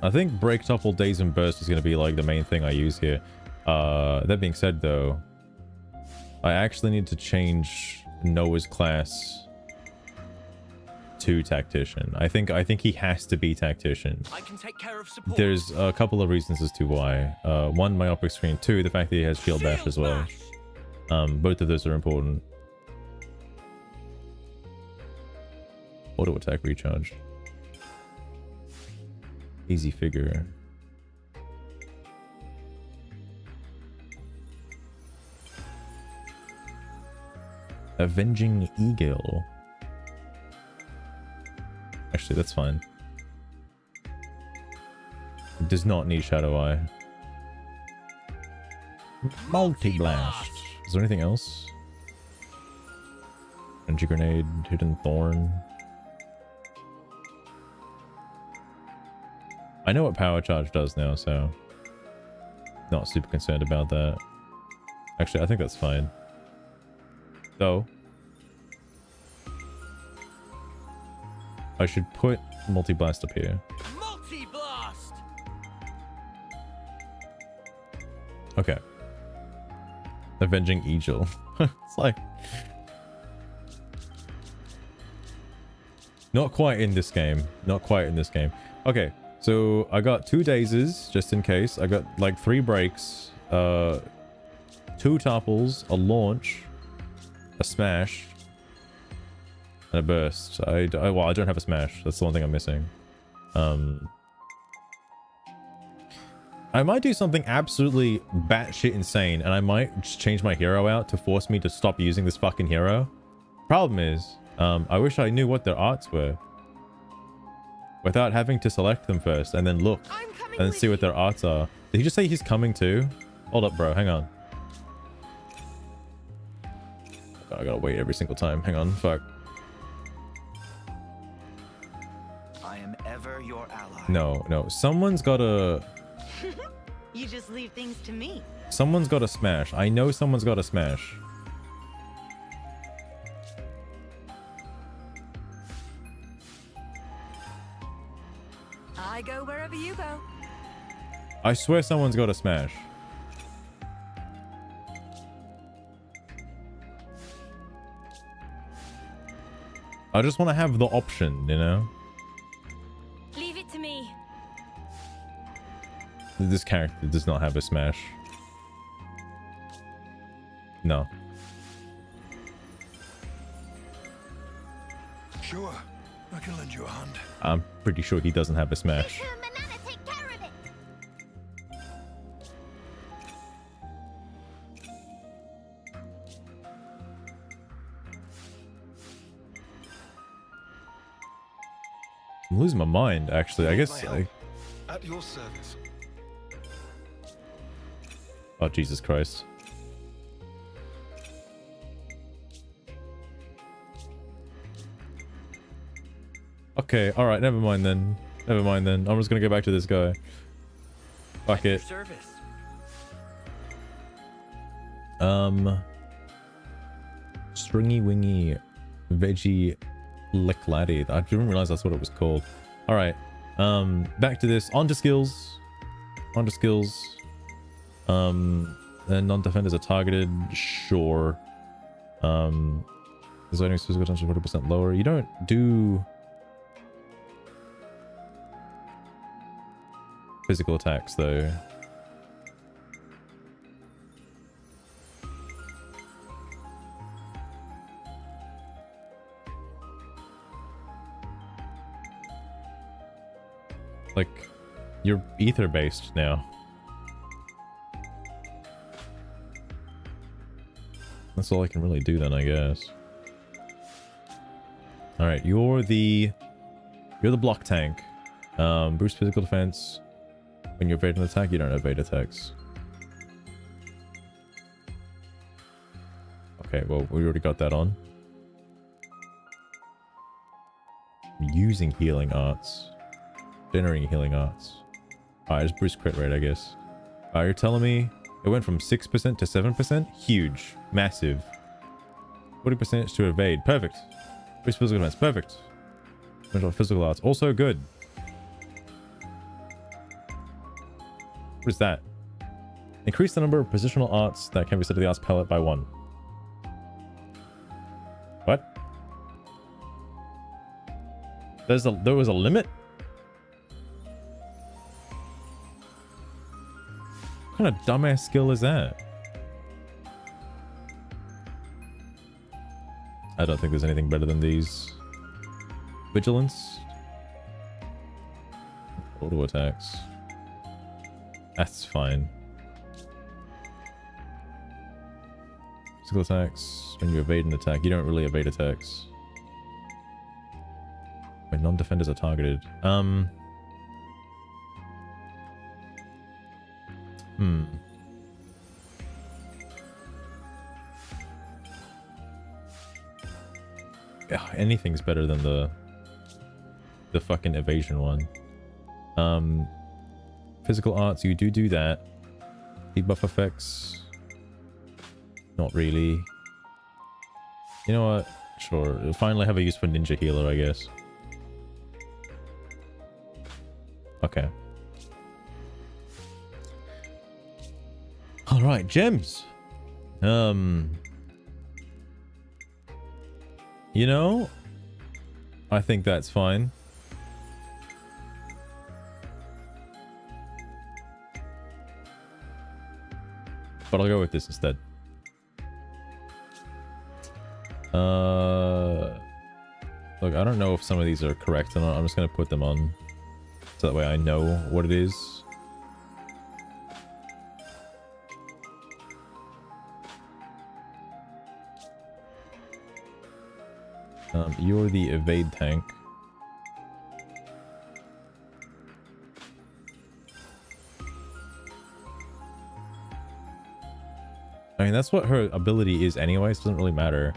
Speaker 1: I think break, topple, daze, and burst is going to be like the main thing I use here. That being said, though, I actually need to change Noah's class to tactician. I think he has to be tactician.
Speaker 18: I can take care of support.
Speaker 1: There's a couple of reasons as to why. One, myopic screen. Two, the fact that he has shield bash as well. Both of those are important. Auto attack recharge. Easy figure. Avenging Eagle. Actually, that's fine. It does not need Shadow Eye. Multi-blast. Is there anything else? Energy Grenade, Hidden Thorn. I know what Power Charge does now, so not super concerned about that. Actually, I think that's fine. Though, I should put Multi-Blast up here.
Speaker 18: Multi-blast!
Speaker 1: Okay. Avenging Eagle. It's like... Not quite in this game. Not quite in this game. Okay, so I got 2 dazes, just in case. I got like 3 breaks, 2 topples, a launch, a smash, and a burst. Well, I don't have a smash. That's the one thing I'm missing. I might do something absolutely batshit insane, and I might just change my hero out to force me to stop using this fucking hero. Problem is, I wish I knew what their arts were, without having to select them first and then look and then see what their arts are. Did he just say he's coming too? Hold up, bro. Hang on. I gotta wait every single time. Hang on. Fuck.
Speaker 10: I am ever your ally.
Speaker 1: No. Someone's gotta...
Speaker 19: You just leave things to me.
Speaker 1: Someone's gotta smash. I know someone's gotta smash.
Speaker 13: I go wherever you go.
Speaker 1: I swear someone's gotta smash. I just want to have the option, you know?
Speaker 4: Leave it to me.
Speaker 1: This character does not have a smash. No.
Speaker 9: Sure, I can lend you a hand.
Speaker 1: I'm pretty sure he doesn't have a smash. I'm losing my mind, actually. I guess
Speaker 9: At your service.
Speaker 1: Oh, Jesus Christ. Okay, alright, never mind then. Never mind then. I'm just gonna go back to this guy. Fuck it. Stringy Wingy Veggie Licklady. I didn't realize that's what it was called. Alright. Back to this. On to skills. On to skills. And non-defenders are targeted. Sure. There's only physical attention 40% lower. You don't do physical attacks though. Like, you're ether based now. That's all I can really do then, I guess. Alright, you're the block tank. Boost physical defense. When you evade an attack, you don't evade attacks. Okay, well, we already got that on. Using healing arts. Generating healing arts. Alright, just boost crit rate, I guess. Alright, you're telling me it went from 6% to 7%? Huge. Massive. 40% to evade. Perfect. Boost physical defense. Perfect. Physical arts. Also good. What is that? Increase the number of positional arts that can be set to the arts palette by 1. What? There was a limit? What kind of dumbass skill is that? I don't think there's anything better than these. Vigilance. Auto attacks. That's fine. Physical attacks. When you evade an attack, you don't really evade attacks. When non-defenders are targeted. Yeah, anything's better than the fucking evasion one. Physical arts, you do that. Debuff effects. Not really. You know what? Sure. It'll finally have a use for ninja healer, I guess. Okay. Alright, gems. You know, I think that's fine. But I'll go with this instead. Look, I don't know if some of these are correct or not. I'm just going to put them on. So that way I know what it is. You're the evade tank. I mean, that's what her ability is anyway, so it doesn't really matter.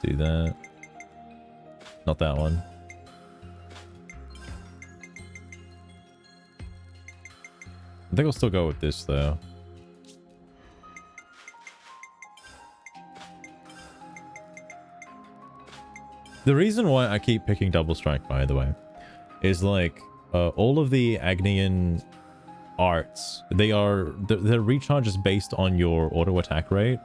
Speaker 1: Do that. Not that one. I think I'll still go with this though. The reason why I keep picking double strike, by the way, is like all of the Agnian arts, their recharge is based on your auto attack rate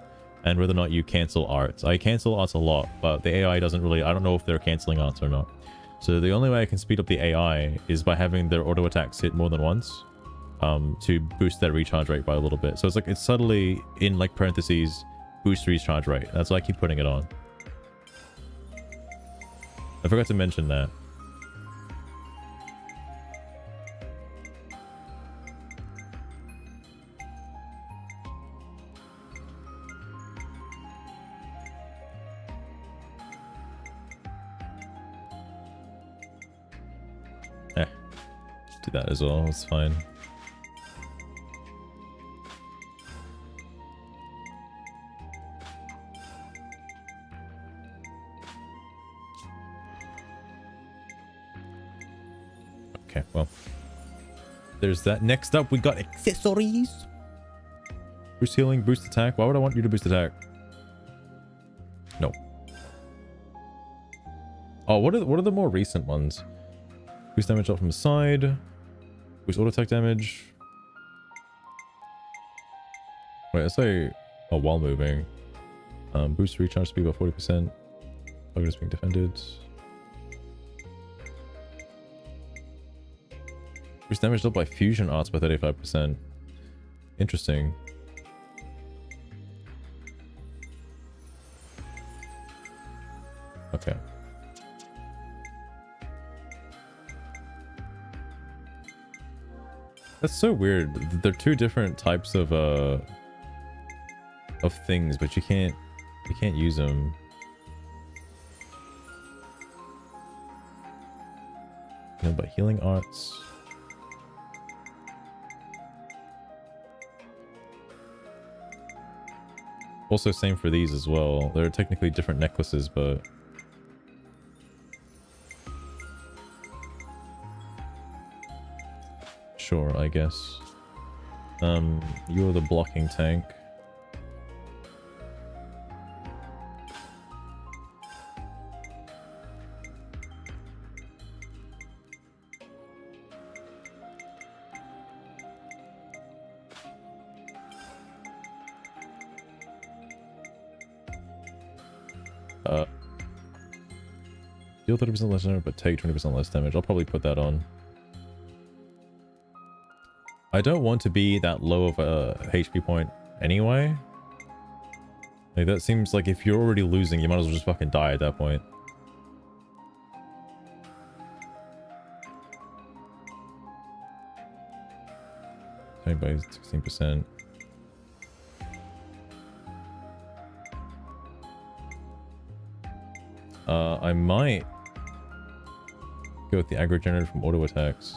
Speaker 1: and whether or not you cancel arts. I cancel arts a lot, but the AI doesn't really, I don't know if they're canceling arts or not. So the only way I can speed up the AI is by having their auto attacks hit more than once to boost their recharge rate by a little bit. So it's like, it's subtly in like parentheses, boost recharge rate. That's why I keep putting it on. I forgot to mention that. Do that as well, it's fine. Okay, well, there's that. Next up, we got accessories. Boost healing, boost attack. Why would I want you to boost attack? No. Oh, what are the more recent ones? Boost damage up from the side. Boost auto attack damage. Wait, let's say, oh, while moving. Boost recharge speed by 40%. Target is being defended. Boost damage up by fusion arts by 35%. Interesting. Okay. That's so weird. They're two different types of things, but you can't use them. You know, but healing arts. Also same for these as well. They're technically different necklaces, but Sure, I guess. You're the blocking tank. Deal 30% less damage, but take 20% less damage. I'll probably put that on. I don't want to be that low of a HP point anyway. Like, that seems like if you're already losing, you might as well just fucking die at that point. By 16%. I might go with the aggro generated from auto attacks.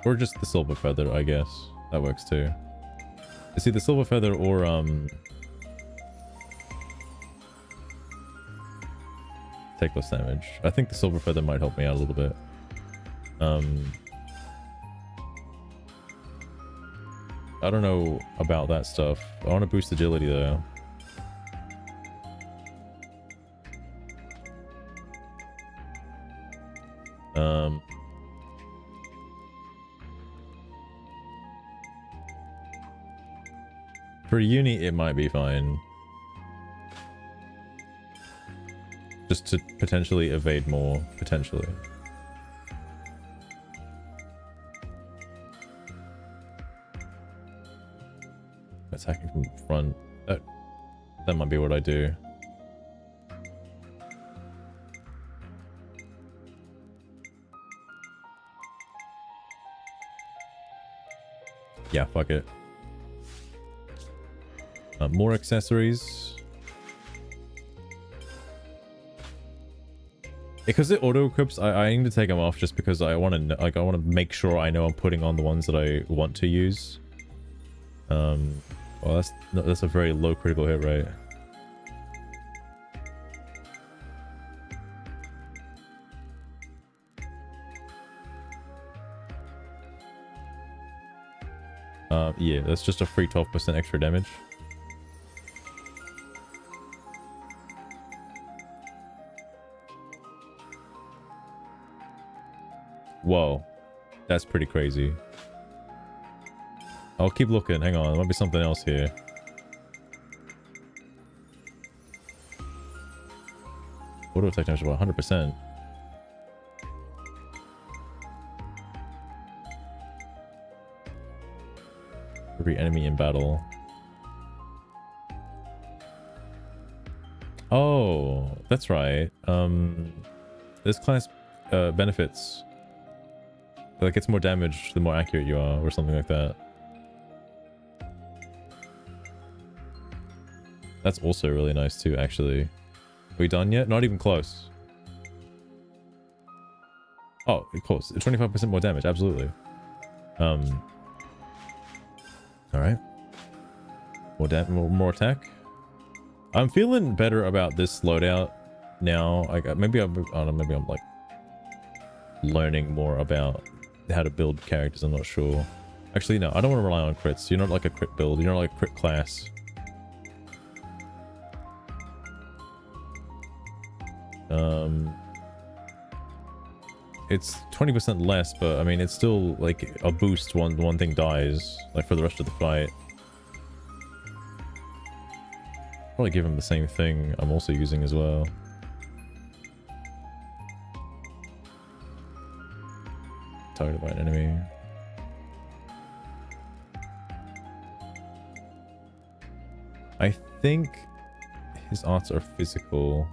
Speaker 1: Or just the silver feather, I guess. That works too. It's either silver feather or take less damage. I think the silver feather might help me out a little bit. I don't know about that stuff. I want to boost agility though. For uni, it might be fine. Just to potentially evade more, potentially. Attacking from front. That might be what I do. Yeah, fuck it. More accessories. Because it auto equips, I need to take them off just because I want to I want to make sure I know I'm putting on the ones that I want to use. Well, that's a very low critical hit rate. Yeah, that's just a free 12% extra damage. Whoa, that's pretty crazy. I'll keep looking. Hang on, there might be something else here. Auto attack damage about 100%. Every enemy in battle. Oh, that's right. This class benefits. Like, gets more damage the more accurate you are, or something like that. That's also really nice too, actually. Are we done yet? Not even close. Oh, of course. 25% more damage, absolutely. Alright. More attack. I'm feeling better about this loadout now. Maybe I don't know, maybe I'm like learning more about how to build characters. I'm not sure. Actually, no, I don't want to rely on crits. You're not like a crit build. You're not like a crit class. It's 20% less, but I mean, it's still like a boost one thing dies, like for the rest of the fight. Probably give him the same thing I'm also using as well. Targeted by an enemy. I think his arts are physical.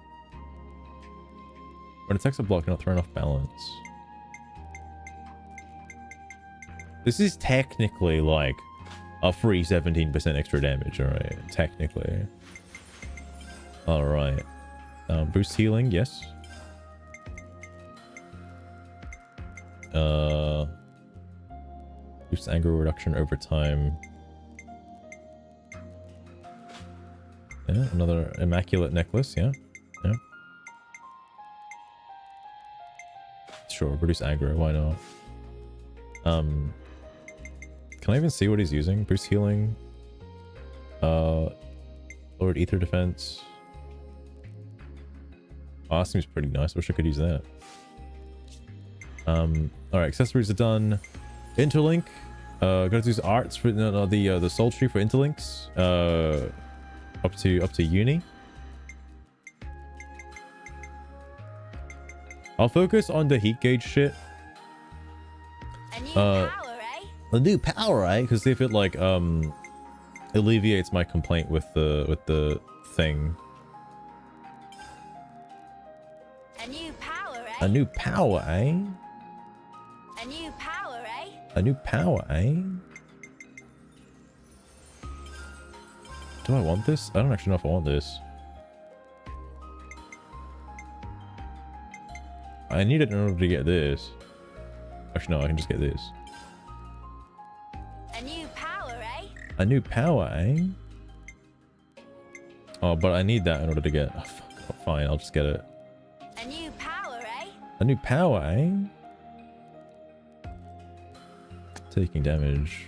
Speaker 1: When attacks are blocked, you're not thrown off balance. This is technically like a free 17% extra damage, alright? Technically. Alright. Boost healing, yes. Boost aggro reduction over time. Yeah, another immaculate necklace, yeah. Yeah. Sure, reduce aggro, why not? Can I even see what he's using? Boost healing. Lowered ether defense. Oh, that seems pretty nice. Wish I could use that. Alright, accessories are done. Interlink. Gotta use arts for the soul tree for interlinks. Up to uni. I'll focus on the heat gauge shit. A new power, eh? Because if it like alleviates my complaint with the thing.
Speaker 7: A new power, eh?
Speaker 1: A new power, eh?
Speaker 7: A new power, eh?
Speaker 1: A new power, eh? Do I want this? I don't actually know if I want this. I need it in order to get this. Actually, no, I can just get this.
Speaker 7: A new power, eh?
Speaker 1: A new power, eh? Oh, but I need that in order to get... Oh, fuck. Oh, fine, I'll just get it.
Speaker 7: A new power, eh?
Speaker 1: A new power, eh? Taking damage.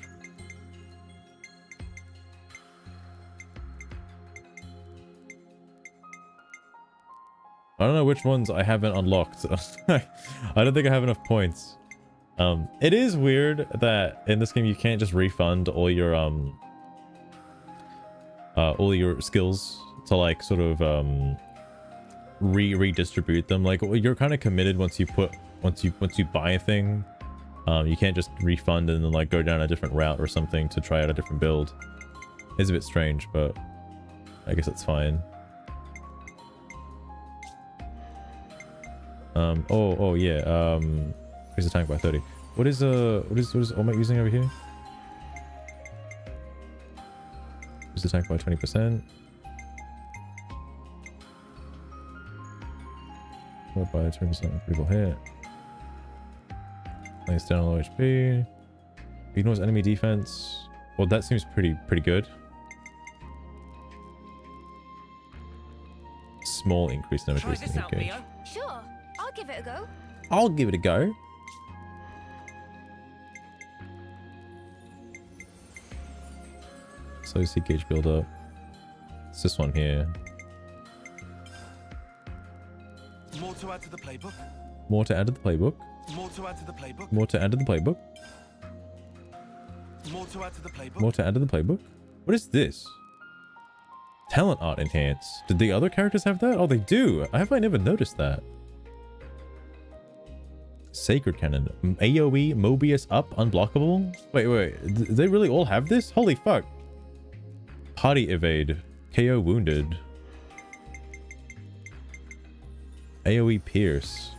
Speaker 1: I don't know which ones I haven't unlocked. I don't think I have enough points. It is weird that in this game you can't just refund all your skills to like sort of redistribute them. Like you're kind of committed once you buy a thing. You can't just refund and then like go down a different route or something to try out a different build. It's a bit strange, but I guess it's fine. Oh yeah. Increase the tank by 30. What is Olmec using over here? Increase the tank by 20%. What by 20% critical hit. Lays down low HP. Ignores enemy defense. Well, that seems pretty good. Small increase in damage waste in hit gauge.
Speaker 7: Sure, I'll give it a go.
Speaker 1: I'll give it a go. So see gauge build up. It's this one here.
Speaker 9: More to add to the playbook.
Speaker 1: More to add to the playbook.
Speaker 9: More to add to the playbook.
Speaker 1: More to add to the playbook.
Speaker 9: More to add to the playbook.
Speaker 1: More to add to the playbook. What is this? Talent art enhance. Did the other characters have that? Oh, they do. Have I never noticed that? Sacred Cannon. AoE, Mobius up, unblockable. Wait. Do they really all have this? Holy fuck. Party evade. KO wounded. AoE pierce.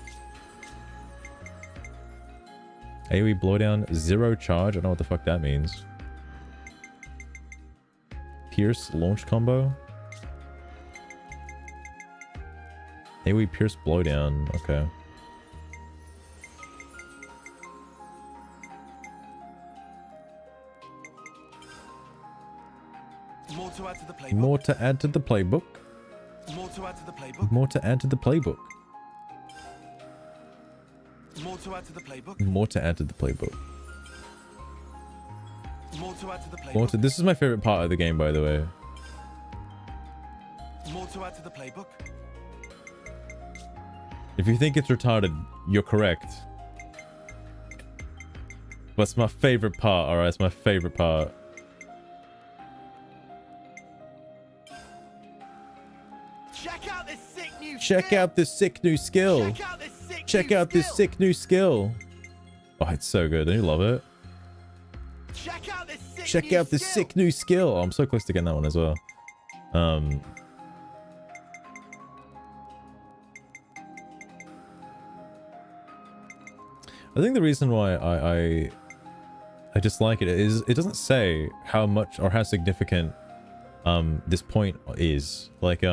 Speaker 1: AoE blowdown, 0 charge. I don't know what the fuck that means. Pierce launch combo. AoE pierce blowdown. Okay.
Speaker 9: More to add to the playbook.
Speaker 1: More to add to the playbook.
Speaker 9: More to add to the playbook.
Speaker 1: More to add to the playbook.
Speaker 9: More to add to the playbook.
Speaker 1: More to add to the playbook.
Speaker 9: More to add to the playbook.
Speaker 1: This is my favorite part of the game, by the way.
Speaker 9: More to add to the playbook.
Speaker 1: If you think it's retarded, you're correct. But it's my favorite part, alright? It's my favorite part.
Speaker 8: Check out this sick new
Speaker 1: Check out this sick new skill. Check out this sick new skill. Oh, it's so good. Don't you love it?
Speaker 8: Check out this sick
Speaker 1: Check out this sick new skill. Oh, I'm so close to getting that one as well. I think the reason why I dislike it is it doesn't say how much or how significant this point is. Like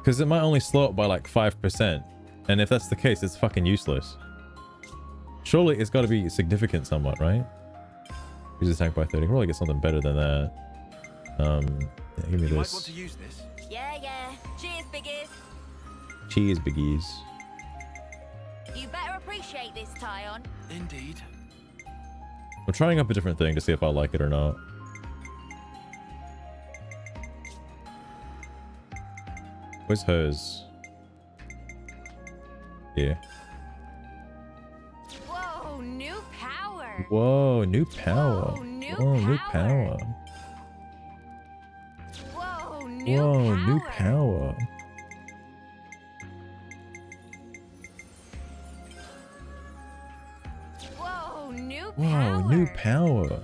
Speaker 1: because it might only slow up by like 5%, and if that's the case, it's fucking useless. Surely it's got to be significant somewhat, right? Use the tank by 30. Probably get something better than that. Yeah, give me
Speaker 9: You might
Speaker 1: this.
Speaker 9: want to use this.
Speaker 7: Yeah. Cheers, biggies.
Speaker 1: Cheers, biggies.
Speaker 7: You better appreciate this, Tyon.
Speaker 9: Indeed.
Speaker 1: I'm trying up a different thing to see if I like it or not. Where's hers? Yeah.
Speaker 4: Whoa, new power.
Speaker 1: Whoa, new power.
Speaker 4: Whoa, new
Speaker 1: Whoa, new
Speaker 4: power.
Speaker 1: power.
Speaker 4: Whoa, new
Speaker 1: Whoa,
Speaker 4: power.
Speaker 1: new power.
Speaker 4: Whoa, new
Speaker 1: Whoa, new power.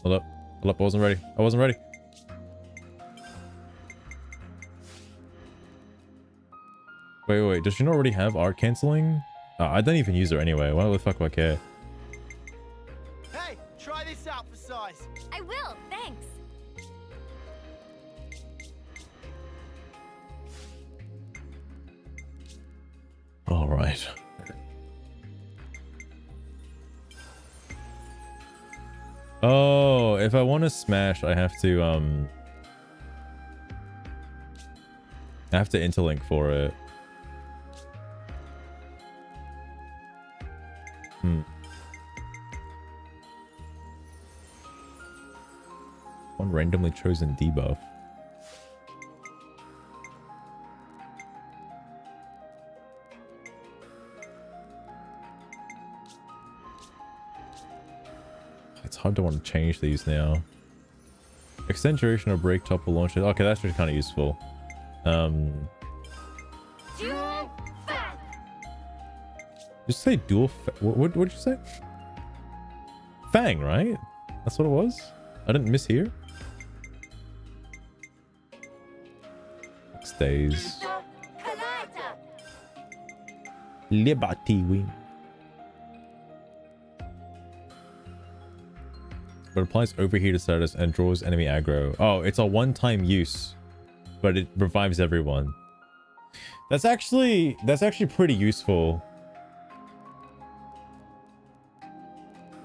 Speaker 1: Hold up. Hold up, I wasn't ready. I wasn't ready. Wait. Does she not already have art canceling? I don't even use her anyway. Why the fuck do I care?
Speaker 8: Hey, try this out for size.
Speaker 4: I will, thanks.
Speaker 1: All right. Oh, if I want to smash, I have to interlink for it. One randomly chosen debuff. It's hard to want to change these now. Extend duration or break topple launch. Okay, that's actually kind of useful. Just say dual. What did you say? Fang, right? That's what it was. I didn't mishear. Stays. Liberty wing. But applies overheated status and draws enemy aggro. Oh, it's a one-time use, but it revives everyone. That's actually pretty useful.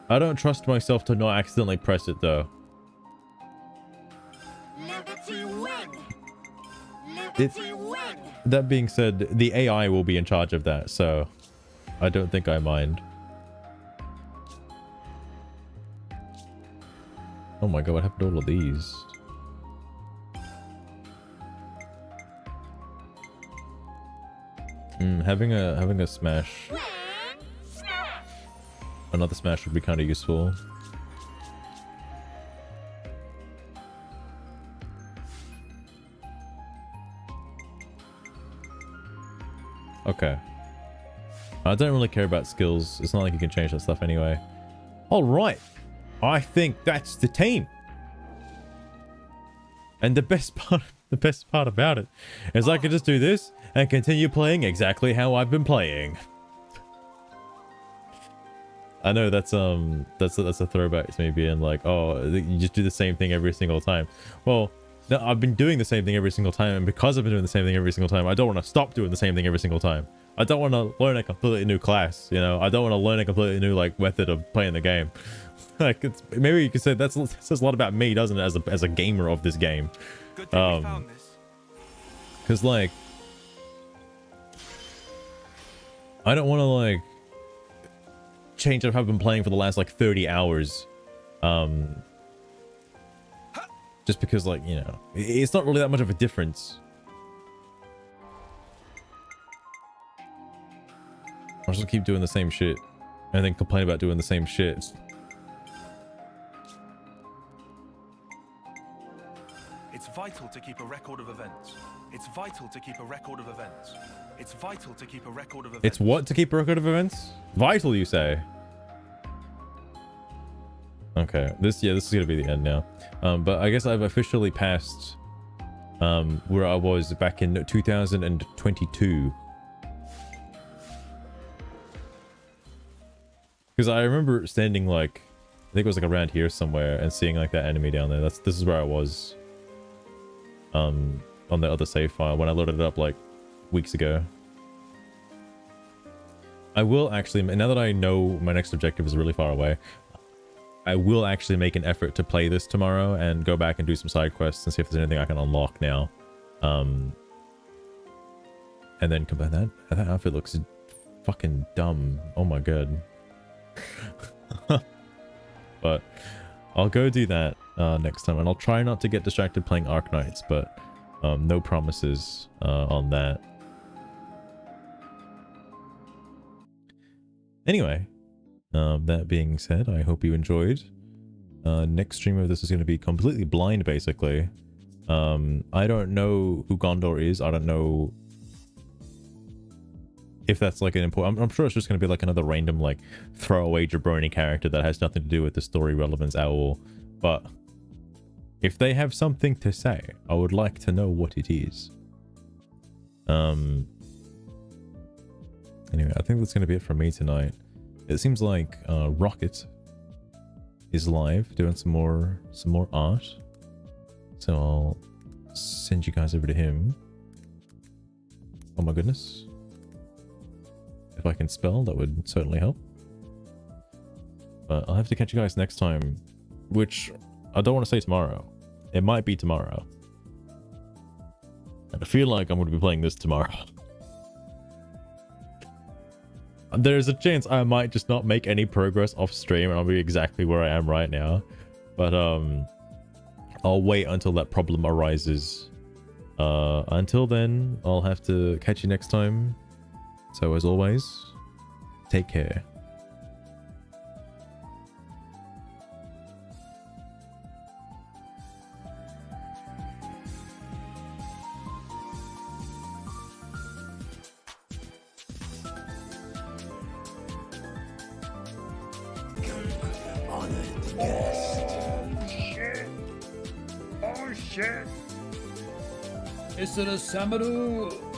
Speaker 1: I don't trust myself to not accidentally press it though. That being said, the AI will be in charge of that, so I don't think I mind. Oh my god, what happened to all of these? Having a smash. Another smash would be kind of useful. Okay. I don't really care about skills. It's not like you can change that stuff anyway. All right. I think that's the team. And the best part about it is I can just do this and continue playing exactly how I've been playing. I know that's a throwback to me being like, oh, you just do the same thing every single time. Well, no, I've been doing the same thing every single time, and because I've been doing the same thing every single time, I don't want to stop doing the same thing every single time. I don't want to learn a completely new class, you know. I don't want to learn a completely new like method of playing the game. Like, it's, maybe you could say that says a lot about me, doesn't it, as a gamer of this game?
Speaker 9: Good thing we found this.
Speaker 1: Because like, I don't want to like change up how I've been playing for the last like 30 hours. Just because, like, you know, it's not really that much of a difference. I'll just keep doing the same shit and then complain about doing the same shit.
Speaker 9: It's vital to keep a record of events. It's vital to keep a record of events. It's vital to keep a record of events.
Speaker 1: It's what to keep a record of events? Vital, you say? Okay, this is gonna be the end now. But I guess I've officially passed where I was back in 2022. Because I remember standing like, I think it was like around here somewhere, and seeing like that enemy down there. This is where I was on the other save file when I loaded it up like weeks ago. I will actually, now that I know my next objective is really far away, I will actually make an effort to play this tomorrow and go back and do some side quests and see if there's anything I can unlock now. And then combine that. That outfit looks fucking dumb. Oh my god. But I'll go do that next time, and I'll try not to get distracted playing Arknights, but no promises on that. Anyway, that being said, I hope you enjoyed. Next stream of this is going to be completely blind, basically. I don't know who Gondor is. I don't know if that's like an important... I'm sure it's just going to be like another random like throwaway jabroni character that has nothing to do with the story relevance at all. But if they have something to say, I would like to know what it is. Anyway, I think that's going to be it from me tonight. It seems like Rocket is live doing some more art, so I'll send you guys over to him. Oh my goodness. If I can spell, that would certainly help. But I'll have to catch you guys next time, which I don't want to say tomorrow. It might be tomorrow. And I feel like I'm going to be playing this tomorrow. There's a chance I might just not make any progress off stream and I'll be exactly where I am right now. But I'll wait until that problem arises. Until then, I'll have to catch you next time. So as always, take care.
Speaker 10: Honored guest. Shit. Oh shit.
Speaker 20: Is it a Samaru?